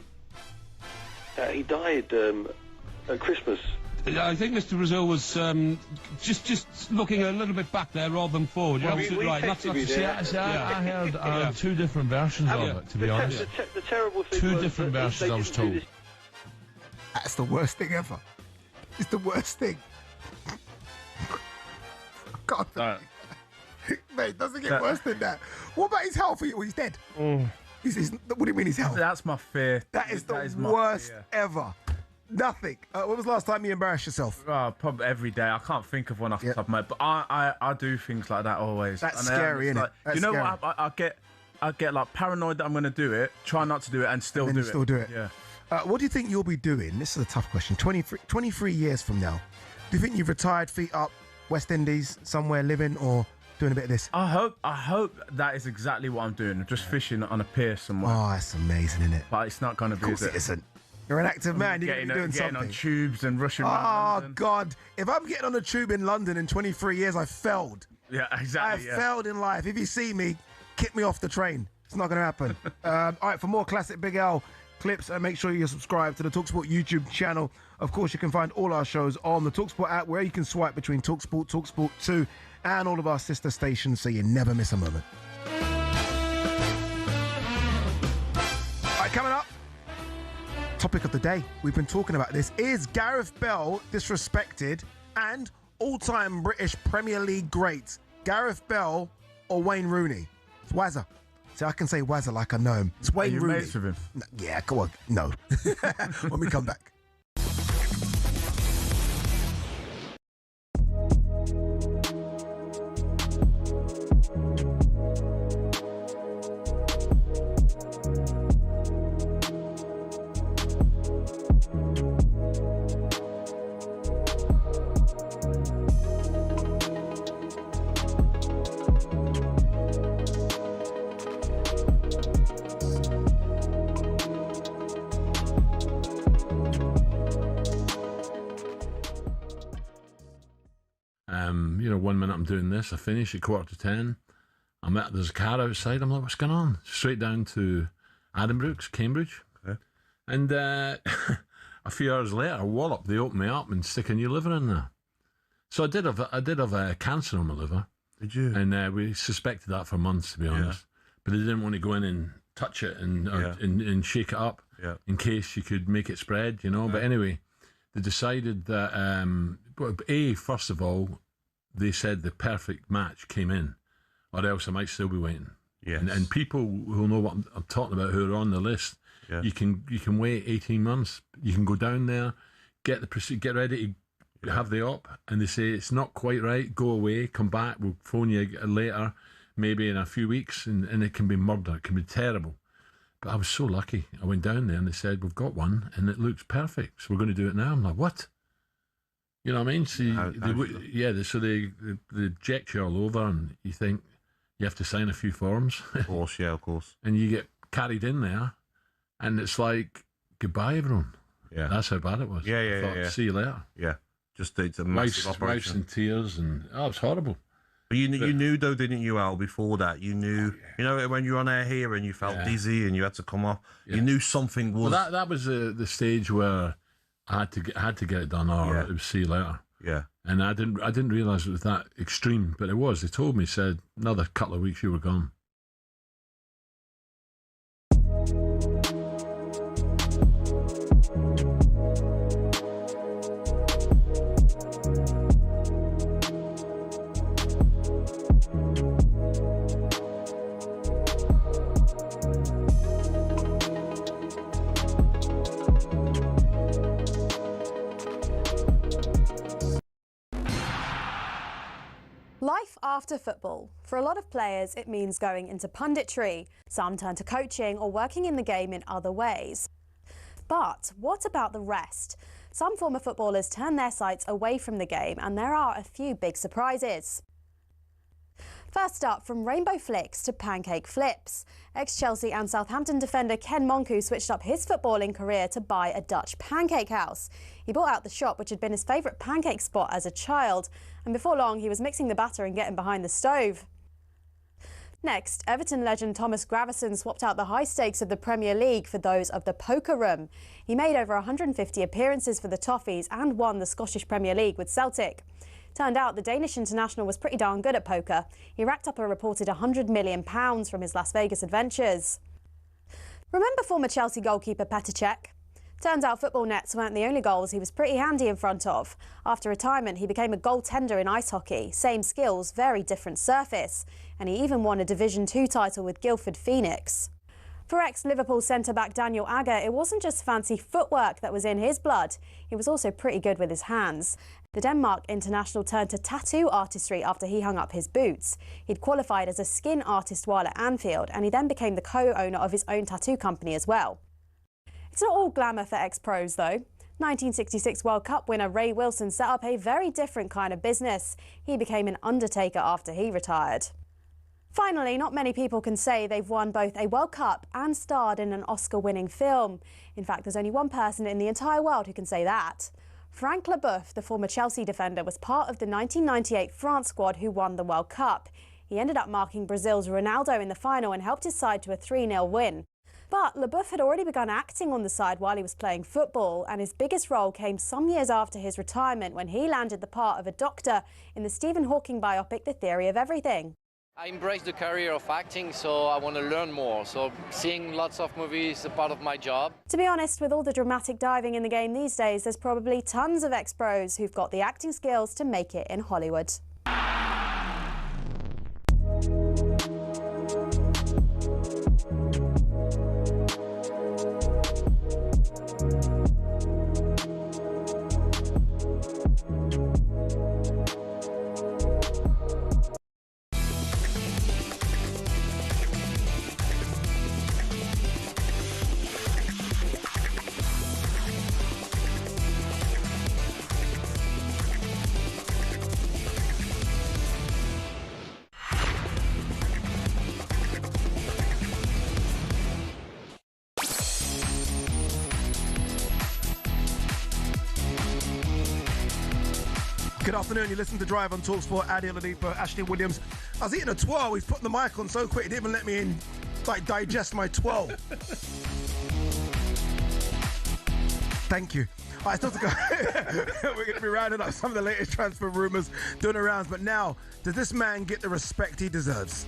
S7: He died at Christmas.
S18: I think Mr. Brazil was just looking a little bit back there rather than forward. You're absolutely right. I heard two different versions of it, to be honest.
S7: The terrible thing
S18: Two
S7: was
S18: different
S7: that
S18: versions, I was told.
S5: That's the worst thing ever. It's the worst thing. God, mate, it doesn't get worse than that. What about his health? Well, he's dead. What do you mean his health?
S6: That's my fear.
S5: That is the worst ever. Nothing. When was the last time you embarrassed yourself?
S6: Probably every day. I can't think of one off the top of my head, but I do things like that always.
S5: That's scary, isn't it?
S6: You know what? I get like paranoid that I'm going to do it, try not to do it, and still do it. Yeah.
S5: What do you think you'll be doing? This is a tough question. 23 years from now, do you think you've retired, feet up, West Indies, somewhere living, or doing a bit of this?
S6: I hope that is exactly what I'm doing. Just fishing on a pier somewhere.
S5: Oh, that's amazing, isn't it?
S6: But it's not going to be.
S5: Of course it isn't. You're an active man. You're going to be doing something.
S6: Getting on tubes and rushing around London.
S5: God. If I'm getting on a tube in London in 23 years, I failed.
S6: Yeah, exactly.
S5: I failed in life. If you see me, kick me off the train. It's not going to happen. All right, for more classic Big L clips, make sure you're subscribed to the talkSPORT YouTube channel. Of course, you can find all our shows on the talkSPORT app, where you can swipe between talkSPORT, talkSPORT 2, and all of our sister stations, so you never miss a moment. All right, coming up. Topic of the day, we've been talking about this. Is Gareth Bale disrespected? And all-time British Premier League great, Gareth Bale or Wayne Rooney? It's Wazza. See, I can say Wazza like I know him. It's Wayne Rooney.
S6: Mates with him?
S5: Yeah, come on. No. When we come back.
S18: One minute I'm doing this, I finish at 10:15. There's a car outside. I'm like, what's going on? Straight down to Addenbrooke's, Cambridge.
S15: Okay.
S18: And a few hours later, wallop, they open me up and stick a new liver in there. So I did have cancer on my liver.
S15: Did you?
S18: And we suspected that for months, to be honest. But they didn't want to go in and touch it and shake it up in case you could make it spread, But anyway, they decided that, first of all, they said the perfect match came in, or else I might still be waiting.
S15: Yes.
S18: And people who know what I'm talking about, who are on the list, you can wait 18 months. You can go down there, get ready to have the op, and they say it's not quite right. Go away, come back. We'll phone you later, maybe in a few weeks, and it can be murder. It can be terrible. But I was so lucky. I went down there and they said we've got one, and it looks perfect. So we're going to do it now. I'm like, what? You know what I mean? So they eject you all over, and you think you have to sign a few forms.
S15: Of course, yeah, of course.
S18: And you get carried in there, and it's like, goodbye, everyone.
S15: Yeah.
S18: That's how bad it was.
S15: Yeah.
S18: See you later.
S15: Yeah. Just it's a massive operation.
S18: Wife's in tears, and it was horrible.
S15: But you knew though, didn't you, Al? Before that, you knew. When you were on air here and you felt dizzy and you had to come off. Yeah. You knew something was.
S18: Well, that was the stage where I had to get it done, or it was see you later.
S15: Yeah.
S18: And I didn't realise it was that extreme, but it was. They told me, said another couple of weeks you were gone.
S21: Life after football. For a lot of players, it means going into punditry. Some turn to coaching or working in the game in other ways. But what about the rest? Some former footballers turn their sights away from the game, and there are a few big surprises. First up, from rainbow flicks to pancake flips. Ex-Chelsea and Southampton defender Ken Monku switched up his footballing career to buy a Dutch pancake house. He bought out the shop, which had been his favourite pancake spot as a child, and before long he was mixing the batter and getting behind the stove. Next, Everton legend Thomas Gravesen swapped out the high stakes of the Premier League for those of the poker room. He made over 150 appearances for the Toffees and won the Scottish Premier League with Celtic. Turned out the Danish international was pretty darn good at poker. He racked up a reported £100 million from his Las Vegas adventures. Remember former Chelsea goalkeeper Petr Cech? Turns out football nets weren't the only goals he was pretty handy in front of. After retirement, he became a goaltender in ice hockey. Same skills, very different surface. And he even won a Division 2 title with Guildford Phoenix. For ex-Liverpool centre-back Daniel Agger, it wasn't just fancy footwork that was in his blood. He was also pretty good with his hands. The Denmark international turned to tattoo artistry after he hung up his boots. He'd qualified as a skin artist while at Anfield, and he then became the co-owner of his own tattoo company as well. It's not all glamour for ex-pros, though. 1966 World Cup winner Ray Wilson set up a very different kind of business. He became an undertaker after he retired. Finally, not many people can say they've won both a World Cup and starred in an Oscar-winning film. In fact, there's only one person in the entire world who can say that. Frank Leboeuf, the former Chelsea defender, was part of the 1998 France squad who won the World Cup. He ended up marking Brazil's Ronaldo in the final and helped his side to a 3-0 win. But Leboeuf had already begun acting on the side while he was playing football, and his biggest role came some years after his retirement when he landed the part of a doctor in the Stephen Hawking biopic The Theory of Everything.
S3: I embrace the career of acting, so I want to learn more. So seeing lots of movies is a part of my job.
S21: To be honest, with all the dramatic diving in the game these days, there's probably tons of ex-pros who've got the acting skills to make it in Hollywood.
S5: Good afternoon, you listen to Drive on talkSPORT. Ade Oladipo Ashley Williams. I was eating a twirl, he's putting the mic on so quick, he didn't even let me in, digest my twirl. Thank you. All right, still to go. We're going to be rounding up some of the latest transfer rumours doing the rounds, but now, does this man get the respect he deserves?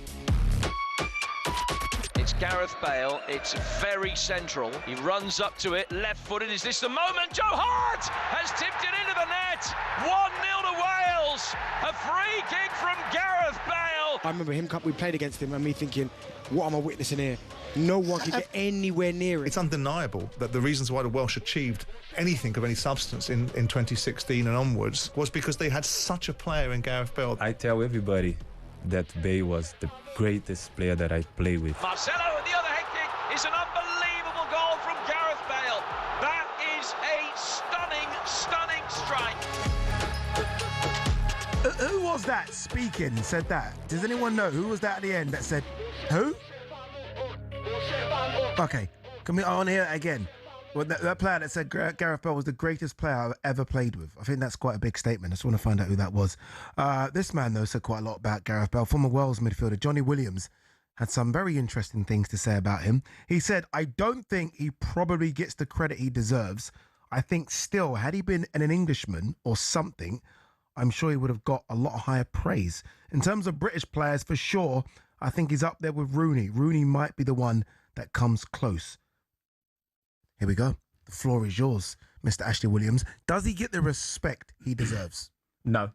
S22: It's Gareth Bale, it's very central. He runs up to it, left-footed. Is this the moment? Joe Hart has tipped it into the net. 1-0 to Wales. A free kick from Gareth Bale.
S23: I remember we played against him and me thinking, what am I witnessing here? No one can get anywhere near it.
S24: It's undeniable that the reasons why the Welsh achieved anything of any substance in 2016 and onwards was because they had such a player in Gareth Bale.
S25: I tell everybody that Bale was the greatest player that I played with.
S22: Marcelo with the other head kick is an unbelievable goal from Gareth Bale. That is a stunning strike.
S5: Who was that speaking, said that? Does anyone know? Who was that at the end that said, who? Okay, can we on here again? Well, that player that said Gareth Bale was the greatest player I've ever played with. I think that's quite a big statement. I just want to find out who that was. This man, though, said quite a lot about Gareth Bale. Former Wales midfielder Johnny Williams had some very interesting things to say about him. He said, I don't think he probably gets the credit he deserves. I think still, had he been an Englishman or something, I'm sure he would have got a lot higher praise. In terms of British players, for sure, I think he's up there with Rooney. Rooney might be the one that comes close. Here we go. The floor is yours, Mr. Ashley Williams. Does he get the respect he deserves?
S6: No,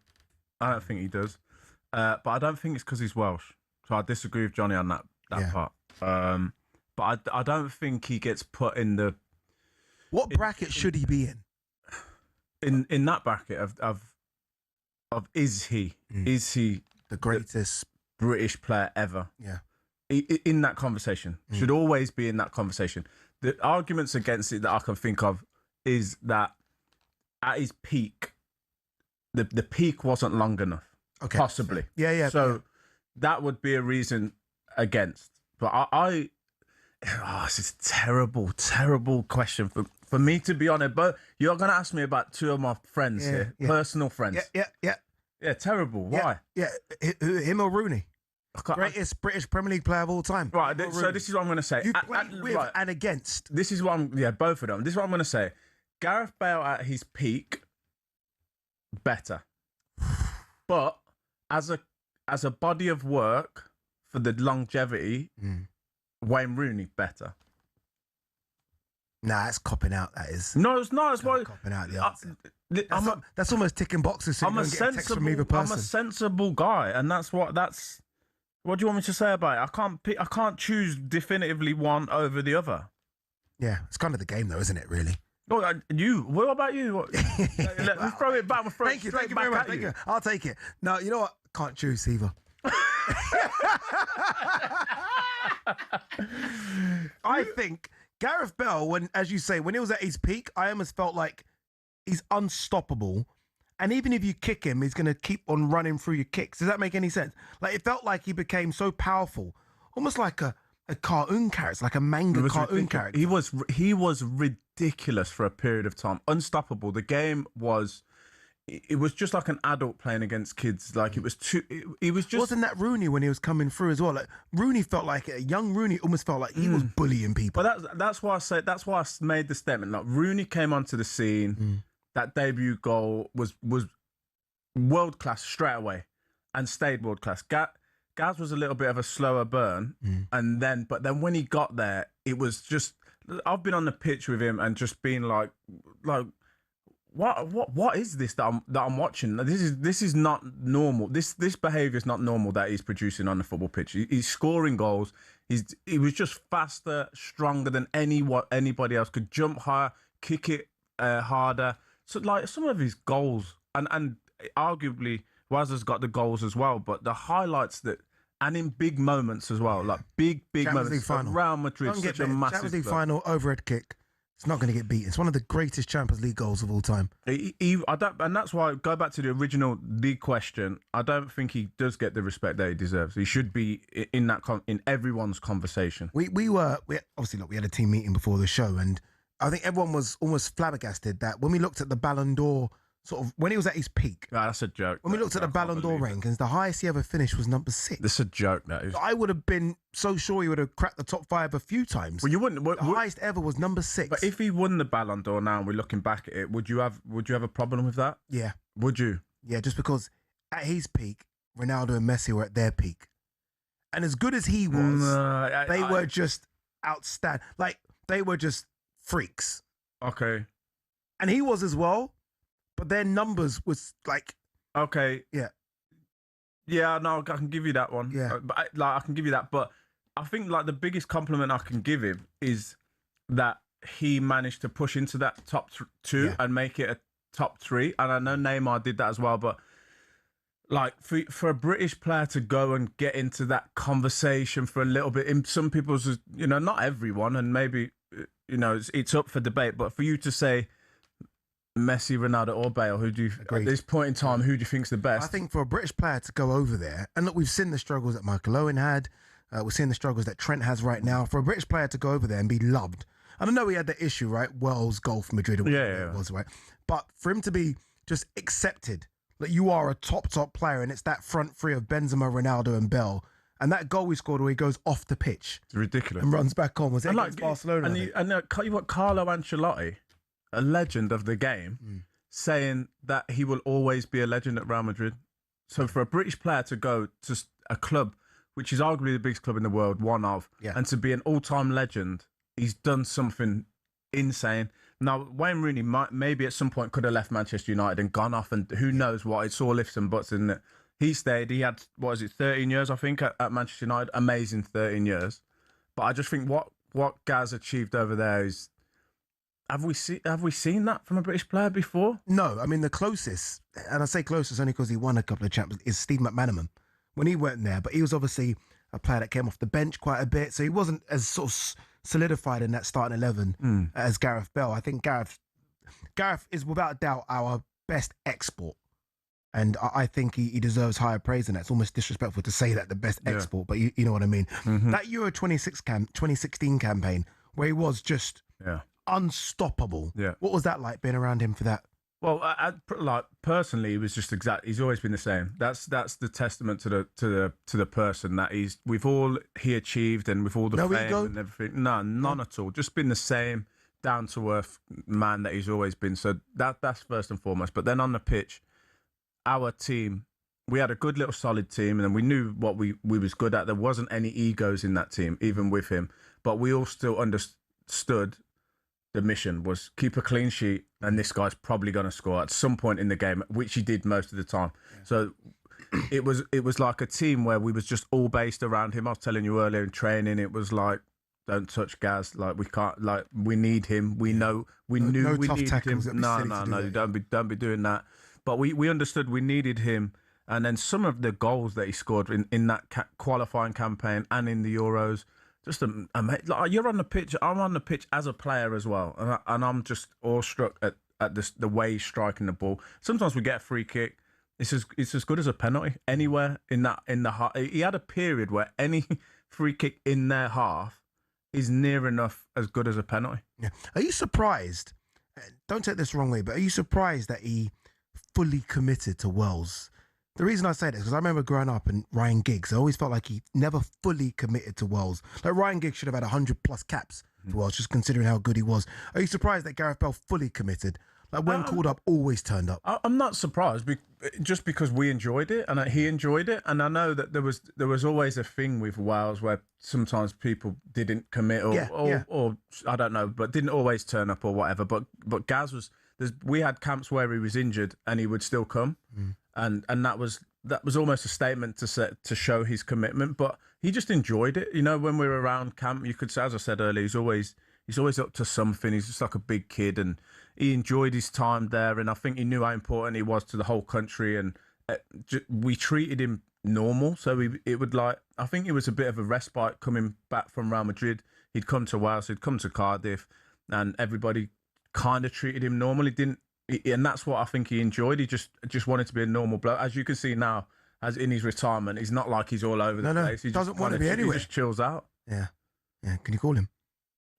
S6: I don't think he does. But I don't think it's because he's Welsh. So I disagree with Johnny on that part. But I don't think he gets put in the...
S5: What bracket should he be in?
S6: In that bracket of is he
S5: the greatest
S6: British player ever?
S5: Yeah.
S6: In that conversation. Should always be in that conversation. The arguments against it that I can think of is that at his peak, the peak wasn't long enough.
S5: Okay.
S6: Possibly.
S5: Yeah.
S6: So that would be a reason against. But this is a terrible, terrible question for me to be on it. But you're going to ask me about two of my friends here, personal friends. Yeah, terrible. Why?
S5: Yeah, him or Rooney? Greatest British Premier League player of all time.
S6: Right, so this is what I'm going to say.
S5: You played with and against.
S6: This is what both of them. This is what I'm going to say. Gareth Bale at his peak, better. But as a body of work for the longevity, Wayne Rooney better.
S5: Nah, it's copping out. That is.
S6: No, it's not. It's
S5: copping out the answer. That's almost ticking boxes. So I'm a
S6: sensible guy, and that's. What do you want me to say about it? I can't choose definitively one over the other.
S5: Yeah, it's kind of the game, though, isn't it? Really.
S6: Oh, what about you? Let me throw it back. Thank you very much.
S5: Thank you. I'll take it. No, you know what? Can't choose either. I think Gareth Bale, as you say, when he was at his peak, I almost felt like he's unstoppable. And even if you kick him, he's going to keep on running through your kicks. Does that make any sense? Like, it felt like he became so powerful, almost like a cartoon character, like a manga cartoon character.
S6: He was ridiculous for a period of time. Unstoppable. The game was... It was just like an adult playing against kids. Like, it was just...
S5: Wasn't that Rooney when he was coming through as well? Like, Rooney felt like... A young Rooney almost felt like he was bullying people.
S6: But that's why I made the statement. Like, Rooney came onto the scene... That debut goal was world class straight away, and stayed world class. Gaz was a little bit of a slower burn, but then when he got there, it was just. I've been on the pitch with him and just been like, what is this that I'm watching? This is not normal. This behaviour is not normal that he's producing on the football pitch. He's scoring goals. He was just faster, stronger than anybody else. Could jump higher, kick it harder. So, like, some of his goals, and arguably Wazza's got the goals as well, but the highlights and in big moments as well, like big moments.
S5: Final.
S6: Real Madrid, such a massive
S5: Champions League final, overhead kick. It's not going to get beaten. It's one of the greatest Champions League goals of all time.
S6: And that's why, go back to the original league question, I don't think he does get the respect that he deserves. He should be in everyone's conversation.
S5: We obviously, look, we had a team meeting before the show, and I think everyone was almost flabbergasted that when we looked at the Ballon d'Or, sort of when he was at his peak.
S6: No, that's a joke.
S5: When we looked at the Ballon d'Or rankings, the highest he ever finished was number 6.
S6: That's a joke, that is.
S5: I would have been so sure he would have cracked the top 5 a few times.
S6: Well, you wouldn't.
S5: The highest ever was number 6.
S6: But if he won the Ballon d'Or now, and we're looking back at it, would you have a problem with that?
S5: Yeah.
S6: Would you?
S5: Yeah, just because at his peak, Ronaldo and Messi were at their peak, and as good as he was, they were just outstanding. Like, they were just freaks.
S6: Okay.
S5: And he was as well, but their numbers was like...
S6: Okay.
S5: Yeah.
S6: Yeah, no, I can give you that one.
S5: Yeah.
S6: I can give you that, but I think, like, the biggest compliment I can give him is that he managed to push into that top 2 and make it a top 3. And I know Neymar did that as well, but, like, for a British player to go and get into that conversation for a little bit, in some people's, not everyone, and maybe... it's up for debate, but for you to say Messi, Ronaldo or Bale, at this point in time, who do you think's the best?
S5: I think for a British player to go over there, and look, we've seen the struggles that Michael Owen had, we're seeing the struggles that Trent has right now. For a British player to go over there and be loved, and I know he had the issue, right? Wells, Golf, Madrid, it was, right? But for him to be just accepted, that you are a top player, and it's that front three of Benzema, Ronaldo and Bale. And that goal we scored where he goes off the pitch.
S6: It's ridiculous.
S5: And runs back on. Was it against Barcelona?
S6: And Carlo Ancelotti, a legend of the game, saying that he will always be a legend at Real Madrid. So for a British player to go to a club, which is arguably the biggest club in the world, one of, and to be an all-time legend, he's done something insane. Now, Wayne Rooney maybe at some point could have left Manchester United and gone off, and who knows what. It's all lifts and buts, isn't it? He stayed. He had, 13 years, I think, at Manchester United. Amazing 13 years. But I just think what Gaz achieved over there is... Have we seen that from a British player before?
S5: No. I mean, the closest, and I say closest only because he won a couple of champions, is Steve McManaman when he went there. But he was obviously a player that came off the bench quite a bit. So he wasn't as sort of solidified in that starting 11 as Gareth Bale. I think Gareth is without doubt our best export. And I think he deserves higher praise than that. It's almost disrespectful to say that the best
S6: Yeah.
S5: export, but you know what I mean. That Euro 2016 campaign where he was just unstoppable.
S6: Yeah.
S5: What was that like being around him for that?
S6: Well, like personally, he was just he's always been the same. That's the testament to the person that he achieved, and with all the fame and everything. No, none at all. Just been the same down to earth man that he's always been. So that's first and foremost. But then on the pitch, our team, we had a good little solid team, and we knew what we was good at. There wasn't any egos in that team, even with him. But we all still understood the mission was keep a clean sheet, and this guy's probably going to score at some point in the game, which he did most of the time. Yeah. So it was like a team where we was just all based around him. I was telling you earlier in training, it was like, don't touch Gaz. Like we can't. Like we need him. We knew we needed him. No. Don't be doing that. But we understood we needed him. And then some of the goals that he scored in that qualifying campaign and in the Euros. Just like you're on the pitch. I'm on the pitch as a player as well, and I'm just awestruck at the way he's striking the ball. Sometimes we get a free kick. It's as good as a penalty anywhere in the half. He had a period where any free kick in their half is near enough as good as a penalty.
S5: Yeah. Are you surprised? Don't take this the wrong way, but are you surprised that he fully committed to Wales? The reason I say this is because I remember growing up and Ryan Giggs, I always felt like he never fully committed to Wales. Like Ryan Giggs should have had 100+ caps for Wales, just considering how good he was. Are you surprised that Gareth Bale fully committed? Like when called up, always turned up.
S6: I'm not surprised, just because we enjoyed it and he enjoyed it. And I know that there was always a thing with Wales where sometimes people didn't commit or I don't know, but didn't always turn up or whatever. But Gaz we had camps where he was injured and he would still come. And that was almost a statement to show his commitment, but he just enjoyed it. You know, when we were around camp, you could say, as I said earlier, he's always up to something. He's just like a big kid, and he enjoyed his time there. And I think he knew how important he was to the whole country. And we treated him normal, so I think it was a bit of a respite coming back from Real Madrid. He'd come to Wales, he'd come to Cardiff, and everybody kind of treated him normal. He didn't. And that's what I think he enjoyed. He just wanted to be a normal bloke. As you can see now, as in his retirement, he's not like he's all over the place. He
S5: doesn't want to be anywhere.
S6: He just chills out.
S5: Yeah. Can you call him?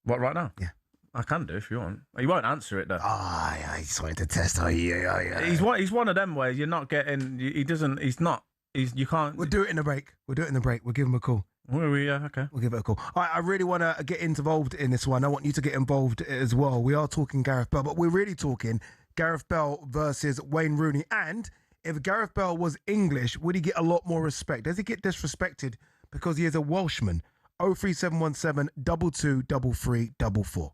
S6: What, right now?
S5: Yeah.
S6: I can do if you want. He won't answer it though.
S5: I just wanted to test.
S6: He's one of them where you're not getting. He doesn't. He's not. You can't.
S5: We'll do it in the break. We'll give him a call.
S6: Okay.
S5: We'll give it a call. I really want to get involved in this one. I want you to get involved as well. We are talking Gareth Bale, but we're really talking Gareth Bale versus Wayne Rooney. And if Gareth Bale was English, would he get a lot more respect? Does he get disrespected because he is a Welshman? 03717 22 3344.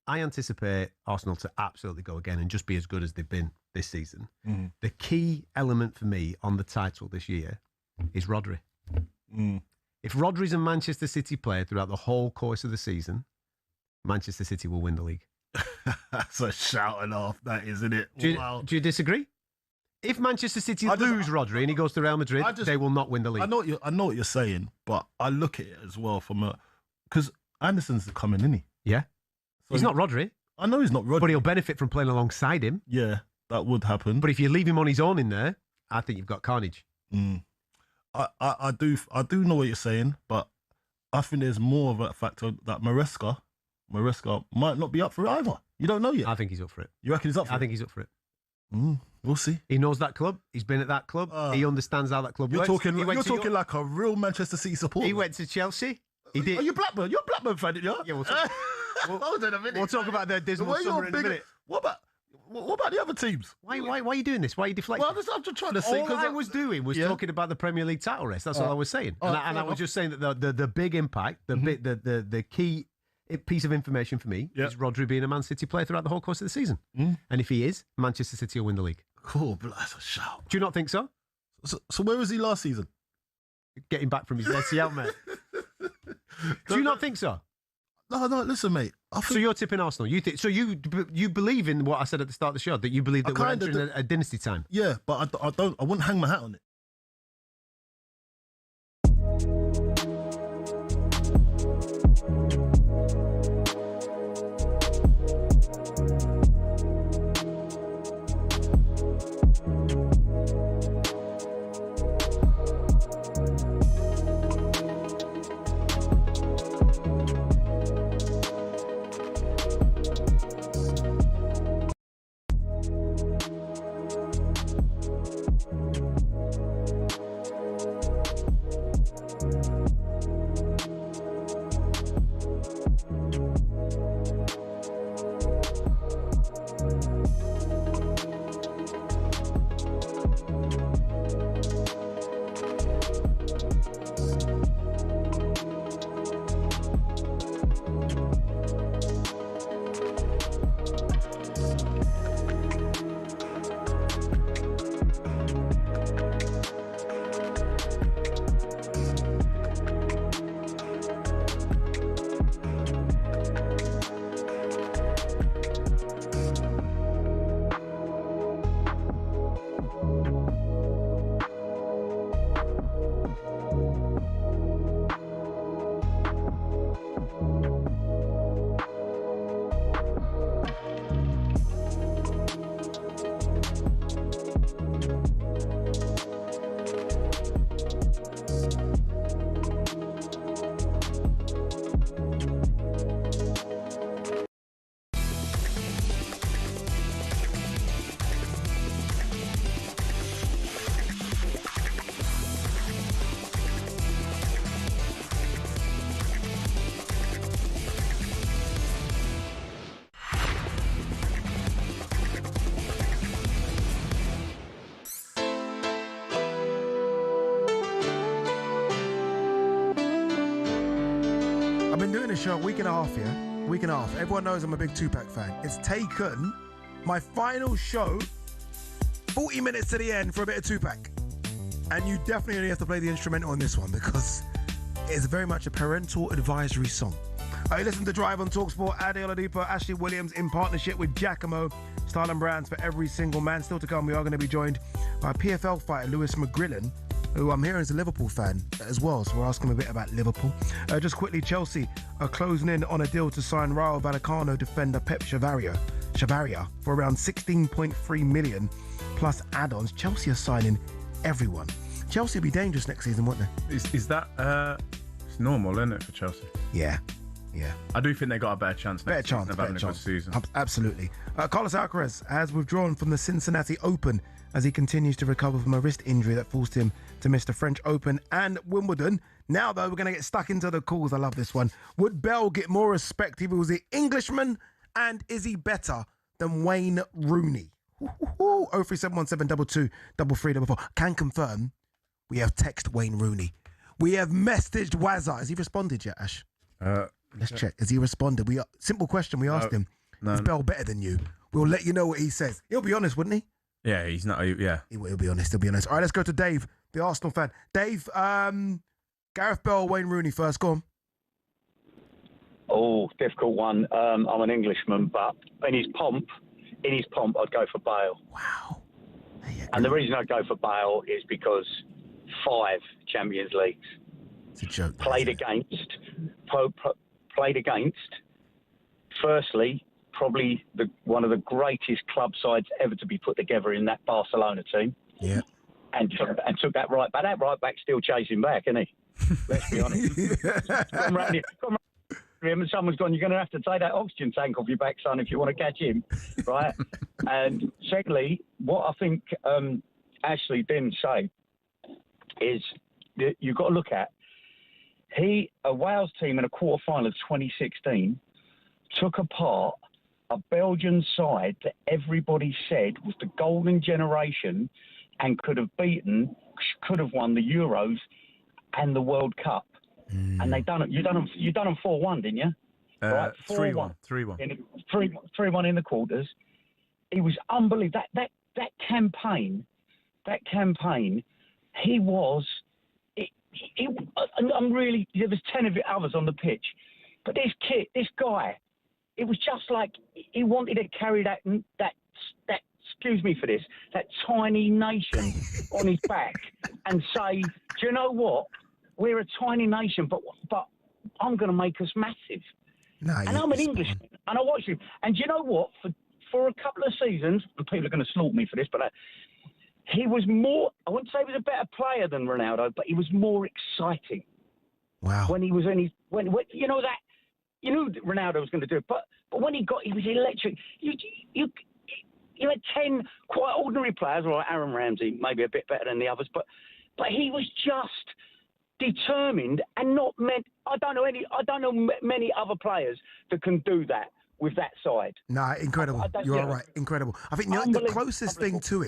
S1: I anticipate Arsenal to absolutely go again and just be as good as they've been this season. The key element for me on the title this year is Rodri. If Rodri's a Manchester City player throughout the whole course of the season, Manchester City will win the league.
S2: That's a shouting off, that isn't it?
S1: Do you disagree? If Manchester City lose Rodri and he goes to Real Madrid, they will not win the league.
S2: I know what you're saying, but I look at it as well because Anderson's coming, isn't he?
S1: Yeah. So he's not Rodri.
S2: I know he's not Rodri.
S1: But he'll benefit from playing alongside him.
S2: Yeah, that would happen.
S1: But if you leave him on his own in there, I think you've got carnage.
S2: I do know what you're saying, but I think there's more of a factor that Maresca might not be up for it either. You don't know yet.
S1: I think he's up for it.
S2: You reckon he's up for it?
S1: I think he's up for it.
S2: We'll see.
S1: He knows that club. He's been at that club. He understands how that club
S2: you're
S1: works.
S2: You're talking like a real Manchester City supporter.
S1: He went to Chelsea. He did.
S2: Are you Blackburn? You're a Blackburn fan, didn't you?
S1: Yeah, we'll talk.
S2: Hold on a minute.
S1: We'll talk about their dismal summer in a minute.
S2: What about the other teams?
S1: Why are you doing this? Why are you deflecting?
S2: Well, I'm just trying to say.
S1: All I was doing was talking about the Premier League title race. That's all I was saying. And I was just saying that the big impact, the key piece of information for me is Rodri being a Man City player throughout the whole course of the season. And if he is, Manchester City will win the league.
S2: Cool, but that's a shout.
S1: Do you not think so?
S2: So where was he last season?
S1: Getting back from his ACL, mate. Do you not think so?
S2: No, listen, mate.
S1: So you're tipping Arsenal. You think so? You believe in what I said at the start of the show, that you believe that we're entering a dynasty time.
S2: Yeah, but I don't. I wouldn't hang my hat on it.
S5: I've been doing this show a week and a half, yeah? Week and a half. Everyone knows I'm a big Tupac fan. It's taken my final show 40 minutes to the end for a bit of Tupac. And you definitely only have to play the instrumental on this one because it's very much a parental advisory song. I listen to Drive on talkSPORT. Ade Oladipo Ashley Williams in partnership with Giacomo. Style and brands for every single man. Still to come, we are going to be joined by PFL fighter Lewis McGrillen, who I'm hearing is a Liverpool fan as well, so we're asking him a bit about Liverpool. Just quickly, Chelsea are closing in on a deal to sign Rayo Vallecano defender Pep Chavaria for around 16.3 million plus add-ons. Chelsea are signing everyone. Chelsea will be dangerous next season, won't they?
S6: Is that it's normal, isn't it, for Chelsea?
S5: Yeah.
S6: I do think they got a better chance of having a good season.
S5: Absolutely. Carlos Alcaraz has withdrawn from the Cincinnati Open as he continues to recover from a wrist injury that forced him to miss the French Open and Wimbledon. Now, though, we're going to get stuck into the calls. I love this one. Would Bell get more respect if he was the Englishman? And is he better than Wayne Rooney? 0371722 3344. Can confirm we have texted Wayne Rooney. We have messaged Wazza. Has he responded yet, Ash? Let's check. Has he responded? Simple question we asked him. Is Bell better than you? We'll let you know what he says. He'll be honest, wouldn't he?
S6: Yeah, he's not. Yeah,
S5: he'll be honest. He'll be honest. All right, let's go to Dave, the Arsenal fan. Dave, Gareth Bell, Wayne Rooney first. Go on.
S4: Oh, difficult one. I'm an Englishman, but in his pomp, I'd go for Bale.
S5: Wow.
S4: And the reason I'd go for Bale is because 5 Champions Leagues.
S5: It's a joke.
S4: Played against. Firstly, probably one of the greatest club sides ever to be put together in that Barcelona team.
S5: Yeah.
S4: And took that right back. That right back's still chasing back, isn't he? Let's be honest. Come round him and someone's gone, you're going to have to take that oxygen tank off your back, son, if you want to catch him, right? And secondly, what I think Ashley didn't say is that you've got to look at a Wales team in a quarter-final of 2016 took apart a Belgian side that everybody said was the golden generation and could have won the Euros and the World Cup. And they done it. You done them 4-1, didn't you? Right?
S6: 3-1.
S4: 3-1 in the quarters. He was unbelievable. That campaign, he was. I'm really. There was 10 of the others on the pitch, but this guy, it was just like he wanted to carry that. Excuse me for this. That tiny nation on his back, and say, do you know what? We're a tiny nation, but I'm going to make us massive. And I'm an Englishman, and I watched him. And do you know what? For a couple of seasons, and people are going to slaughter me for this, but he was more. I wouldn't say he was a better player than Ronaldo, but he was more exciting.
S5: Wow.
S4: When he was in his when you know that Ronaldo was going to do it, but when he was electric. You had 10 quite ordinary players, like Aaron Ramsey, maybe a bit better than the others, but he was just determined and not meant. I don't know many other players that can do that with that side.
S5: Nah, incredible. You're all right. Incredible. I think the closest thing to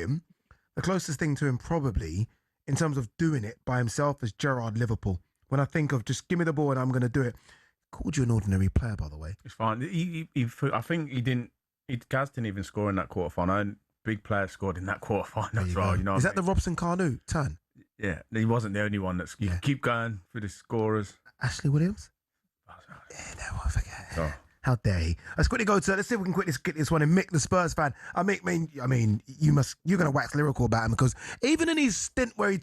S5: him probably in terms of doing it by himself is Gerrard Liverpool. When I think of just give me the ball and I'm going to do it. Called you an ordinary player, by the way.
S6: It's fine. I think he didn't. Gaz didn't even score in that quarterfinal. And big players scored in that quarterfinal as well. You know,
S5: is that the Robson Cardew turn?
S6: Yeah, he wasn't the only one. You can keep going through the scorers.
S5: Ashley Williams. Yeah, no, I forget. Oh. How dare he? Let's quickly go to. Let's see if we can quickly get this one. And Mick, the Spurs fan. I mean, you're going to wax lyrical about him because even in his stint where he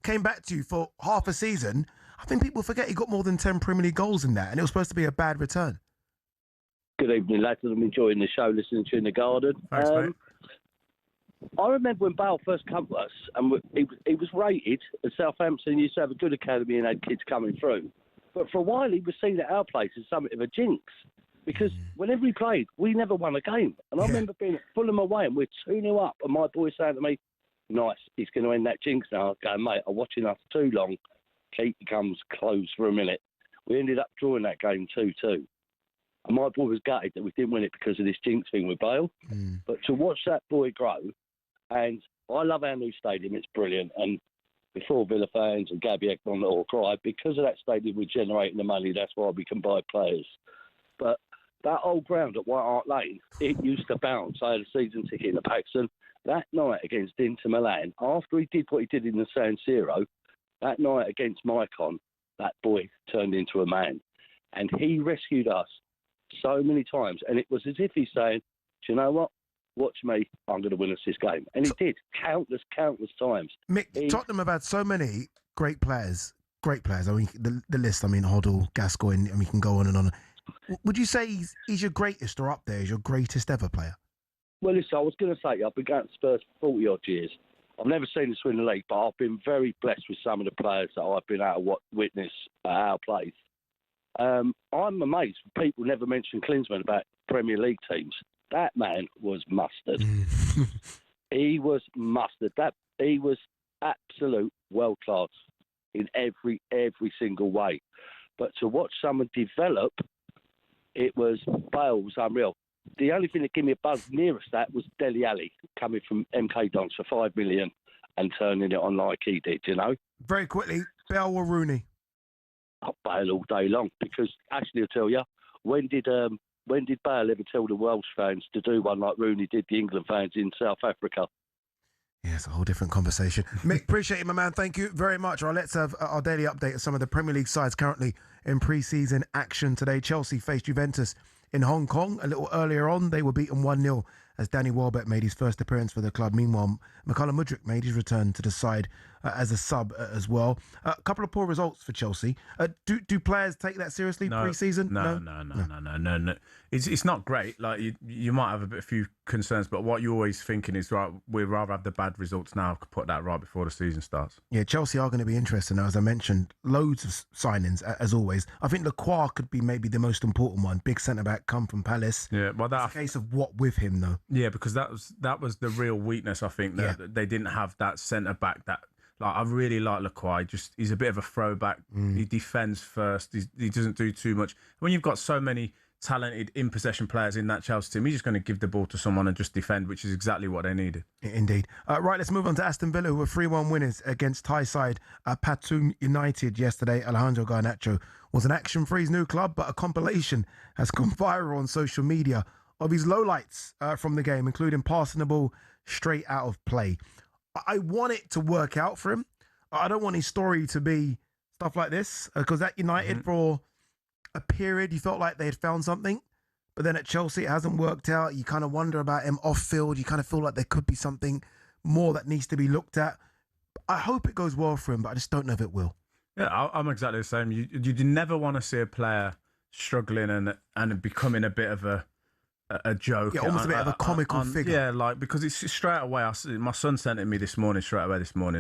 S5: came back to you for half a season, I think people forget he got more than 10 Premier League goals in that, and it was supposed to be a bad return.
S8: Good evening, lads. I'm enjoying the show, listening to you in the garden.
S6: Thanks, mate.
S8: I remember when Bale first came to us, and he was rated at Southampton. Used to have a good academy and had kids coming through. But for a while, he was seen at our place as something of a jinx. Because whenever he played, we never won a game. And I remember being at Fulham away, and we're 2-0 up, and my boy saying to me, nice, he's going to end that jinx now. I go, mate, I'm watching us too long. Keep comes close for a minute. We ended up drawing that game 2-2. And my boy was gutted that we didn't win it because of this jinx thing with Bale. But to watch that boy grow, and I love our new stadium, it's brilliant. And before Villa fans and Gabby Ekman all cry, because of that stadium we're generating the money, that's why we can buy players. But that old ground at White Hart Lane, it used to bounce. I had a season ticket in the Paxton. That night against Inter Milan, after he did what he did in the San Siro, that night against Maicon, that boy turned into a man. And he rescued us so many times. And it was as if he's saying, do you know what? Watch me. I'm going to win us this game. And he did countless times.
S5: Mick, Tottenham have had so many great players. I mean, the list, Hoddle, Gascoigne, and we can go on and on. Would you say he's your greatest or up there? Is your greatest ever player?
S8: Well, listen, I was going to say, I've been going to Spurs for 40-odd years. I've never seen us win the league, but I've been very blessed with some of the players that I've been able to witness at our place. I'm amazed people never mention Klinsmann about Premier League teams. That man was mustard. He was mustard. He was absolute world class in every single way. But to watch someone develop, Bale was unreal. The only thing that gave me a buzz nearest that was Dele Alli coming from MK Dons for $5 million and turning it on like he did, you know.
S5: Very quickly, Bale or Rooney?
S8: Oh, Bale all day long, because Ashley will tell you, when did Bale ever tell the Welsh fans to do one like Rooney did the England fans in South Africa?
S5: Yeah, it's a whole different conversation. Mick, appreciate it, my man. Thank you very much. All right, let's have our daily update of some of the Premier League sides currently in pre-season action today. Chelsea faced Juventus in Hong Kong. A little earlier on, they were beaten 1-0 as Danny Welbeck made his first appearance for the club. Meanwhile, McCallum Mudryk made his return to the side as a sub as well. A couple of poor results for Chelsea. Do players take that seriously pre-season?
S6: No. It's not great. Like you might have a few concerns, but what you're always thinking is, right, we'd rather have the bad results now, put that right before the season starts.
S5: Yeah, Chelsea are going to be interesting now, as I mentioned. Loads of signings, as always. I think Lacroix could be maybe the most important one. Big centre-back, come from Palace.
S6: Yeah, well,
S5: that's a case of what with him, though.
S6: Yeah, because that was the real weakness, I think, that they didn't have that centre-back that... Like, I really like Lacroix. He's a bit of a throwback. He defends first. He doesn't do too much. When you've got so many talented in possession players in that Chelsea team. He's just going to give the ball to someone and just defend, which is exactly what they needed.
S5: Indeed. Right, let's move on to Aston Villa, who were 3-1 winners against Thai side Pathum United yesterday. Alejandro Garnacho was an action for his new club, but a compilation has gone viral on social media of his lowlights from the game, including passing the ball straight out of play. I want it to work out for him. I don't want his story to be stuff like this, because at United for a period you felt like they had found something, but then at Chelsea it hasn't worked out. You kind of wonder about him off field. You kind of feel like there could be something more that needs to be looked at. I hope it goes well for him, but I just don't know if it will.
S6: Yeah, I'm exactly the same. You never want to see a player struggling and becoming a bit of a joke.
S5: Yeah, almost a bit of a comical figure.
S6: Yeah, like, because it's straight away. My son sent it me this morning,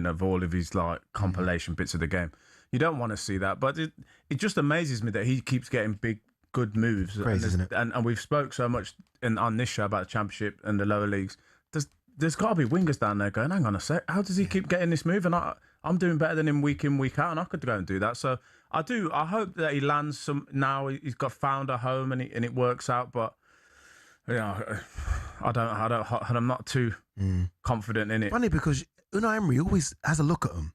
S6: of all of his like compilation bits of the game. You don't want to see that, but it just amazes me that he keeps getting big, good moves.
S5: Crazy, isn't it?
S6: And we've spoke so much on this show about the Championship and the lower leagues. There's got to be wingers down there going, hang on a sec, how does he keep getting this move? And I'm doing better than him week in, week out, and I could go and do that. So I hope that he lands some. Now he's found a home and it works out. But I'm not too confident in it.
S5: Funny, because Unai Emery always has a look at him.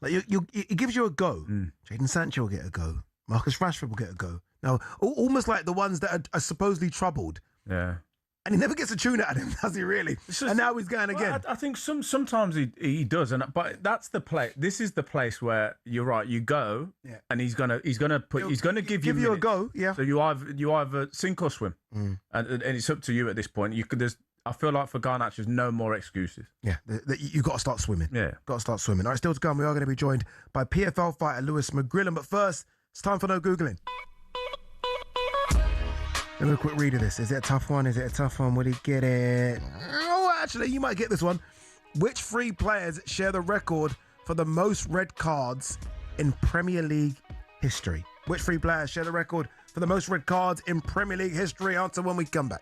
S5: Like he gives you a go. Jadon Sancho will get a go. Marcus Rashford will get a go. Now, almost like the ones that are supposedly troubled.
S6: Yeah.
S5: And he never gets a tune out of him, does he really? And now he's going again.
S6: I think sometimes he does, but that's the place. This is the place where you're right. You go, and he's gonna give you
S5: a go. Yeah.
S6: So you either sink or swim, and it's up to you at this point. I feel like for Garnacho, there's no more excuses.
S5: Yeah, you've got to start swimming.
S6: Yeah.
S5: Got to start swimming. All right, still to come, we are going to be joined by PFL fighter Lewis McGrillen. But first, it's time for No Googling. Let me have a quick read of this. Is it a tough one? Will he get it? Oh, actually, you might get this one. Which three players share the record for the most red cards in Premier League history? Which three players share the record for the most red cards in Premier League history? Answer when we come back.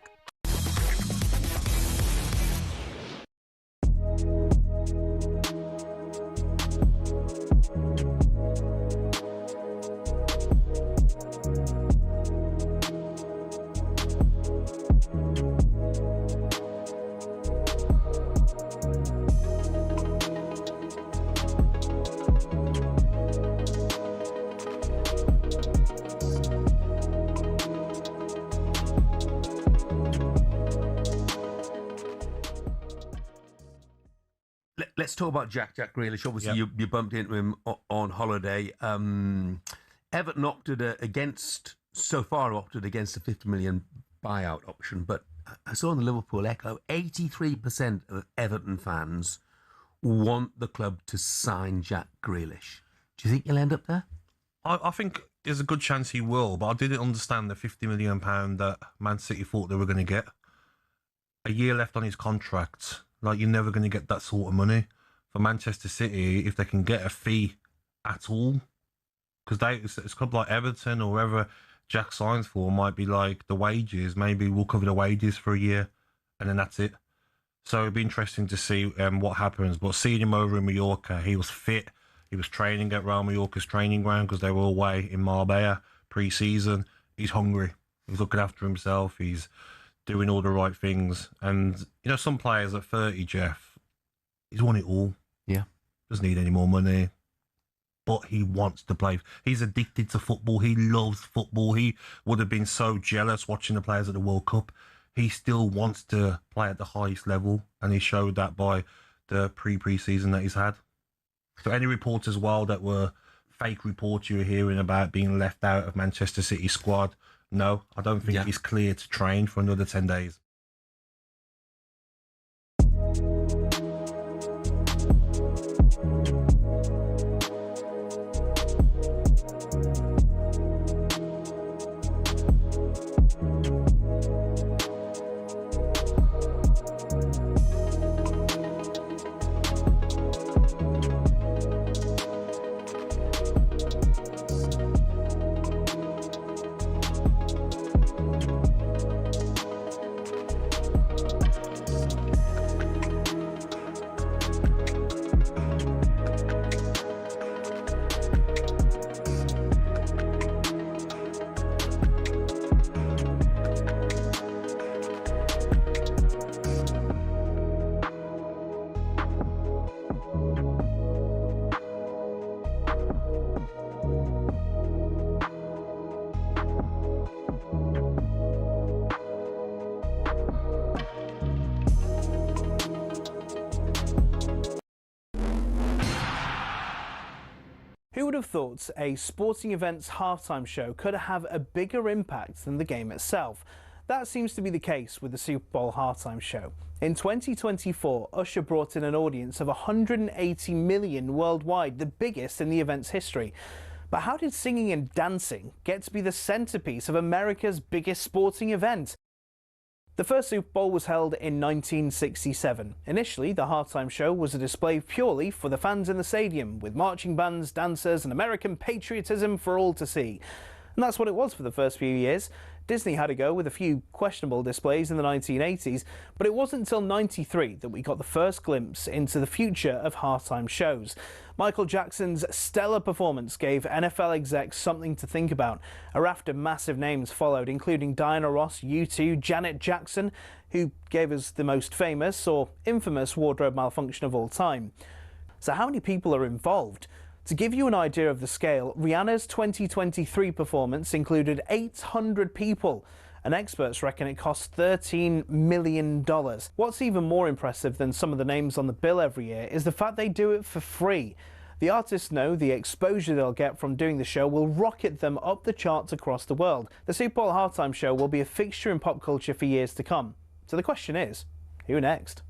S9: Let's talk about Jack Grealish. Obviously, you bumped into him on holiday. Everton opted against a 50 million buyout option, but I saw in the Liverpool Echo, 83% of Everton fans want the club to sign Jack Grealish. Do you think he'll end up there?
S15: I think there's a good chance he will, but I didn't understand the £50 million that Man City thought they were going to get. A year left on his contract. Like, you're never going to get that sort of money for Manchester City if they can get a fee at all. Because it's a club like Everton or wherever Jack signs for might be like the wages. Maybe we'll cover the wages for a year and then that's it. So it'd be interesting to see what happens. But seeing him over in Mallorca, he was fit. He was training at Real Mallorca's training ground because they were away in Marbella pre-season. He's hungry. He's looking after himself. He's doing all the right things. And, you know, some players at 30, Jeff, he's won it all.
S9: Yeah.
S15: Doesn't need any more money. But he wants to play. He's addicted to football. He loves football. He would have been so jealous watching the players at the World Cup. He still wants to play at the highest level. And he showed that by the pre-season that he's had. So any reports as well that were fake reports you were hearing about being left out of Manchester City squad, no, I don't think he's clear to train for another 10 days.
S10: would have thought a sporting event's halftime show could have a bigger impact than the game itself? That seems to be the case with the Super Bowl halftime show. In 2024, Usher brought in an audience of 180 million worldwide, the biggest in the event's history. But how did singing and dancing get to be the centerpiece of America's biggest sporting event? The first Super Bowl was held in 1967. Initially, the halftime show was a display purely for the fans in the stadium, with marching bands, dancers, and American patriotism for all to see. And that's what it was for the first few years. Disney had a go with a few questionable displays in the 1980s, but it wasn't until '93 that we got the first glimpse into the future of halftime shows. Michael Jackson's stellar performance gave NFL execs something to think about. A raft of massive names followed, including Diana Ross, U2, Janet Jackson, who gave us the most famous or infamous wardrobe malfunction of all time. So how many people are involved? To give you an idea of the scale, Rihanna's 2023 performance included 800 people, and experts reckon it cost $13 million. What's even more impressive than some of the names on the bill every year is the fact they do it for free. The artists know the exposure they'll get from doing the show will rocket them up the charts across the world. The Super Bowl halftime show will be a fixture in pop culture for years to come. So the question is, who next?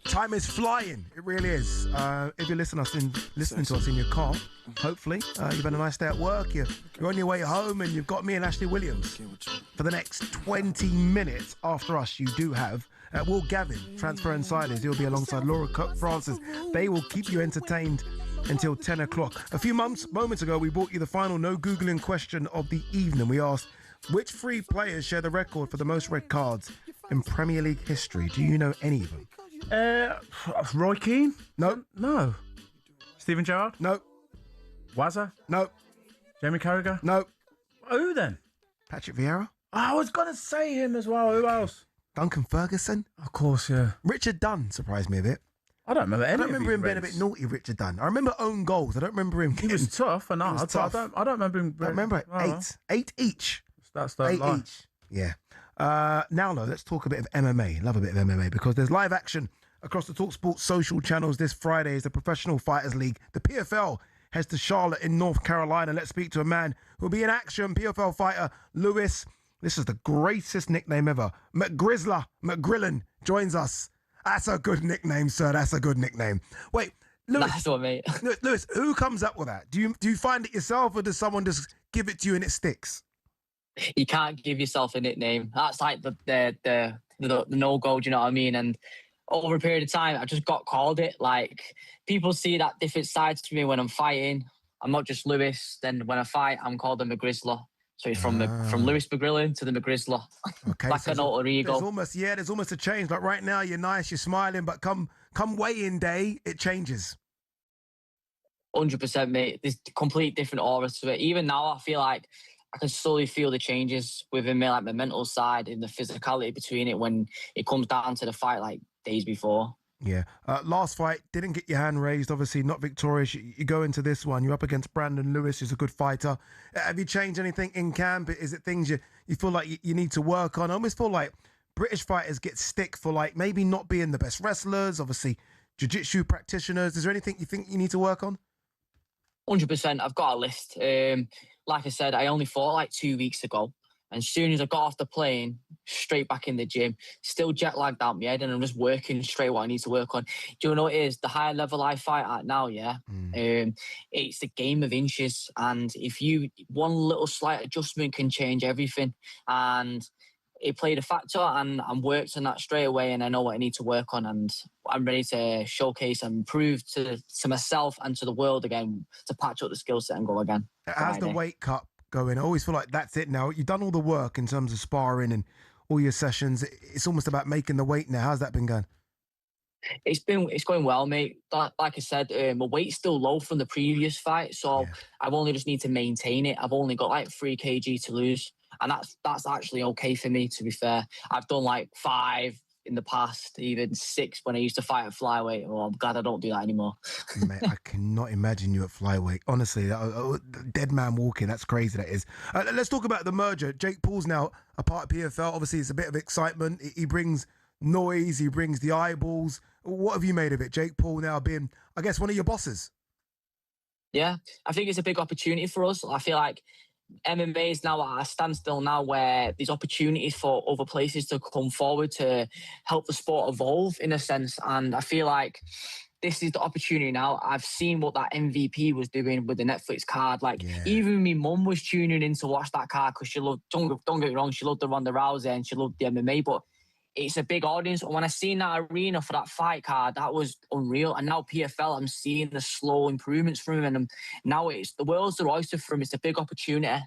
S5: Time is flying. It really is. If you're listening to us in your car, hopefully you've had a nice day at work. You're on your way home, and you've got me and Ashley Williams for the next 20 minutes. After us, you do have Will Gavin, Transfer Insiders. He'll be alongside Laura Francis. They will keep you entertained until 10 o'clock. A few moments ago, we brought you the final no Googling question of the evening. We asked, which three players share the record for the most red cards in Premier League history? Do you know any of them?
S6: Roy Keane?
S5: No.
S6: Steven Gerrard?
S5: No.
S6: Wazza?
S5: No.
S6: Jamie Carragher?
S5: No.
S6: Who then?
S5: Patrick Vieira?
S6: I was going to say him as well. Who else?
S5: Duncan Ferguson?
S6: Of course, yeah.
S5: Richard Dunn surprised me a bit.
S6: I don't remember any.
S5: I don't remember him being a bit naughty, Richard Dunn. I remember own goals. I don't remember him.
S6: He was tough and hard. I don't remember him.
S5: I remember eight each.
S6: That's the
S5: eight
S6: line.
S5: each. Yeah. Now, though, let's talk a bit of MMA. Love a bit of MMA because there's live action across the talkSPORT social channels this Friday as the Professional Fighters League, the PFL, heads to Charlotte in North Carolina. Let's speak to a man who'll be in action, PFL fighter Lewis. This is the greatest nickname ever. McGrillen joins us. That's a good nickname, sir. That's a good nickname. Wait, Lewis.
S11: That's what, mate.
S5: Lewis, who comes up with that? Do you find it yourself, or does someone just give it to you and it sticks?
S11: You can't give yourself a nickname. That's like the no-go, do you know what I mean? And over a period of time, I just got called it. Like, people see that different sides to me when I'm fighting. I'm not just Lewis. Then when I fight, I'm called the McGrizzler. So it's from Lewis McGrillen to the McGrizzler.
S5: Okay,
S11: like an alter ego.
S5: There's almost a change. Like right now, you're nice, you're smiling, but come weigh-in day, it changes.
S11: 100%, mate. There's a complete different aura to it. Even now, I feel like I can slowly feel the changes within me, like my mental side and the physicality between it when it comes down to the fight, like days before.
S5: Yeah. Last fight, didn't get your hand raised, obviously not victorious. You go into this one, you're up against Brandon Lewis, who's a good fighter. Have you changed anything in camp? Is it things you feel like you need to work on? I almost feel like British fighters get stick for like maybe not being the best wrestlers, obviously jiu-jitsu practitioners. Is there anything you think you need to work on?
S11: 100%. I've got a list. Like I said, I only fought like 2 weeks ago. And as soon as I got off the plane, straight back in the gym, still jet lagged out my head, and I'm just working straight what I need to work on. Do you know what it is? The higher level I fight at now, it's a game of inches. And if one little slight adjustment can change everything. And it played a factor, and I'm worked on that straight away, and I know what I need to work on, and I'm ready to showcase and prove to myself and to the world again to patch up the skill set and go again.
S5: How's the weight cut going? I always feel like that's it now. You've done all the work in terms of sparring and all your sessions. It's almost about making the weight now. How's that been going?
S11: It's going well, mate. Like I said, my weight's still low from the previous fight, so I've only just need to maintain it. I've only got like 3 kg to lose. And that's actually okay for me, to be fair. I've done like 5 in the past, even 6 when I used to fight at flyweight. Oh, I'm glad I don't do that anymore.
S5: Mate, I cannot imagine you at flyweight. Honestly, dead man walking, that's crazy, that is. Let's talk about the merger. Jake Paul's now a part of PFL. Obviously, it's a bit of excitement. He brings noise, he brings the eyeballs. What have you made of it? Jake Paul now being, I guess, one of your bosses.
S11: Yeah, I think it's a big opportunity for us. I feel like MMA is now at a standstill now, where there's opportunities for other places to come forward to help the sport evolve in a sense. And I feel like this is the opportunity now. I've seen what that MVP was doing with the Netflix card. Even my mum was tuning in to watch that card because she loved, don't get me wrong, she loved the Ronda Rousey and she loved the MMA, but it's a big audience. And when I seen that arena for that fight card, that was unreal. And now PFL, I'm seeing the slow improvements from him. And now it's the world's the oyster for him. It's a big opportunity.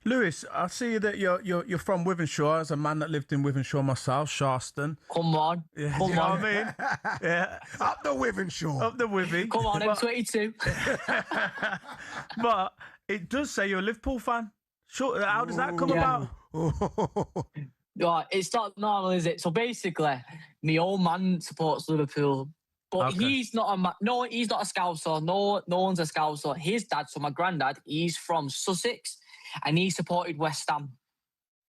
S6: Lewis, I see that you're from Wythenshawe. As a man that lived in Wythenshawe myself, Sharston.
S11: Come on,
S6: yeah,
S11: come
S6: you know
S11: on.
S6: what I mean? Yeah,
S5: up the Wythenshawe,
S6: up the Withy.
S11: Come on, M22.
S6: But it does say you're a Liverpool fan. Sure, how does that come about?
S11: Right, it's not normal, is it? So basically, my old man supports Liverpool, but he's not he's not a Scouser. No one's a Scouser. His dad, so my granddad, he's from Sussex, and he supported West Ham.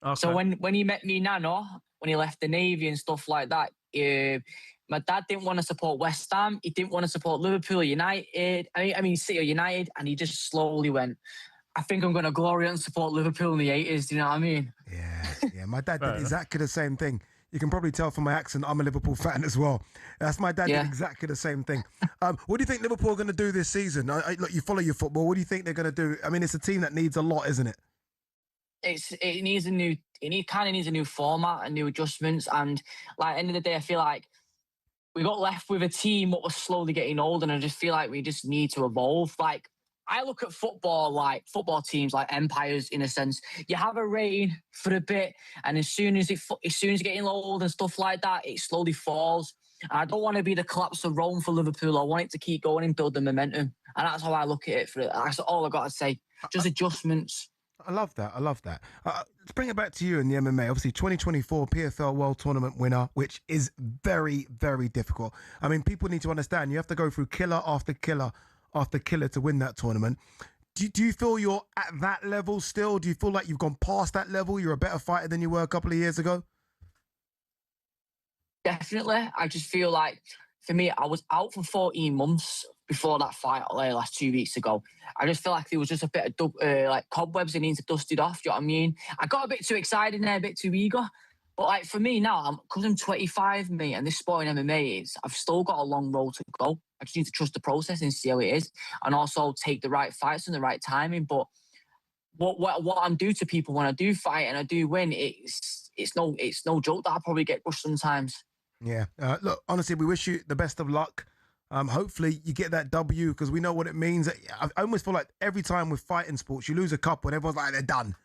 S11: Okay. So when he met me nano, when he left the Navy and stuff like that, my dad didn't want to support West Ham. He didn't want to support Liverpool United. I mean City United, and he just slowly went, I think I'm going to glory and support Liverpool in the 80s. Do you know what I mean?
S5: Yeah. My dad did exactly the same thing. You can probably tell from my accent, I'm a Liverpool fan as well. That's my dad did exactly the same thing. What do you think Liverpool are going to do this season? Look, you follow your football. What do you think they're going to do? I mean, it's a team that needs a lot, isn't it?
S11: It needs a new. It kind of needs a new format and new adjustments. And like at the end of the day, I feel like we got left with a team that was slowly getting old, and I just feel like we just need to evolve. Like, I look at football teams like empires in a sense. You have a reign for a bit, and as soon as it's getting old and stuff like that, it slowly falls. And I don't want to be the collapse of Rome for Liverpool. I want it to keep going and build the momentum, and that's how I look at it. That's all I got to say. Just adjustments.
S5: I love that. Let's bring it back to you in the MMA. Obviously, 2024 PFL World Tournament winner, which is very, very difficult. I mean, people need to understand you have to go through killer after killer after killer to win that tournament. Do you feel you're at that level still? Do you feel like you've gone past that level? You're a better fighter than you were a couple of years ago?
S11: Definitely. I just feel like, for me, I was out for 14 months before that fight last 2 weeks ago. I just feel like there was just a bit of cobwebs that needed to dust it off. Do you know what I mean? I got a bit too excited there, a bit too eager. But like for me now, because I'm 25, mate, and this sport in MMA is, I've still got a long road to go. I just need to trust the process and see how it is, and also take the right fights and the right timing. But what I'm due to people when I do fight and I do win, it's no joke that I probably get pushed sometimes.
S5: Yeah. Look, honestly, we wish you the best of luck. Hopefully you get that W, because we know what it means. I almost feel like every time with fighting sports, you lose a couple and everyone's like, they're done.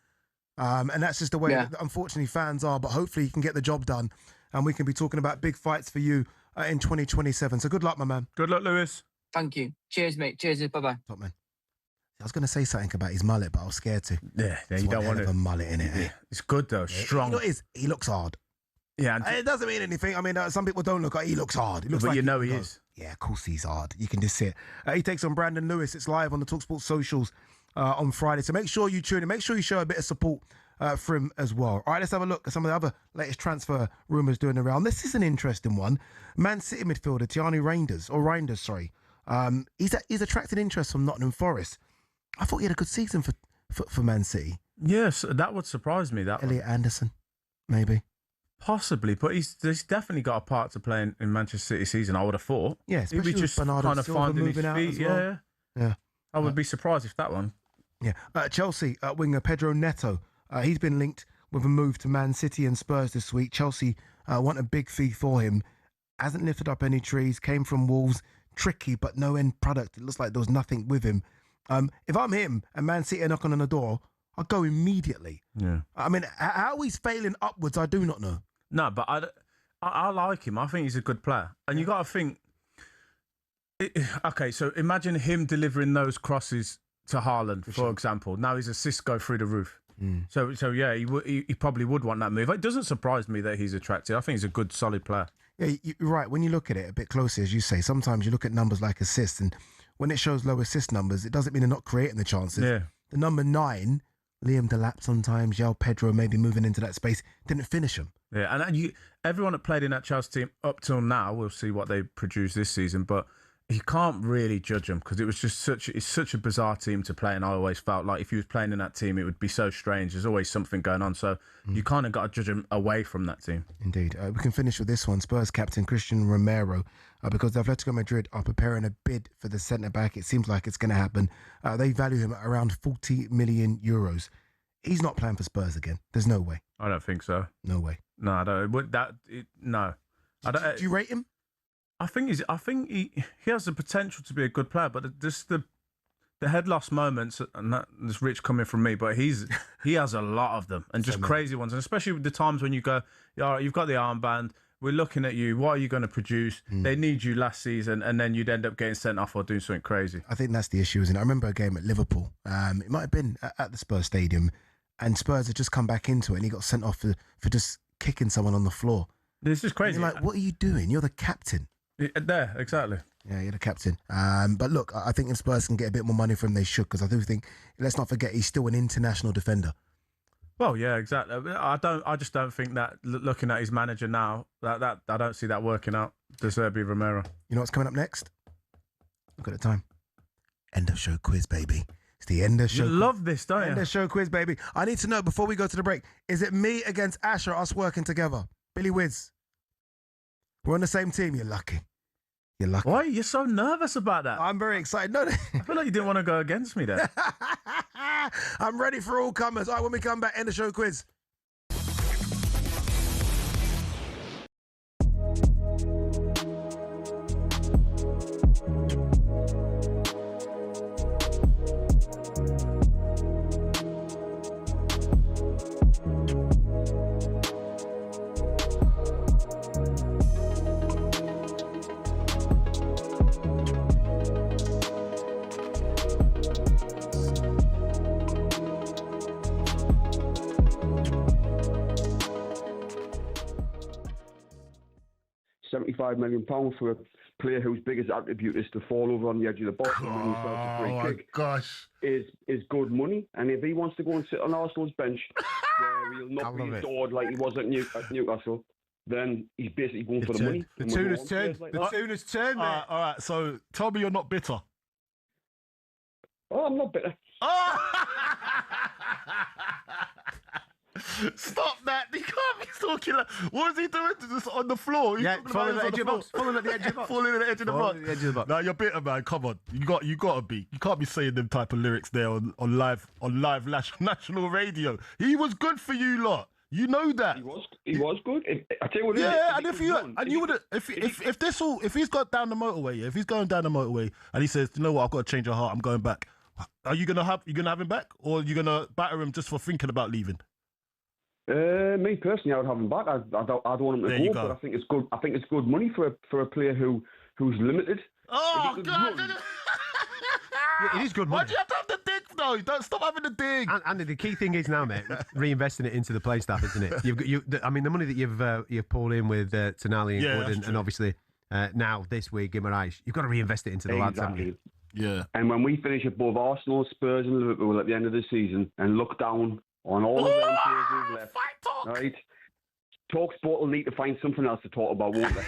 S5: And that's just the way that, unfortunately, fans are. But hopefully you can get the job done, and we can be talking about big fights for you in 2027. So good luck, my man.
S6: Good luck, Lewis.
S11: Thank you. Cheers, mate. Cheers. Bye-bye.
S5: Top man. I was going to say something about his mullet, but I was scared to.
S6: Yeah,
S5: It's
S6: you
S5: one
S6: don't
S5: hell
S6: want
S5: of
S6: it.
S5: a mullet in it. Eh?
S6: It's good though, strong.
S5: You know what it is? He looks hard.
S6: Yeah, and
S5: it doesn't mean anything. I mean, some people don't look. He looks hard. He looks
S6: but
S5: like
S6: you know he is.
S5: Yeah, of course he's hard. You can just see it. He takes on Brandon Lewis. It's live on the talkSPORT socials on Friday. So make sure you tune in. Make sure you show a bit of support for him as well. All right, let's have a look at some of the other latest transfer rumours doing around. This is an interesting one. Man City midfielder Tiani Reinders, sorry. He's attracted interest from Nottingham Forest. I thought he had a good season for Man City.
S6: Yes, that would surprise me. That
S5: Elliot Anderson, maybe.
S6: Possibly, but he's definitely got a part to play in Manchester City season, I would have thought.
S5: Yeah,
S6: he'd be
S5: especially
S6: just
S5: with Bernardo
S6: kind of
S5: Silva
S6: finding his
S5: moving out
S6: feet.
S5: as well. Yeah.
S6: I would be surprised if that one.
S5: Yeah. Chelsea winger Pedro Neto. He's been linked with a move to Man City and Spurs this week. Chelsea want a big fee for him. Hasn't lifted up any trees. Came from Wolves. Tricky, but no end product. It looks like there was nothing with him. If I'm him and Man City are knocking on the door, I'll go immediately.
S6: Yeah.
S5: I mean, how he's failing upwards, I do not know.
S6: No, but I like him. I think he's a good player. And you got to think, okay, so imagine him delivering those crosses to Haaland, for example. Now his assists go through the roof. So yeah, he probably would want that move. It doesn't surprise me that he's attractive. I think he's a good, solid player.
S5: Yeah, you're right. When you look at it a bit closer, as you say, sometimes you look at numbers like assists, and when it shows low assist numbers, it doesn't mean they're not creating the chances.
S6: Yeah.
S5: The number 9, Liam Delap sometimes, João Pedro maybe moving into that space, didn't finish them.
S6: Yeah, and everyone that played in that Chelsea team up till now, we'll see what they produce this season, but you can't really judge them because it was just such a bizarre team to play, and I always felt like if you was playing in that team, it would be so strange. There's always something going on, so you kind of got to judge them away from that team.
S5: Indeed. We can finish with this one. Spurs captain Christian Romero, because Atletico Madrid are preparing a bid for the centre-back. It seems like it's going to happen. They value him at around 40 million euros. He's not playing for Spurs again. There's no way.
S6: I don't think so.
S5: No way.
S6: No, I don't. No.
S5: Do you rate him?
S6: I think he has the potential to be a good player, but just the head loss moments, and that's Rich coming from me, but he has a lot of them, and just crazy ones, and especially with the times when you go, all right, you've got the armband, we're looking at you, what are you going to produce? They need you last season, and then you'd end up getting sent off or doing something crazy.
S5: I think that's the issue, isn't it? I remember a game at Liverpool. It might have been at the Spurs stadium, and Spurs had just come back into it, and he got sent off for just kicking someone on the floor.
S6: It's just crazy.
S5: Like, what are you doing? You're the captain.
S6: There, exactly.
S5: Yeah, you're the captain. But look, I think if Spurs can get a bit more money from him, they should, because I do think, let's not forget, he's still an international defender.
S6: Well, yeah, exactly. I just don't think that looking at his manager now, that I don't see that working out. De Zerbi Romero.
S5: You know what's coming up next? Look at the time. End of show quiz, baby. It's the end of show.
S6: You love this, don't you?
S5: End of show quiz, baby. I need to know before we go to the break: is it me against Ash or us working together? Billy Wiz. We're on the same team. You're lucky. You're lucky.
S6: Why? You're so nervous about that.
S5: I'm very excited. No,
S6: I feel like you didn't want to go against me there.
S5: I'm ready for all comers. All right, when we come back, end of show quiz.
S12: £75 million for a player whose biggest attribute is to fall over on the edge of the box and win himself a free kick.
S2: Gosh,
S12: is good money. And if he wants to go and sit on Arsenal's bench, where he'll not be adored like he was at Newcastle, then he's basically going for the money.
S2: The tune has turned. The tune has turned, mate. All right, so tell me you're not bitter.
S12: Oh, I'm not bitter.
S2: Stop that! You can't be talking like. What is he doing to this on the floor?
S1: Falling at the edge of the box. Falling at the edge of the box.
S2: Falling at the edge of the box. Now you're bitter, man. Come on, you got to be. You can't be saying them type of lyrics there on live national radio. He was good for you lot. You know that.
S12: He was good. I tell you what.
S2: Yeah, and if he's got down the motorway, if he's going down the motorway, and he says, you know what, I've got to change your heart. I'm going back. Are you gonna have him back, or are you gonna batter him just for thinking about leaving?
S12: Me personally, I would have him back. I don't want him to go, but I think it's good. I think it's good money for a player who's limited
S2: Oh,
S12: if he could
S2: God.
S12: run,
S1: Yeah, it is good money.
S2: Why do you have to have the dig, though? Don't stop having the dig.
S1: And the key thing is now, mate, reinvesting it into the play staff, isn't it? I mean, the money that you've pulled in with Tonali and Wood and obviously now this week Guimaraes, you've got to reinvest it into the lads, haven't you?
S2: Yeah.
S12: And when we finish above Arsenal, Spurs, and Liverpool at the end of the season, and look down on all of them players who've left, right? talkSPORT will need to find something else to talk about, won't they?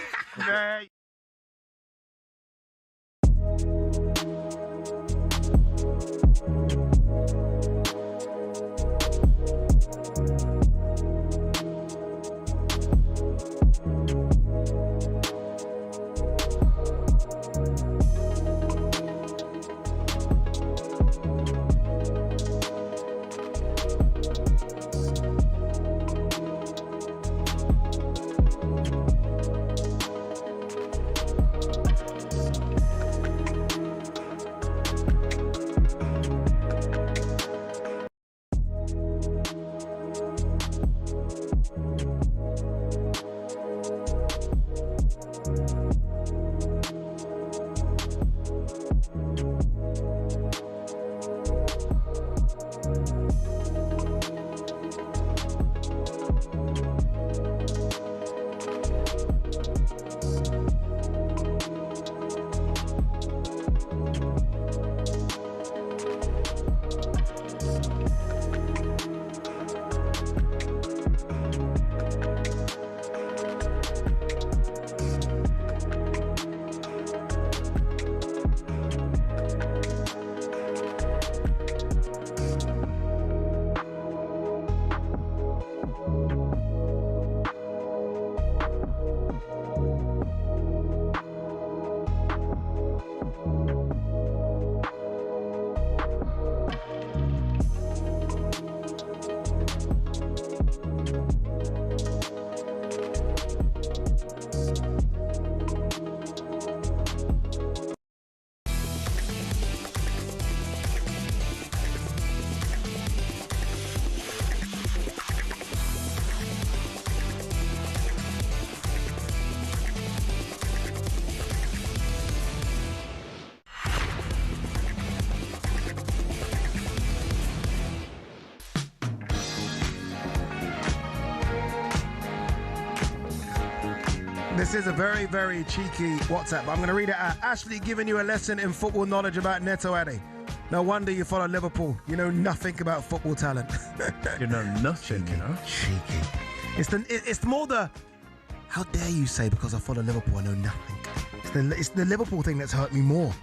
S5: This is a very, very cheeky WhatsApp. I'm going to read it out. Ashley giving you a lesson in football knowledge about Neto Ade. No wonder you follow Liverpool. You know nothing about football talent.
S6: You know nothing, you know?
S5: Cheeky. It's more the, how dare you say because I follow Liverpool I know nothing. It's the Liverpool thing that's hurt me more.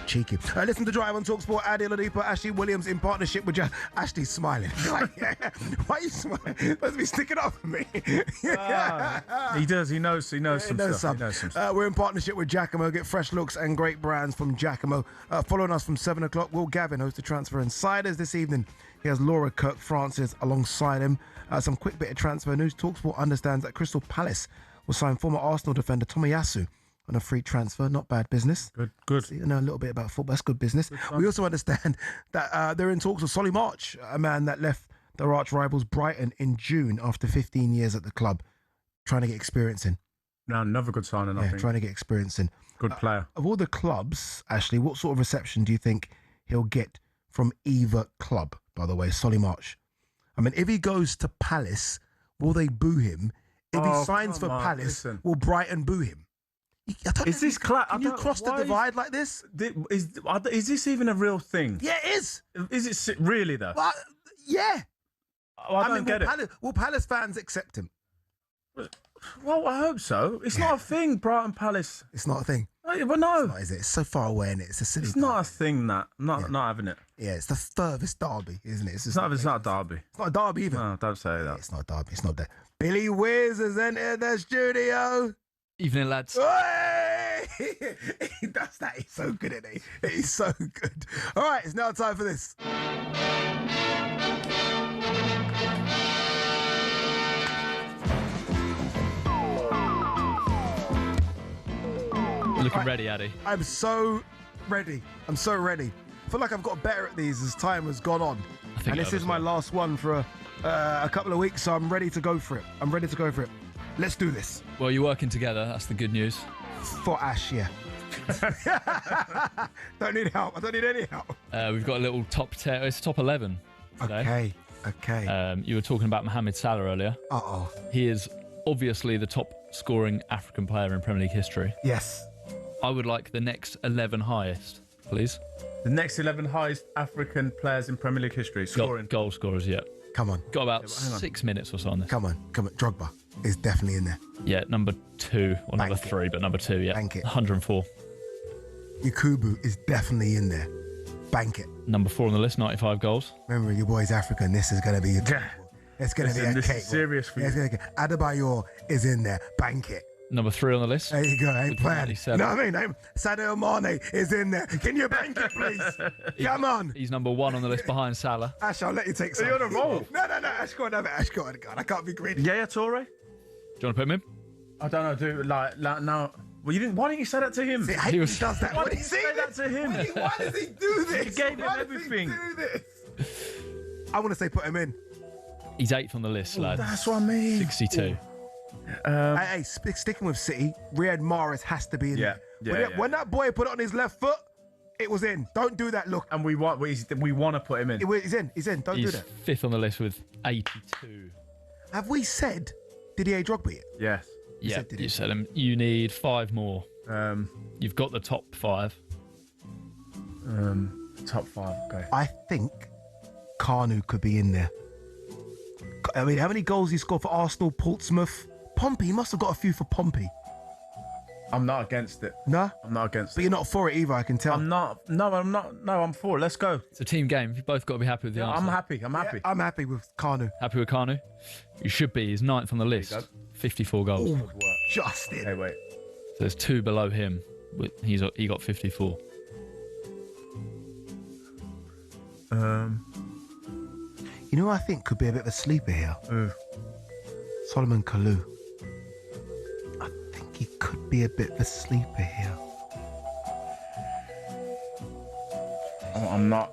S5: Cheeky. Listen to Drive on talkSPORT. Ade Oladipo Ashley Williams in partnership with Ashley's smiling. Why are you smiling? Supposed to be sticking up for me.
S6: He does. He knows some stuff. He knows some stuff.
S5: We're in partnership with Giacomo. Get fresh looks and great brands from Giacomo. Following us from 7 o'clock, Will Gavin hosts the Transfer Insiders this evening. He has Laura Kirk-Francis alongside him. Some quick bit of transfer news. talkSPORT understands that Crystal Palace will sign former Arsenal defender Tomiyasu on a free transfer. Not bad business.
S6: Good.
S5: So you know a little bit about football. That's good business. We also understand that they're in talks with Solly March, a man that left their arch rivals Brighton in June after 15 years at the club, trying to get experience in.
S6: No, another good signing, I think.
S5: Trying to get experience in.
S6: Good player.
S5: Of all the clubs, Ashley, what sort of reception do you think he'll get from either club, by the way, Solly March? I mean, if he goes to Palace, will they boo him? If he signs for Palace, will Brighton boo him?
S6: Is this
S5: Can you cross the divide like this?
S6: Is this even a real thing?
S5: Yeah, it is.
S6: Is it really though?
S5: Well, yeah.
S6: I don't get it.
S5: Will Palace fans accept him?
S26: Well, I hope so. It's not a thing, Brighton Palace.
S5: It's not a thing.
S6: Well, no.
S5: It's not, is it? It's so far away, and it's a silly.
S6: It's not a thing, that. Not having it.
S5: Yeah, it's the furthest derby, isn't it?
S6: It's not a derby.
S5: It's not a derby either.
S6: No, don't say that.
S5: Yeah, it's not a derby. It's not that. Billy Wiz has entered the studio.
S13: Evening, lads.
S5: He does that. He's so good at it. He's so good. All right, it's now time for this.
S13: Looking ready, Addy.
S5: I'm so ready. I feel like I've got better at these as time has gone on. And this is my last one for a couple of weeks, so I'm ready to go for it. Let's do this.
S13: Well, you're working together. That's the good news.
S5: For Ash, yeah. Don't need help. I don't need any help.
S13: We've got a little top 10. It's top 11 today.
S5: Okay.
S13: You were talking about Mohamed Salah earlier.
S5: Uh-oh.
S13: He is obviously the top scoring African player in Premier League history.
S5: Yes.
S13: I would like the next 11 highest, please.
S6: The next 11 highest African players in Premier League history scoring.
S13: Goal scorers, yeah.
S5: Come on.
S13: Got about 6 minutes or so on this.
S5: Come on. Drogba is definitely in there.
S13: Yeah, number 2 or number 3, but number 2, yeah.
S5: Bank it.
S13: 104.
S5: Yakubu is definitely in there. Bank it.
S13: Number 4 on the list, 95 goals.
S5: Remember, your boy's African. This is going to be it's going to be a
S6: this
S5: cake.
S6: Is serious for you.
S5: Adebayor is in there. Bank it.
S13: Number 3 on the list.
S5: There you go. Ain't playing. You know what I mean? Sadio Mane is in there. Can you bank it, please? Come on.
S13: He's number 1 on the list behind Salah.
S5: Ash, I'll let you take some.
S6: You're on a roll.
S5: No. Ash, go on. Ash, go on. I can't be greedy.
S6: Yeah, Toure.
S13: Do you want to put him in?
S6: I don't know, dude. Like now. Well, you didn't. Why didn't you say that to him?
S5: He does that.
S6: Why didn't you say that to him?
S5: Why does he do this?
S6: You gave him everything.
S5: Do this? I want to say put him in.
S13: He's 8th on the list, lads.
S6: That's what I mean.
S13: 62.
S5: Hey, sticking with City, Riyad Mahrez has to be in there. When that boy put it on his left foot, it was in. Don't do that look.
S6: And we want to put him in.
S5: He's in. Don't do that.
S13: He's 5th on the list with 82.
S5: Have we said Didier Drogba yet?
S6: Yes.
S13: Yeah, you said him. You need 5 more. You've got the top 5.
S6: Top 5, okay.
S5: I think Kanu could be in there. I mean, how many goals he scored for Arsenal, Portsmouth? Pompey, he must have got a few for Pompey.
S6: I'm not against it.
S5: No?
S6: I'm not against it.
S5: But you're not for it either, I can tell.
S6: I'm not. No, I'm not. No, I'm for it. Let's go.
S13: It's a team game. You've both got to be happy with the answer.
S6: I'm happy. I'm happy.
S5: I'm happy with Kanu.
S13: Happy with Kanu? You should be. He's 9th on the list. 54 goals.
S5: Ooh, just it.
S6: Hey, wait.
S13: So there's 2 below him. He got 54.
S5: You know who I think could be a bit of a sleeper here? Solomon Kalou. I think he could be a bit of a sleeper here.
S6: Oh, I'm not.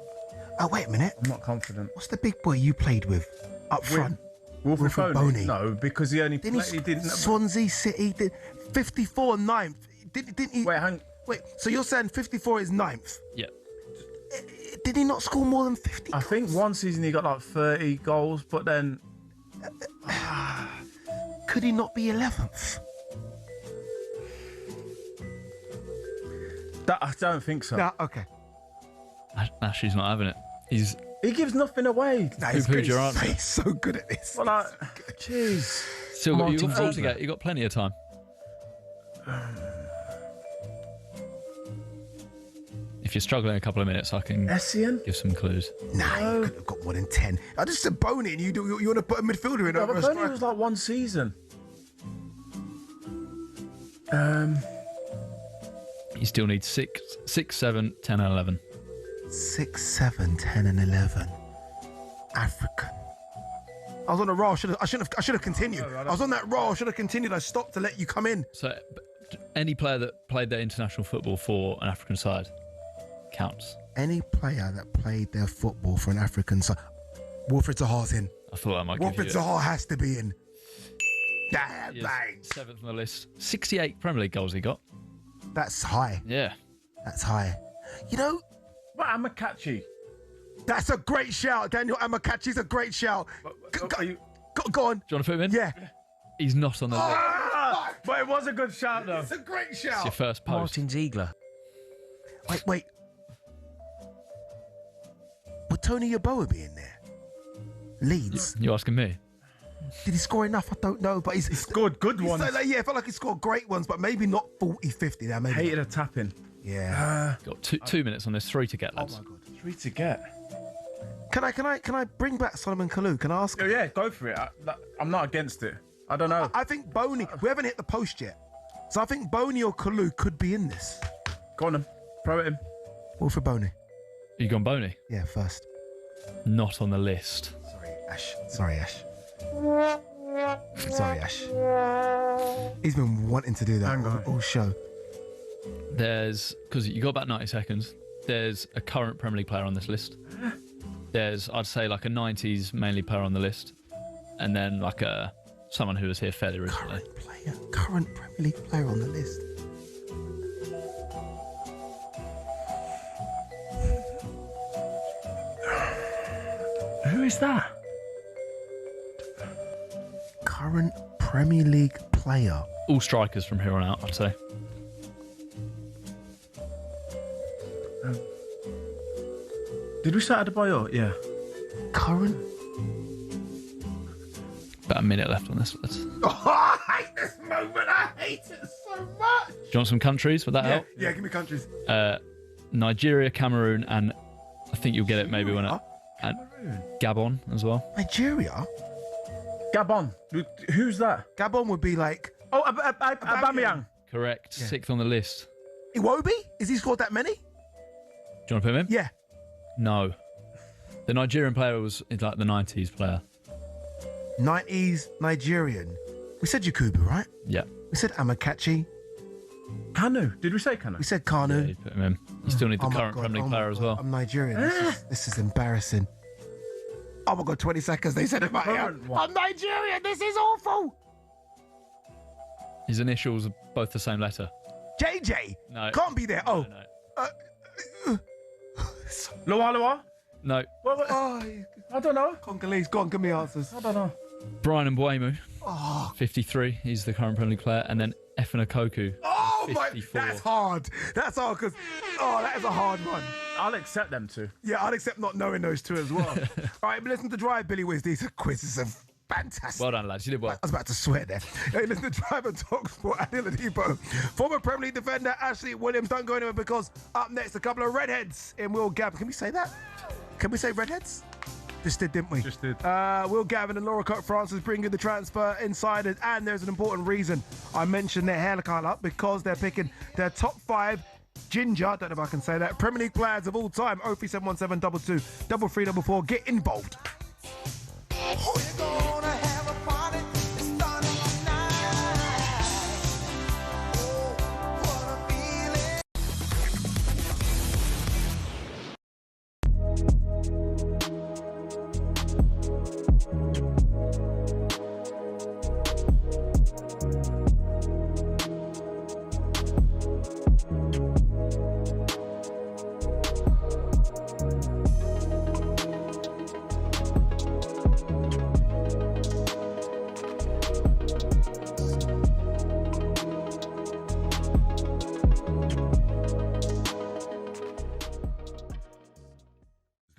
S5: Oh, wait a minute.
S6: I'm not confident.
S5: What's the big boy you played with up front?
S6: Wilfred Boney. No, because he only played. He didn't.
S5: Swansea City did 54 9th. Didn't he? Wait. So you're saying 54 is 9th?
S13: Yeah.
S5: Did he not score more than 50?
S6: I think one season he got like 30 goals, but then
S5: could he not be 11th?
S6: I don't think so.
S5: No, okay.
S13: Ashley's not having it.
S6: He gives nothing away.
S13: Who'd your answer?
S5: He's so good at this.
S6: Well, like, jeez.
S13: Still got, you got 4 to get. You got plenty of time. If you're struggling a couple of minutes, I can give some clues.
S5: Nah, you could have got more than 10. I just said Boney, and you want to put a midfielder in.
S6: No, but Boney was like one season.
S13: You still need 6, 7, 10, and 11.
S5: 6, 7, 10, and 11. African. I was on a roll. I should have continued. I was on that roll. I should have continued. I stopped to let you come in.
S13: So, any player that played their international football for an African side counts.
S5: Any player that played their football for an African side. Wilfred Zaha's in.
S13: I thought that might
S5: Wilfred
S13: give you
S5: Zaha has to be in. Damn,
S13: bang. 7th on the list. 68 Premier League goals he got.
S5: That's high.
S13: Yeah.
S5: That's high. You know...
S6: What, Amakachi?
S5: That's a great shout. Daniel Amakachi's a great shout. Go on.
S13: Do you want to put him in?
S5: Yeah.
S13: He's not on the list.
S6: But it was a good shout, though.
S5: It's a great shout.
S13: It's your first post.
S14: Martin Ziegler.
S5: Wait. Would Tony Yeboah be in there? Leeds.
S13: You asking me?
S5: Did he score enough? I don't know, but he
S6: scored good ones.
S5: I felt like he scored great ones, but maybe not 40, 50. Now, maybe.
S6: Hated a tap-in.
S5: Yeah.
S13: Got 2 minutes on this. 3 to get, lads.
S6: Oh my god, 3 to get.
S5: Can I bring back Solomon Kalou? Can I ask?
S6: Oh, yeah, go for it. I'm not against it. I don't know.
S5: I think Boney. We haven't hit the post yet, so I think Boney or Kalou could be in this.
S6: Go on, then. Throw it in.
S5: Wilfred Boney.
S13: You gone Boney?
S5: Yeah, first.
S13: Not on the list.
S5: Sorry, Ash. He's been wanting to do that all show.
S13: Because you got about 90 seconds. There's a current Premier League player on this list. There's, I'd say, like a 90s mainly player on the list, and then like someone who was here fairly recently.
S5: Current Premier League player on the list.
S6: Who is that?
S5: Current Premier League player.
S13: All strikers from here on out, I'd say.
S6: Did we start Adebayor? Yeah.
S5: Current.
S13: About a minute left on this list.
S5: Oh, I hate this moment. I hate it so much.
S13: Do you want some countries? Would that help?
S5: Yeah, give me countries.
S13: Nigeria, Cameroon, and I think you'll get it maybe when and Gabon as well.
S5: Nigeria?
S6: Gabon. Who's that?
S5: Gabon would be like...
S6: Oh, Aubameyang.
S13: Correct. Yeah. 6th on the list.
S5: Iwobi? Is he scored that many?
S13: Do you want to put him in?
S5: Yeah.
S13: No. The Nigerian player was like the 90s player.
S5: 90s Nigerian. We said Yakubu, right?
S13: Yeah.
S5: We said Amakachi.
S6: Kanu. Did we say Kanu?
S5: We said Kanu.
S13: Yeah, you put him in. You still need the current Premier League player as well.
S5: I'm Nigerian. This is embarrassing. Oh my God, 20 seconds. They said it about here. I'm Nigerian. This is awful.
S13: His initials are both the same letter.
S5: JJ.
S13: No.
S5: Can't be there. Oh.
S6: Loa?
S13: No.
S6: I don't know.
S5: Congolese. Go on, give me answers.
S6: I don't know.
S13: Brian Mbeumo.
S5: Oh.
S13: 53. He's the current Premier League player. And then Efena Koku.
S5: Oh my. That's hard. That's hard because, that is a hard one.
S6: I'll accept them too.
S5: Yeah, I'll accept not knowing those two as well. All right, but listen to Drive, Billy Wiz. These are quizzes of fantastic.
S13: Well done, lads. You did well.
S5: I was about to sweat there. Hey, listen to Drive and talkSPORT. Ade Oladipo. Former Premier League defender Ashley Williams. Don't go anywhere because up next, a couple of redheads in Will Gavin. Can we say that? Can we say redheads? Just did, didn't we?
S15: Just did.
S5: Will Gavin and Laura Cook-Francis bring you the transfer insiders, and there's an important reason I mentioned their hair colour because they're picking their top 5 ginger, I don't know if I can say that, Premier League players of all time. 03717 3344. Get involved.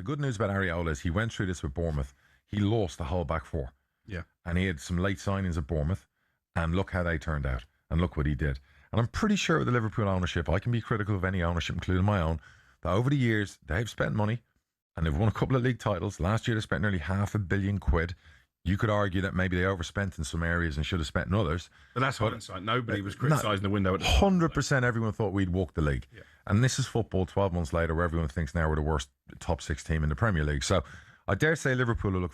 S14: Good news about Areola is he went through this with Bournemouth. He lost the whole back four.
S15: Yeah.
S14: And he had some late signings at Bournemouth. And look how they turned out. And look what he did. And I'm pretty sure with the Liverpool ownership, I can be critical of any ownership, including my own, that over the years, they've spent money and they've won a couple of league titles. Last year, they spent nearly £500 million. You could argue that maybe they overspent in some areas and should have spent in others.
S15: But that's hindsight. Nobody was criticising the window at the
S14: 100% everyone thought we'd walk the league.
S15: Yeah.
S14: And this is football 12 months later where everyone thinks now we're the worst top 6 team in the Premier League. So I dare say Liverpool will look